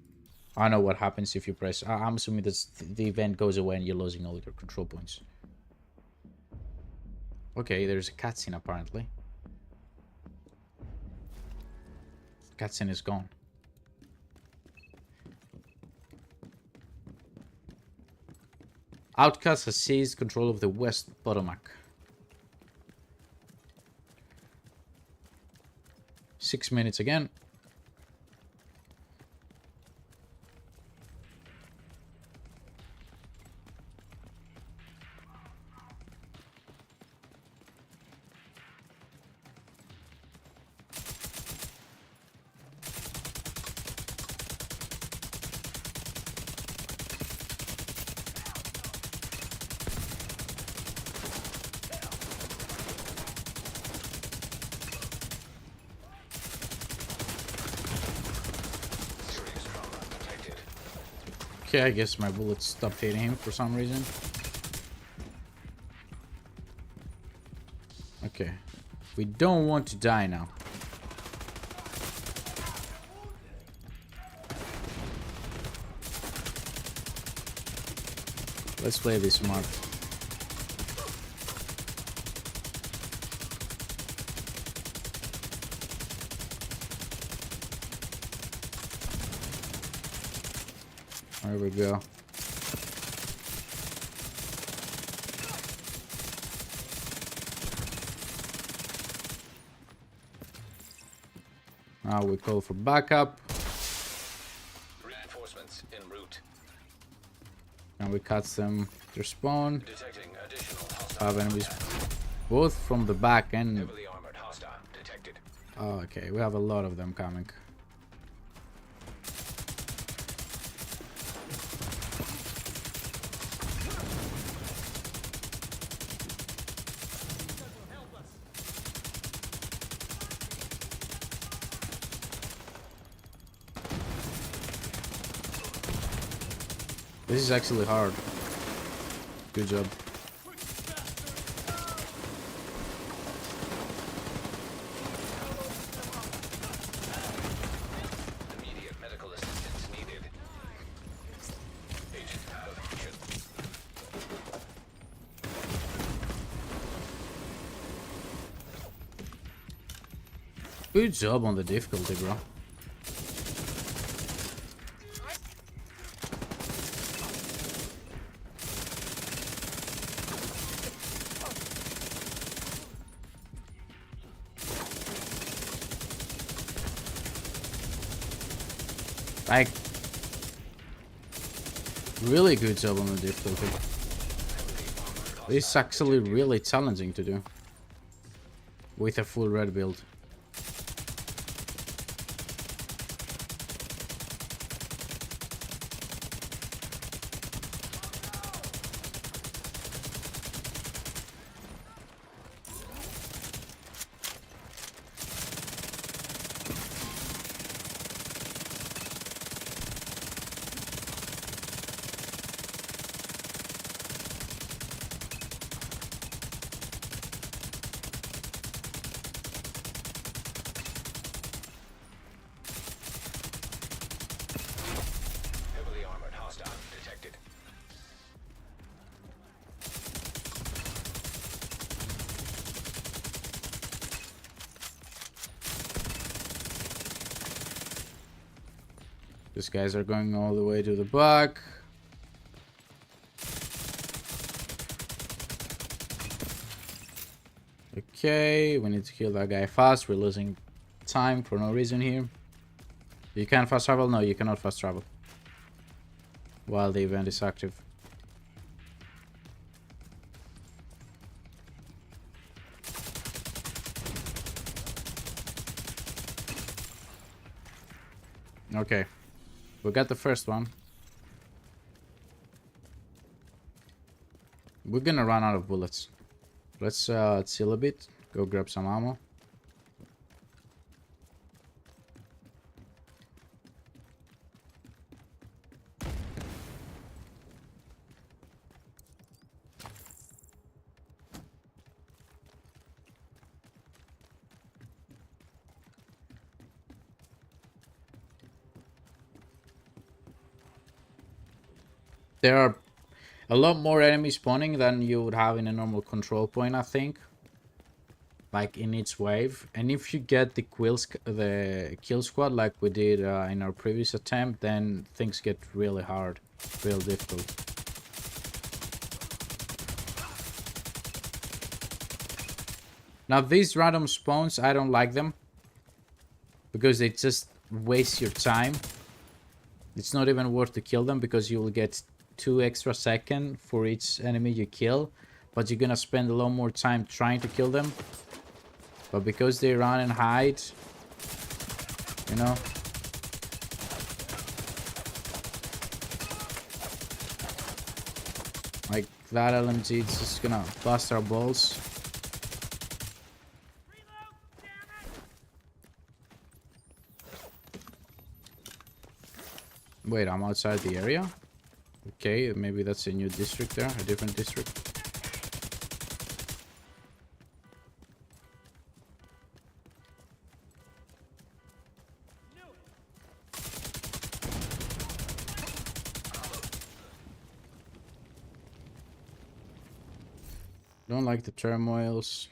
Speaker 1: I know what happens if you press. I'm assuming that the event goes away and you're losing all your control points. Okay, there's a cutscene apparently. Cutscene is gone. Outcast has seized control of the West Potomac. 6 minutes again.
Speaker 5: Serious trauma detected.
Speaker 1: Okay, I guess my bullets stopped hitting him for some reason. Okay. We don't want to die now. Let's play this smart. There we go. Now we call for backup.
Speaker 5: Reinforcements en route.
Speaker 1: And we cut them to spawn.
Speaker 5: Detecting additional hostile.
Speaker 1: 5 enemies, both from the back and...
Speaker 5: Heavily armored hostile detected.
Speaker 1: Oh, okay, we have a lot of them coming. This is actually hard. Good job.
Speaker 5: Immediate medical assistance needed. Agent out of mission.
Speaker 1: Good job on the difficulty, bro. Like, really good job on the difficulty. This is actually really challenging to do with a full red build.
Speaker 5: Heavily armored hostile detected.
Speaker 1: These guys are going all the way to the back. Okay, we need to kill that guy fast. We're losing time for no reason here. You can fast travel? No, you cannot fast travel while the event is active. Okay, we got the first one. We're gonna run out of bullets. Let's chill a bit. Go grab some ammo. There are a lot more enemies spawning than you would have in a normal control point, I think. Like in each wave. And if you get the kill squad like we did in our previous attempt, then things get really hard, real difficult. Now these random spawns, I don't like them. Because they just waste your time. It's not even worth to kill them because you will get 2 extra seconds for each enemy you kill. But you're gonna spend a lot more time trying to kill them. But because they run and hide, you know. Like that LMG is just gonna bust our balls. Wait, I'm outside the area? Okay, maybe that's a new district there, a different district. Don't like the turmoils.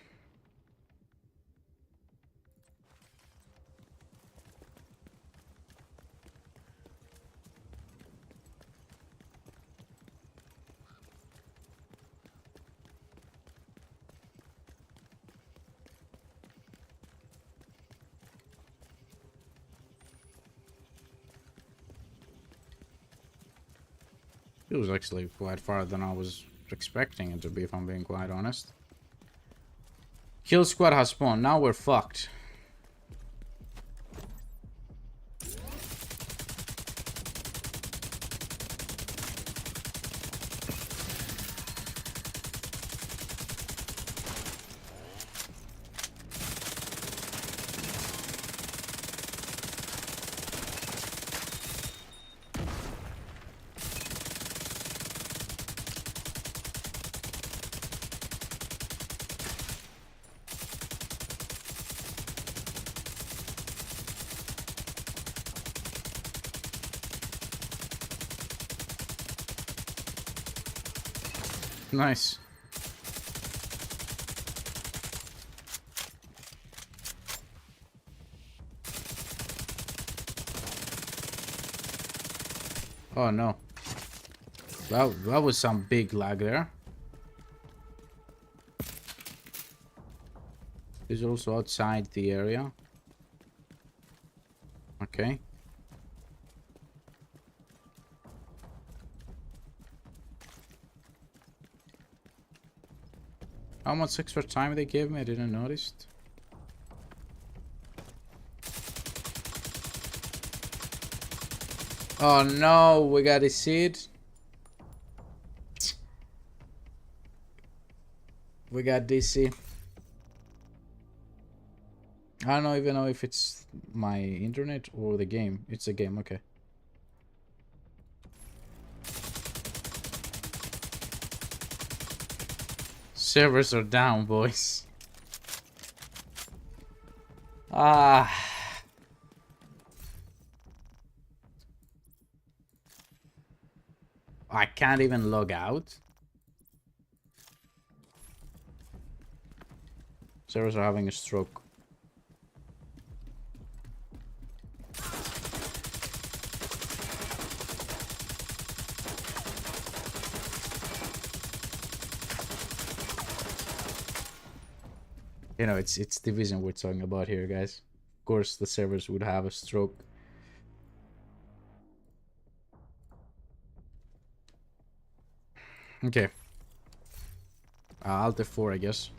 Speaker 1: It was actually quite far than I was expecting it to be, if I'm being quite honest. Kill squad has spawned. Now we're fucked. Nice. Oh no. That was some big lag there. He's also outside the area. Okay. How much extra time they gave me? I didn't notice. Oh no, we got a seed. We got DC. I don't even know if it's my internet or the game. It's a game, okay. Servers are down, boys. Ah. I can't even log out. Servers are having a stroke. You know, it's Division we're talking about here, guys. Of course, the servers would have a stroke. Okay. Alt F4, I guess.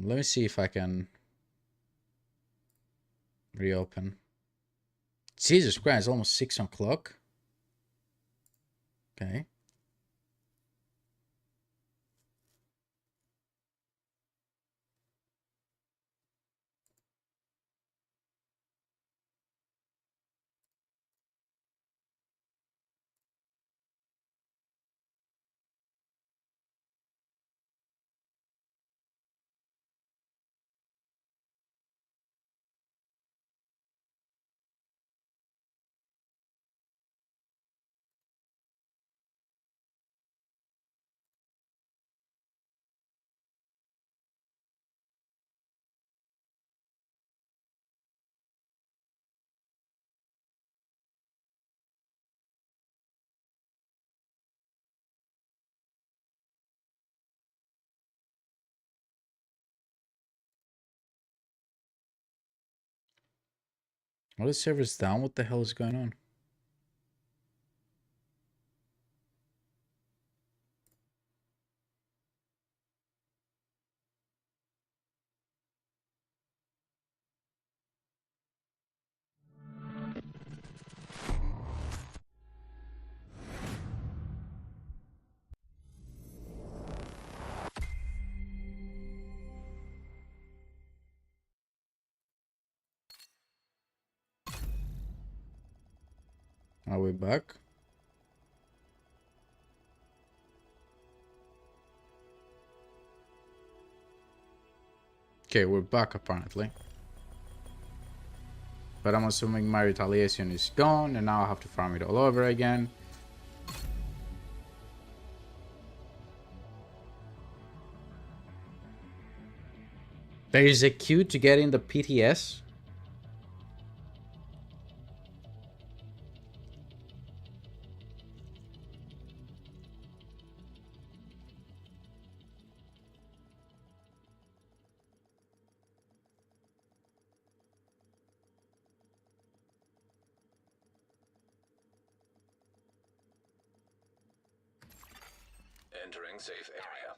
Speaker 1: Let me see if I can reopen. Jesus Christ, it's almost 6 o'clock. Okay. All the servers down? What the hell is going on? Are we back? Okay, we're back apparently. But I'm assuming my retaliation is gone and now I have to farm it all over again. There is a queue to get in the PTS.
Speaker 5: Entering safe area.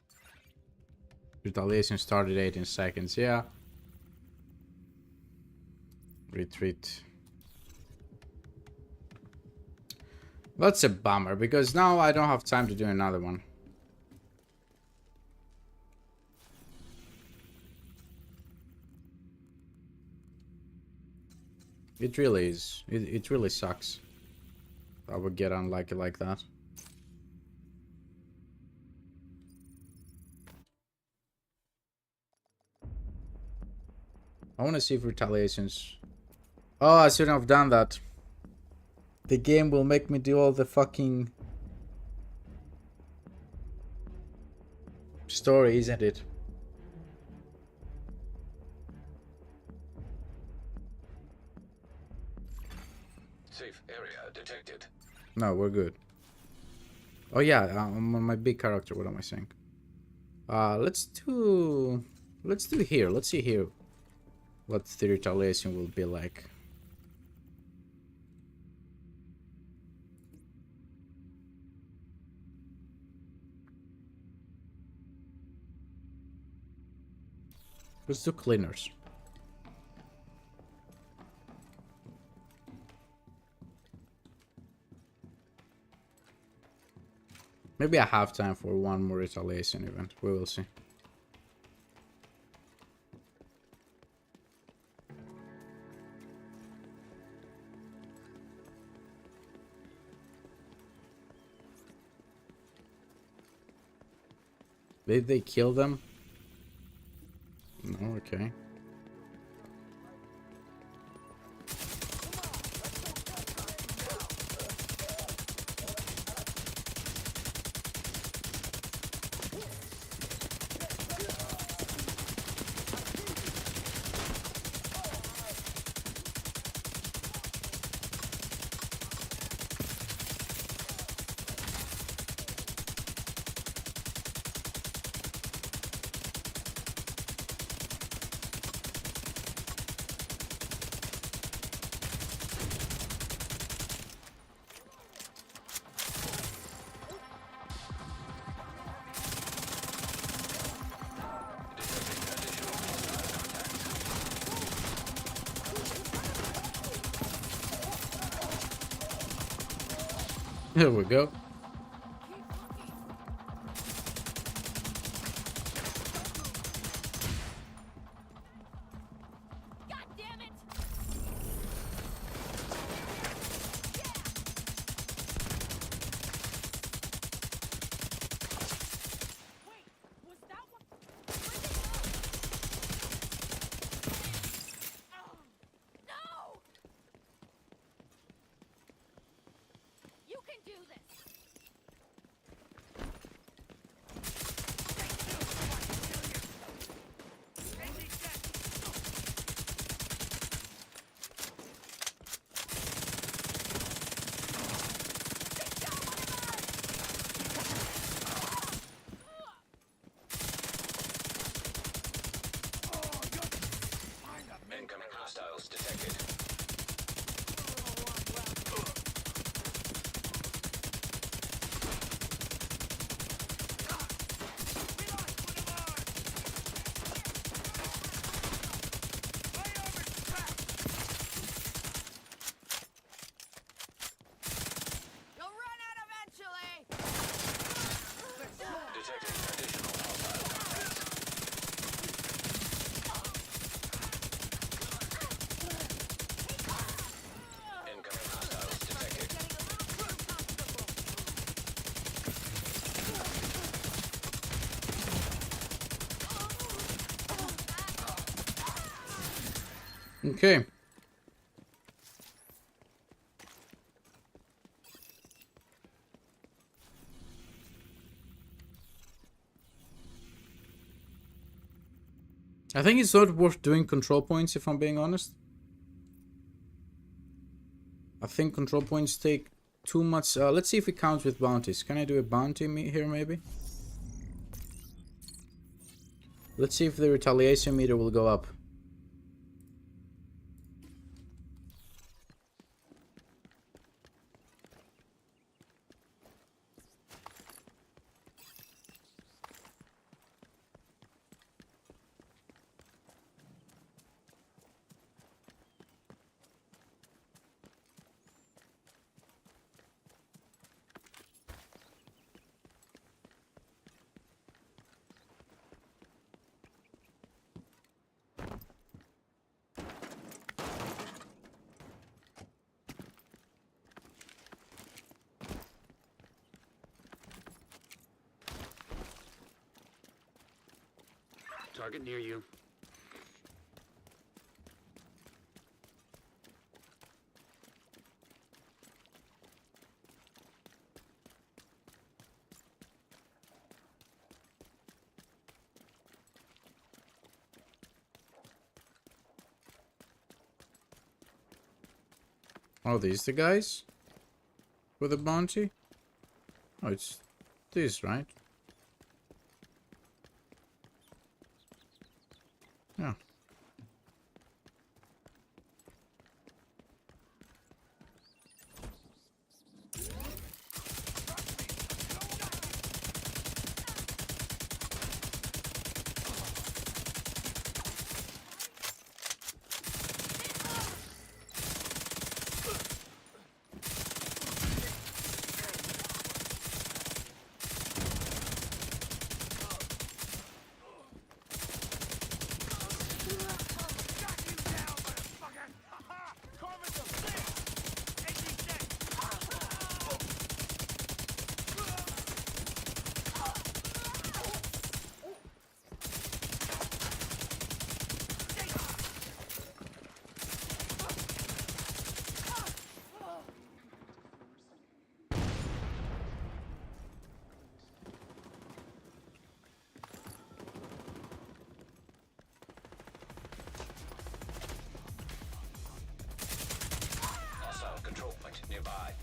Speaker 1: Retaliation started 18 seconds, yeah. Retreat. That's a bummer because now I don't have time to do another one. It really is. It really sucks. I would get unlucky like that. I want to see if retaliations... Oh, I shouldn't have done that. The game will make me do all the fucking... story, isn't it?
Speaker 5: Safe area detected.
Speaker 1: No, we're good. Oh yeah, I'm on my big character. What am I saying? Let's do here. Let's see here what the retaliation will be like. Let's do cleaners. Maybe I have time for one more retaliation event. We will see. Did they kill them? No, okay. There we go.
Speaker 2: God damn it! Wait, was that what? Oh, no! You can do this.
Speaker 1: Okay. I think it's not worth doing control points if I'm being honest. I think control points take too much. Let's see if it counts with bounties. Can I do a bounty here maybe? Let's see if the retaliation meter will go up.
Speaker 4: Target near you.
Speaker 1: Oh, these the guys? For the bounty? Oh, it's this, right? Yeah.
Speaker 5: Hostile control point nearby.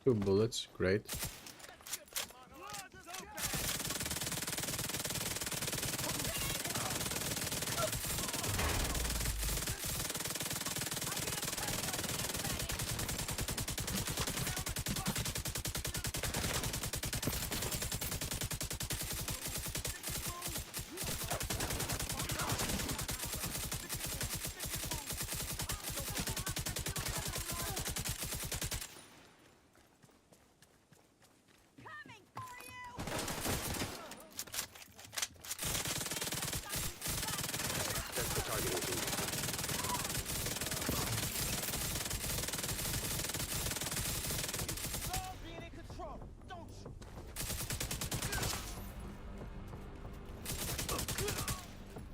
Speaker 1: Two bullets, great.
Speaker 4: That's the target, Agent.
Speaker 7: Love being in control, don't you?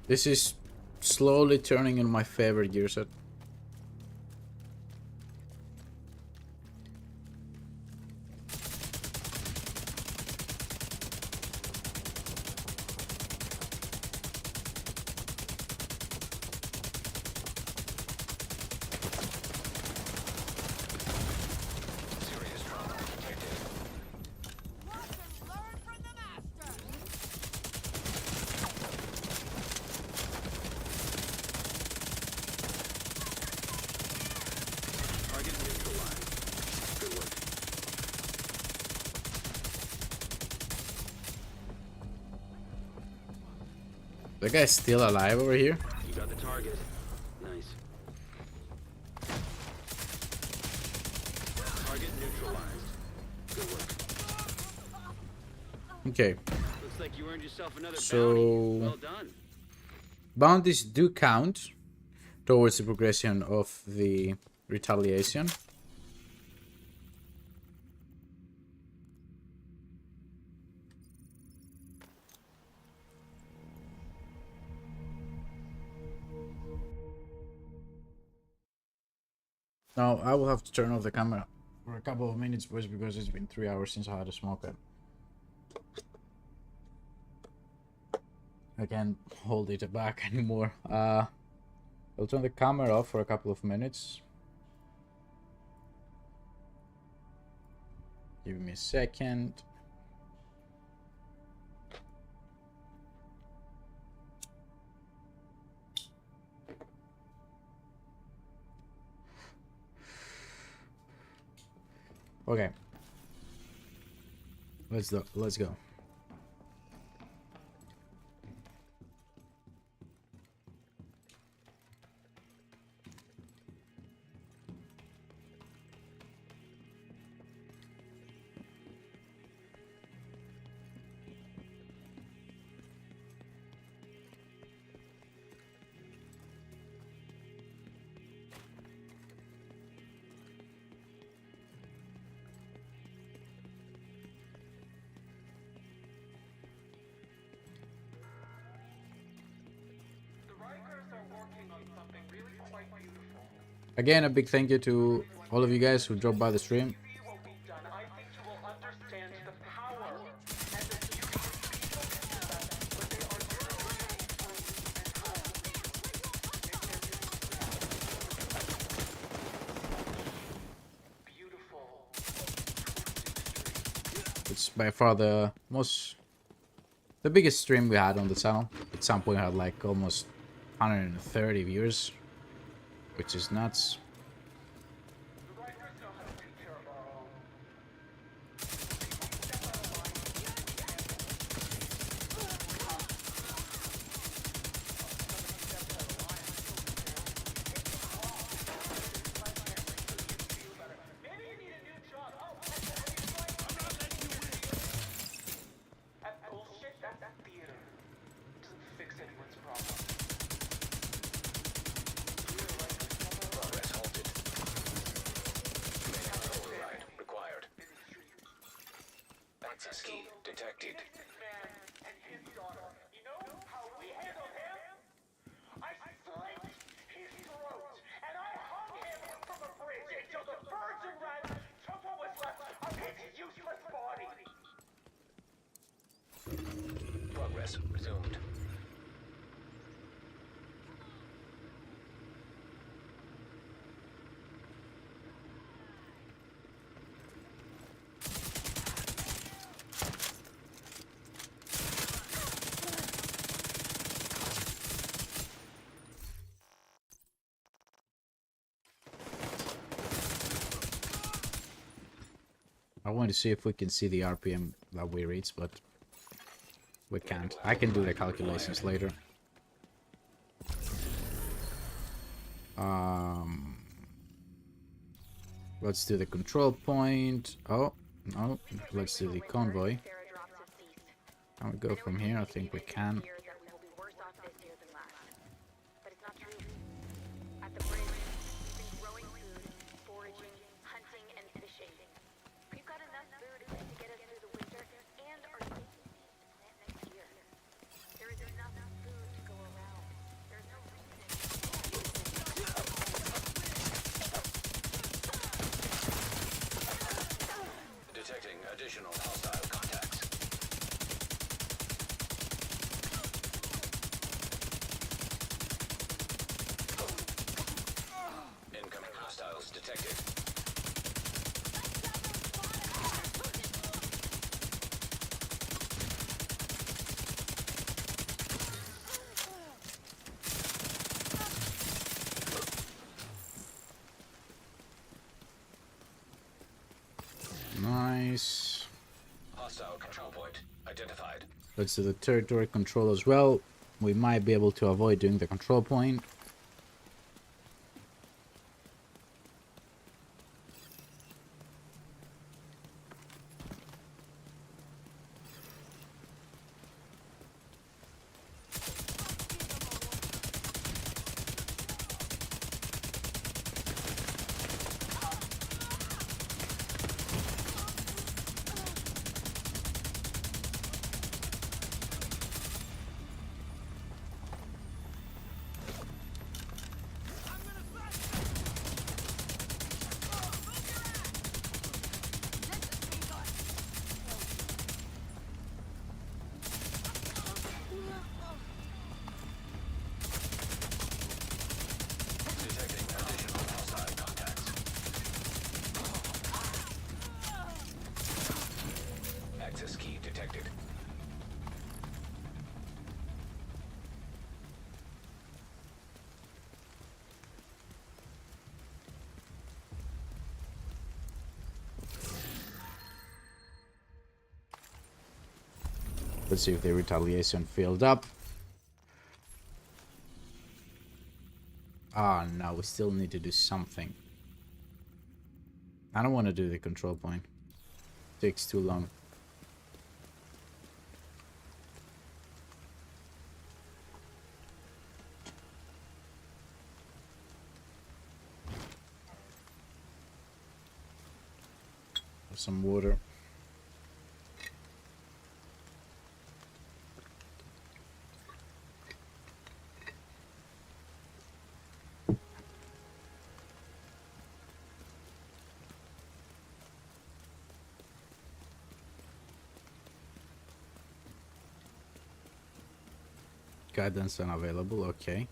Speaker 1: This is slowly turning in my favorite gear set.
Speaker 5: Serious trauma detected.
Speaker 7: Watch and learn from the master.
Speaker 4: Target neutralized. Good work.
Speaker 1: The guy's still alive over here.
Speaker 4: You got the target. Nice. Target neutralized. Good work.
Speaker 1: Okay.
Speaker 4: Looks like you earned yourself another
Speaker 1: So-
Speaker 4: bounty. Well done.
Speaker 1: Bounties do count, towards the progression of the Retaliation. Now I will have to turn off the camera for a couple of minutes, boys, because it's been 3 hours since I had a smoke it. I can't hold it back anymore. I'll turn the camera off for a couple of minutes. Give me a second. Okay. Let's go. Again, a big thank you to all of you guys who dropped by the stream. It's by far the biggest stream we had on the channel. At some point, I had like almost 130 viewers, which is nuts.
Speaker 5: Access key detected.
Speaker 7: This man and his daughter, you know how we handled him? I slit his throat and I hung him from a bridge until the birds and rats took what was left of his useless body.
Speaker 5: Progress resumed.
Speaker 1: I want to see if we can see the RPM that we reach, but we can't. I can do the calculations later. Let's do the control point. Oh, no. Let's do the convoy. Can we go from here? I think we can.
Speaker 5: Detecting additional hostile contacts. Incoming hostiles detected.
Speaker 1: Nice.
Speaker 5: Hostile control point identified.
Speaker 1: Let's do the territory control as well. We might be able to avoid doing the control point. Let's see if the retaliation filled up. Ah, no, we still need to do something. I don't want to do the control point. Takes too long. Have some water. Guidance unavailable, okay.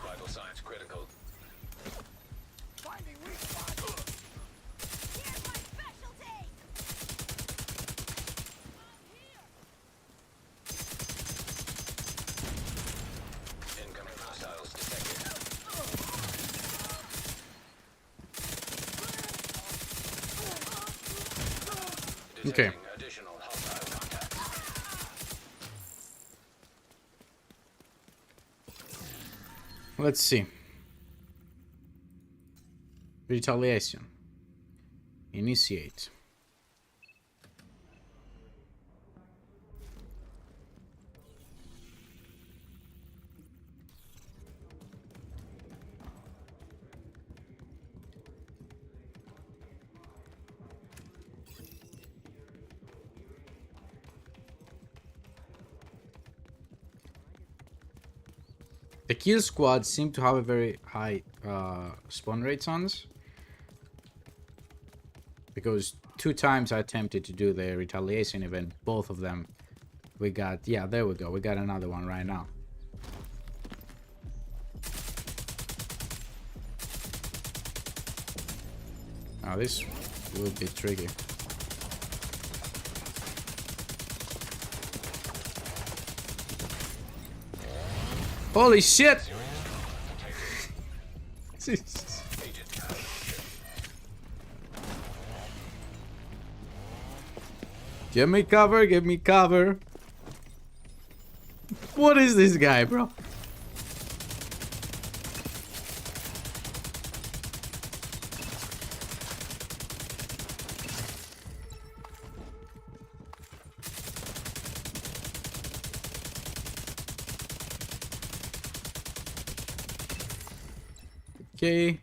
Speaker 5: Vital signs critical. Incoming hostiles detected.
Speaker 1: Okay.
Speaker 5: Detecting additional hostile contacts.
Speaker 1: Let's see. Retaliation. Initiate. The kill squad seem to have a very high spawn rates on us. Because 2 times I attempted to do the retaliation event, both of them we got, yeah, there we go, we got another one right now. Now this will be tricky. Holy shit! Give me cover, give me cover. What is this guy, bro? Okay.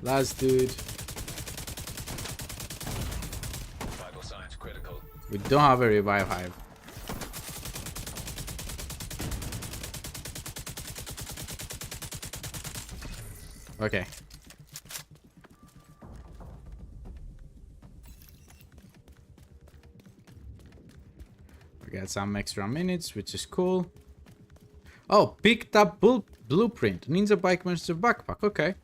Speaker 1: Last dude.
Speaker 5: Vital signs critical.
Speaker 1: We don't have a revive hive. Okay. We got some extra minutes, which is cool. Oh, picked up blueprint. Ninja Bike Monster backpack. Okay.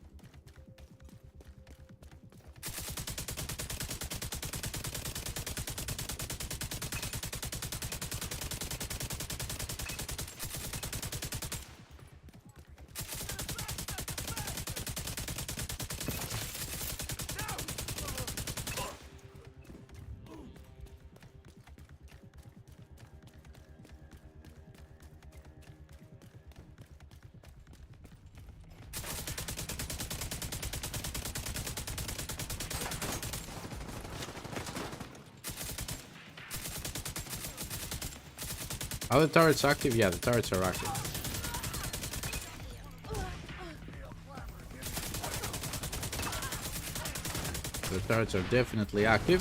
Speaker 1: Are the turrets active? Yeah, the turrets are active. The turrets are definitely active.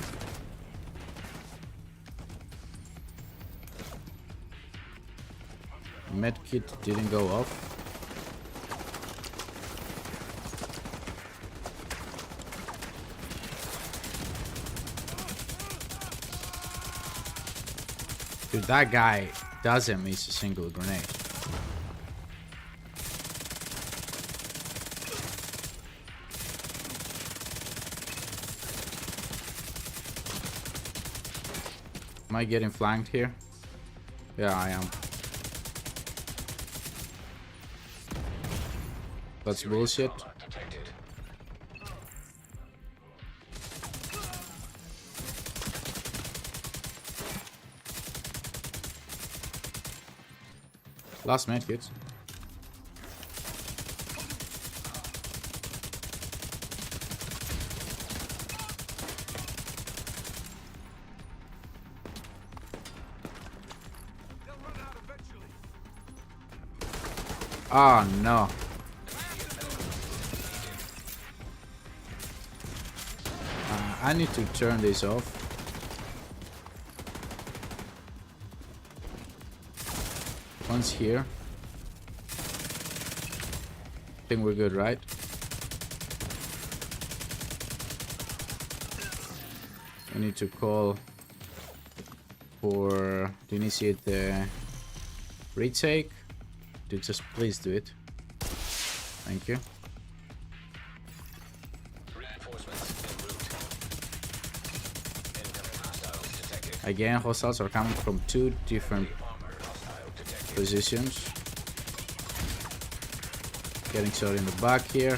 Speaker 1: Medkit didn't go off. Dude, that guy doesn't miss a single grenade. Am I getting flanked here? Yeah, I am. That's bullshit.
Speaker 5: Detected.
Speaker 1: Last medkit. Oh no. I need to turn this off. One's here. Think we're good, right? We need to call for to initiate the retake. Dude, just please do it. Thank you.
Speaker 5: Reinforcements en route. Incoming hostiles detected.
Speaker 1: Again, hostiles are coming from two different
Speaker 5: Armored hostile detected.
Speaker 1: positions. Getting shot in the back here.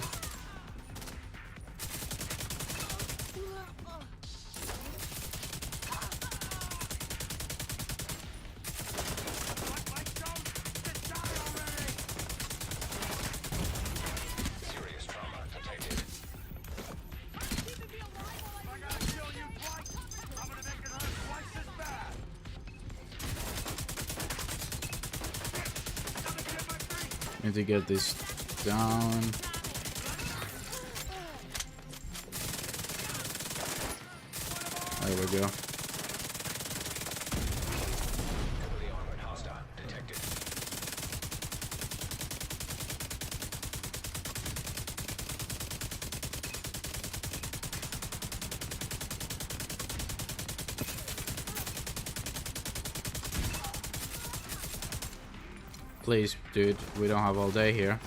Speaker 5: Serious trauma detected.
Speaker 1: Need to get this down. There we go.
Speaker 5: Heavily armored hostile detected.
Speaker 1: Please, dude, we don't have all day here.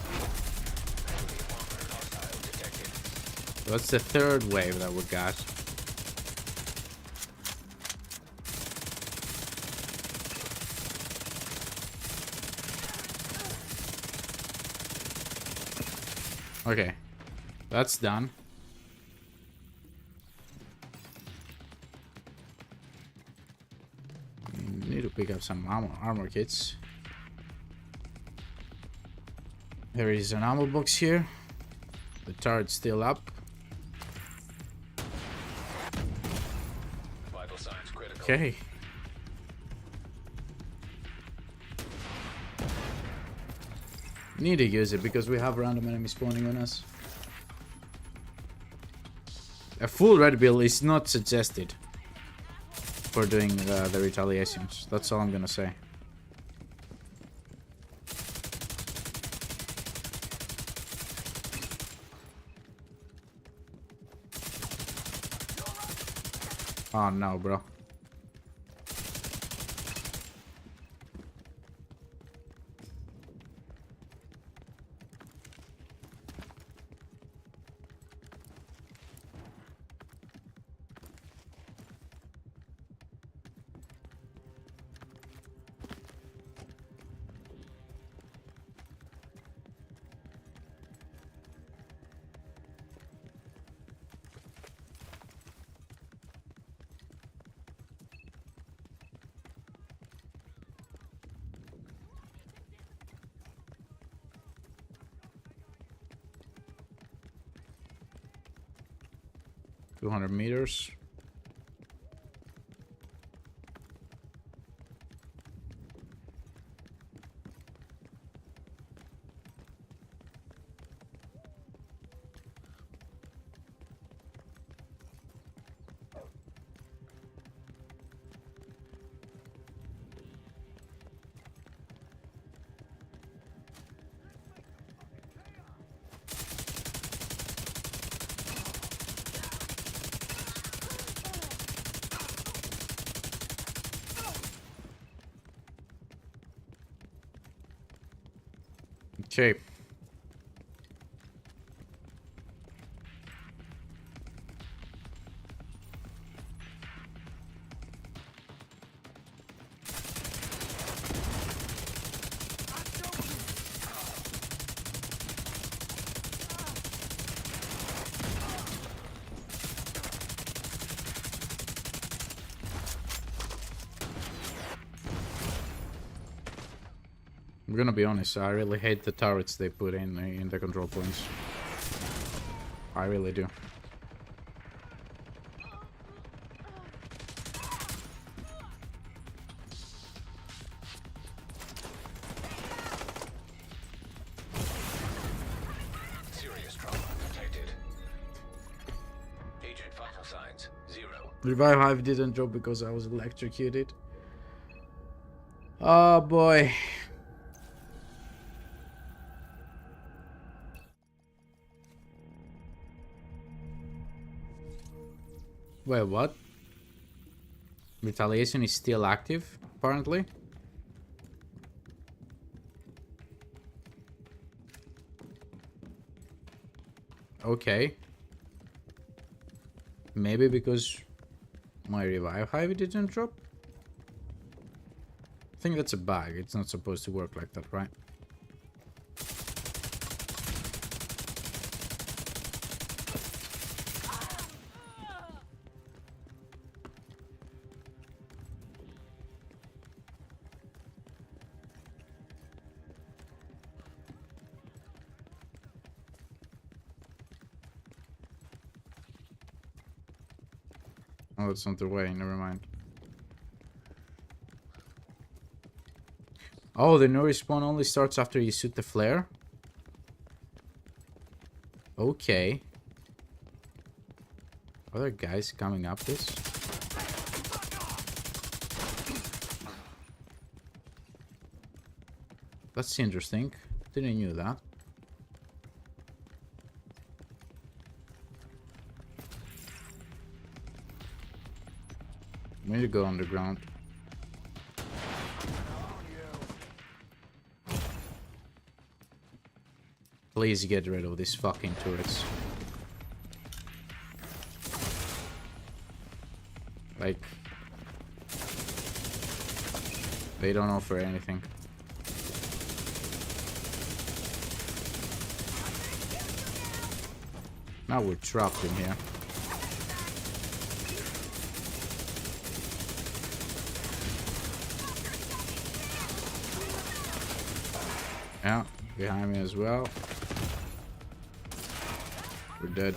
Speaker 1: That's the third wave that we got. Okay, that's done. Need to pick up some armor kits. There is an ammo box here. The turret's still up.
Speaker 5: Vital signs critical.
Speaker 1: Okay. Need to use it because we have random enemies spawning on us. A full red build is not suggested for doing the retaliations. That's all I'm gonna say. Oh no, bro. $200 meters. Okay. I'm gonna be honest, I really hate the turrets they put in the control points. I really do.
Speaker 5: Serious trauma detected. Agent vital signs 0.
Speaker 1: Revive Hive didn't drop because I was electrocuted. Oh boy. Wait, what? Retaliation is still active, apparently. Okay. Maybe because my revive hive didn't drop? I think that's a bug. It's not supposed to work like that, right? Oh, that's not the way. Never mind. Oh, the no respawn only starts after you shoot the flare? Okay. Are there guys coming up this? That's interesting. Didn't knew that. We need to go underground. Please get rid of these fucking turrets. Like, they don't offer anything. Now we're trapped in here. Yeah, behind me as well. We're dead.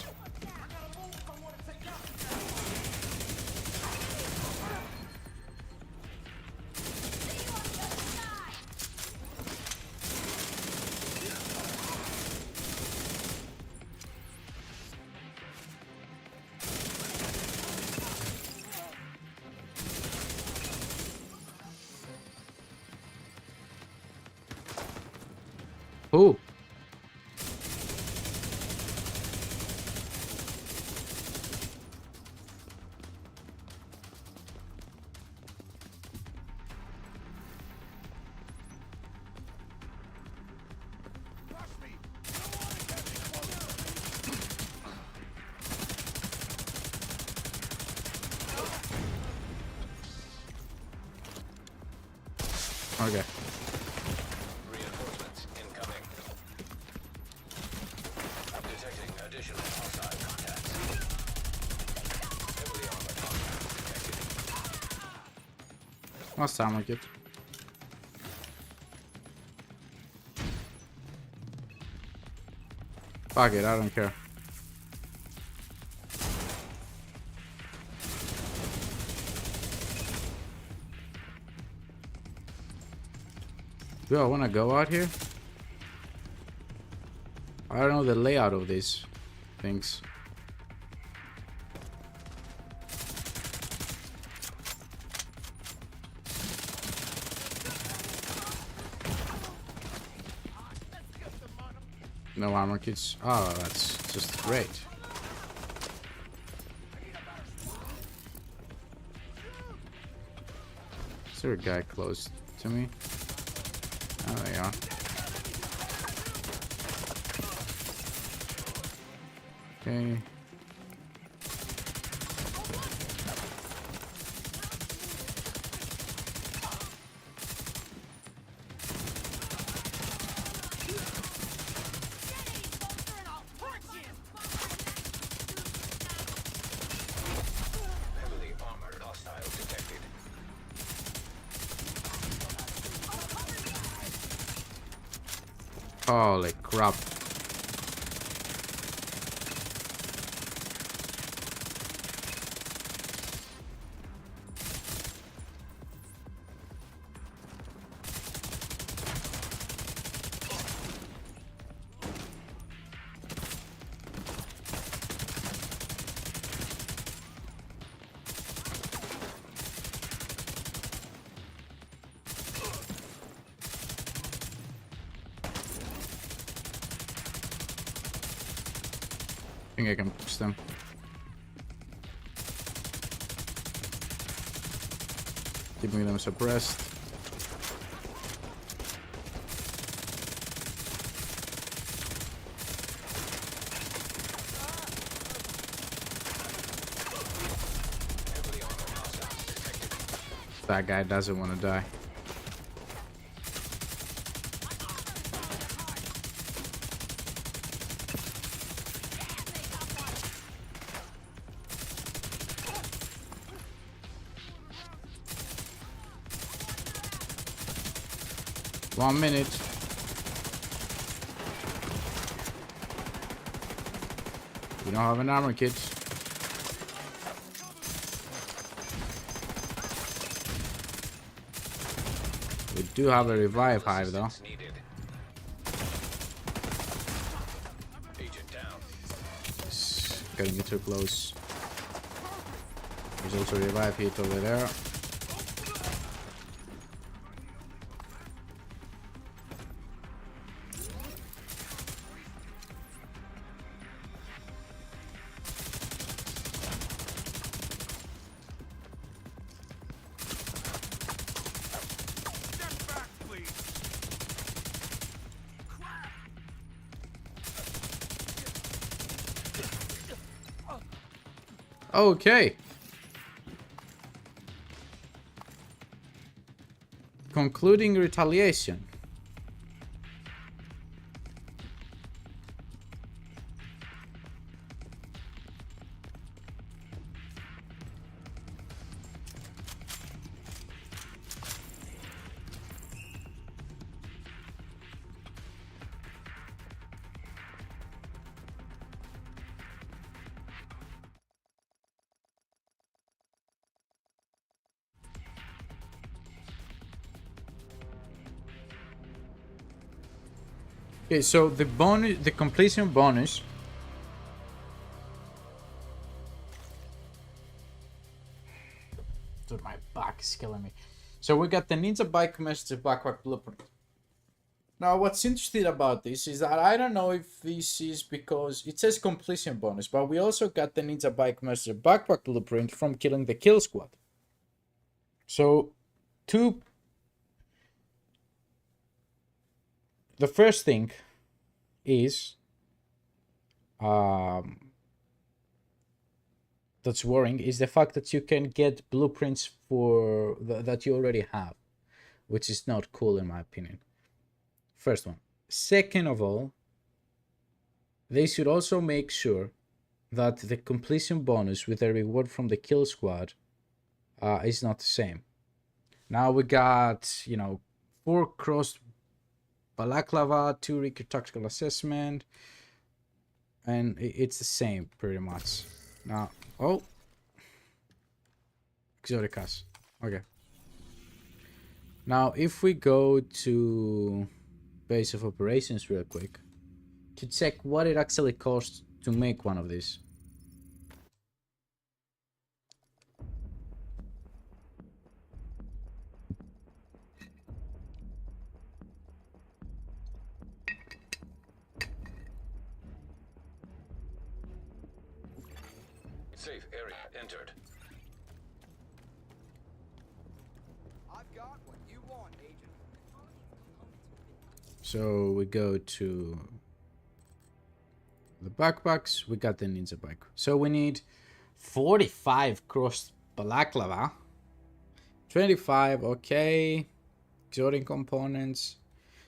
Speaker 1: Who? Okay.
Speaker 5: Reinforcements incoming. I'm detecting additional hostile contacts. Heavily armored hostiles detected.
Speaker 1: Must sound like it. Fuck it, I don't care. Do I want to go out here? I don't know the layout of these things. No armor kits. Oh, that's just great. Is there a guy close to me? Oh, there you are. Okay.
Speaker 5: Heavily armored hostile detected.
Speaker 1: Holy crap. I think I can push them. Keeping them suppressed. That guy doesn't want to die. One minute. We don't have an armor kit. We do have a revive hive though.
Speaker 5: Assistance needed. Agent down.
Speaker 1: It's getting too close. There's also a revive hit over there. Okay. Concluding retaliation. Okay, so the bonus, the completion bonus. Dude, my back is killing me. So we got the Ninja Bike Master Backpack Blueprint. Now, what's interesting about this is that I don't know if this is because it says completion bonus, but we also got the Ninja Bike Master Backpack Blueprint from killing the kill squad. So, the first thing is that's worrying is the fact that you can get blueprints for that you already have, which is not cool in my opinion. First one. Second of all, they should also make sure that the completion bonus with the reward from the kill squad is not the same. Now we got, 4 crossed balaclava, 2 Ricker tactical assessment, and it's the same pretty much. Now, Exoticas. Okay. Now, if we go to base of operations real quick to check what it actually costs to make one of these.
Speaker 5: Safe area entered.
Speaker 9: I've got what you want, Agent.
Speaker 1: So we go to The backpacks, we got the ninja bike. So we need 45 cross balaclava. 25, okay. Exotic components.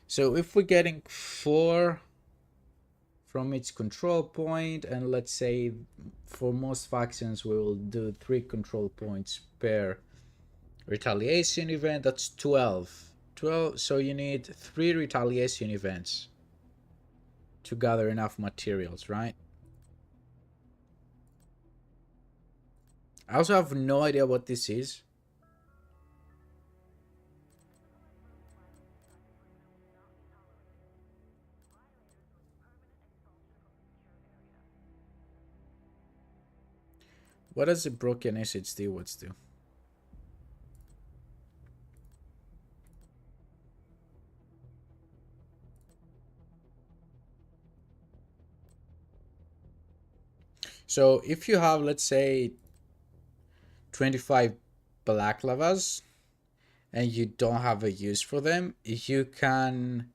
Speaker 1: So if we're getting 4 from each control point, and let's say for most factions we will do 3 control points per retaliation event, that's 12. So you need 3 retaliation events to gather enough materials, right? I also have no idea what this is. What does the broken SHD words do? So if you have, let's say, 25 balaclavas and you don't have a use for them, you can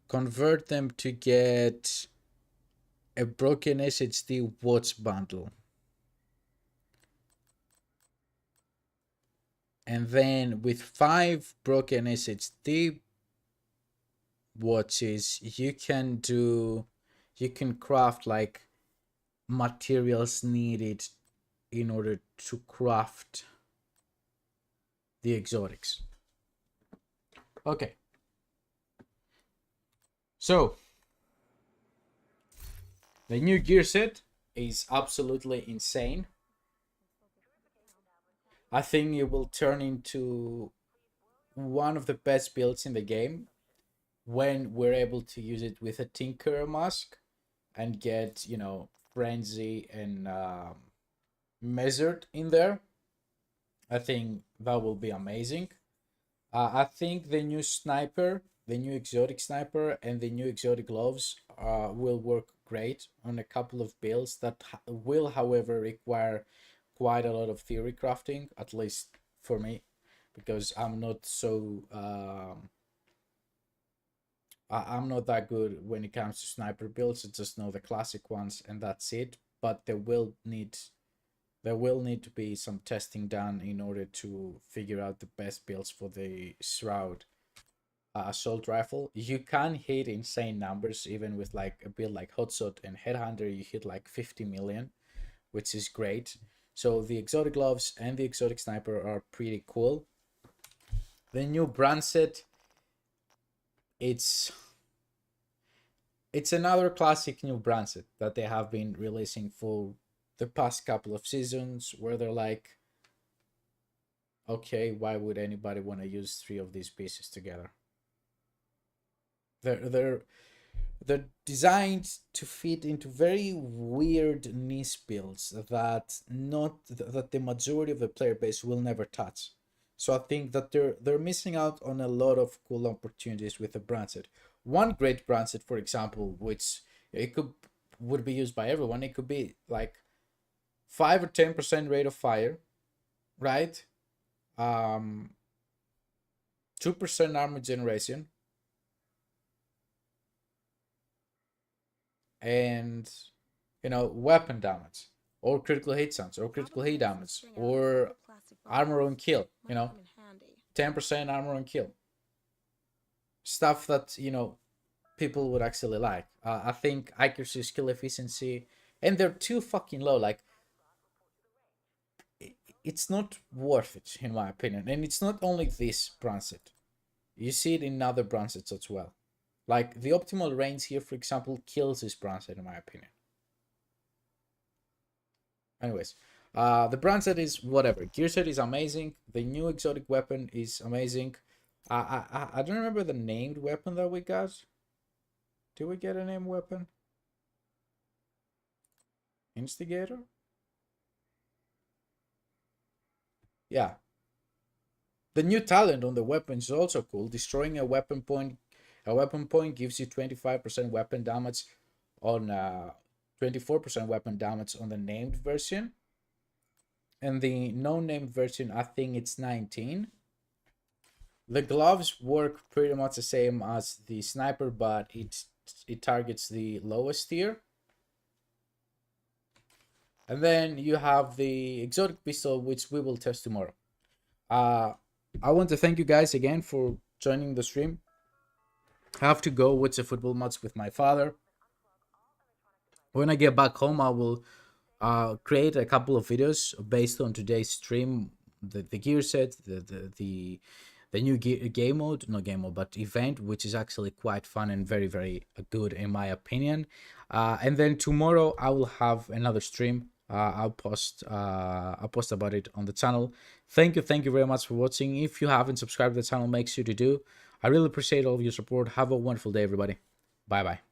Speaker 1: convert them to get a broken SHD watch bundle. And then with 5 broken SHD watches, you can craft like materials needed in order to craft the exotics. Okay. So the new gear set is absolutely insane. I think it will turn into one of the best builds in the game when we're able to use it with a Tinker mask and get, you know, Frenzy and Measured in there. I think that will be amazing. I think the new sniper, the new exotic sniper, and the new exotic gloves will work great on a couple of builds that will, however, require quite a lot of theory crafting, at least for me, because I'm not so I'm not that good when it comes to sniper builds. I just know the classic ones and that's it. But there will need to be some testing done in order to figure out the best builds for the Shroud assault rifle. You can hit insane numbers even with like a build like Hotshot and Headhunter. You hit like 50 million, which is great. So the exotic gloves and the exotic sniper are pretty cool. The new brand set, it's another classic new brand set that they have been releasing for the past couple of seasons, where they're like, okay, why would anybody want to use 3 of these pieces together? They're designed to fit into very weird niche builds that the majority of the player base will never touch. So I think that they're missing out on a lot of cool opportunities with the brand set. One great brand set, for example, which would be used by everyone, it could be like 5 or 10% rate of fire, right? 2% armor generation, and weapon damage, or critical hit chance, or critical hit damage, or armor on kill. 10% armor on kill. Stuff that people would actually like. I think accuracy, skill efficiency, and they're too fucking low. Like, it's not worth it in my opinion. And it's not only this brand set. You see it in other brand sets as well. Like the optimal range here, for example, kills this brand set in my opinion. Anyways, the brand set is whatever. Gear set is amazing. The new exotic weapon is amazing. I don't remember the named weapon that we got. Did we get a named weapon? Instigator? Yeah. The new talent on the weapon is also cool. Destroying a weapon point gives you 25% weapon damage on 24% weapon damage on the named version. And the no-named version, I think it's 19. The gloves work pretty much the same as the sniper, but it targets the lowest tier. And then you have the exotic pistol, which we will test tomorrow. I want to thank you guys again for joining the stream. I have to go watch a football match with my father. When I get back home, I will create a couple of videos based on today's stream, the gear set, the new game mode, not game mode, but event, which is actually quite fun and very, very good in my opinion. And then tomorrow I will have another stream. I'll post about it on the channel. Thank you very much for watching. If you haven't subscribed to the channel, make sure to do. I really appreciate all of your support. Have a wonderful day, everybody. Bye bye.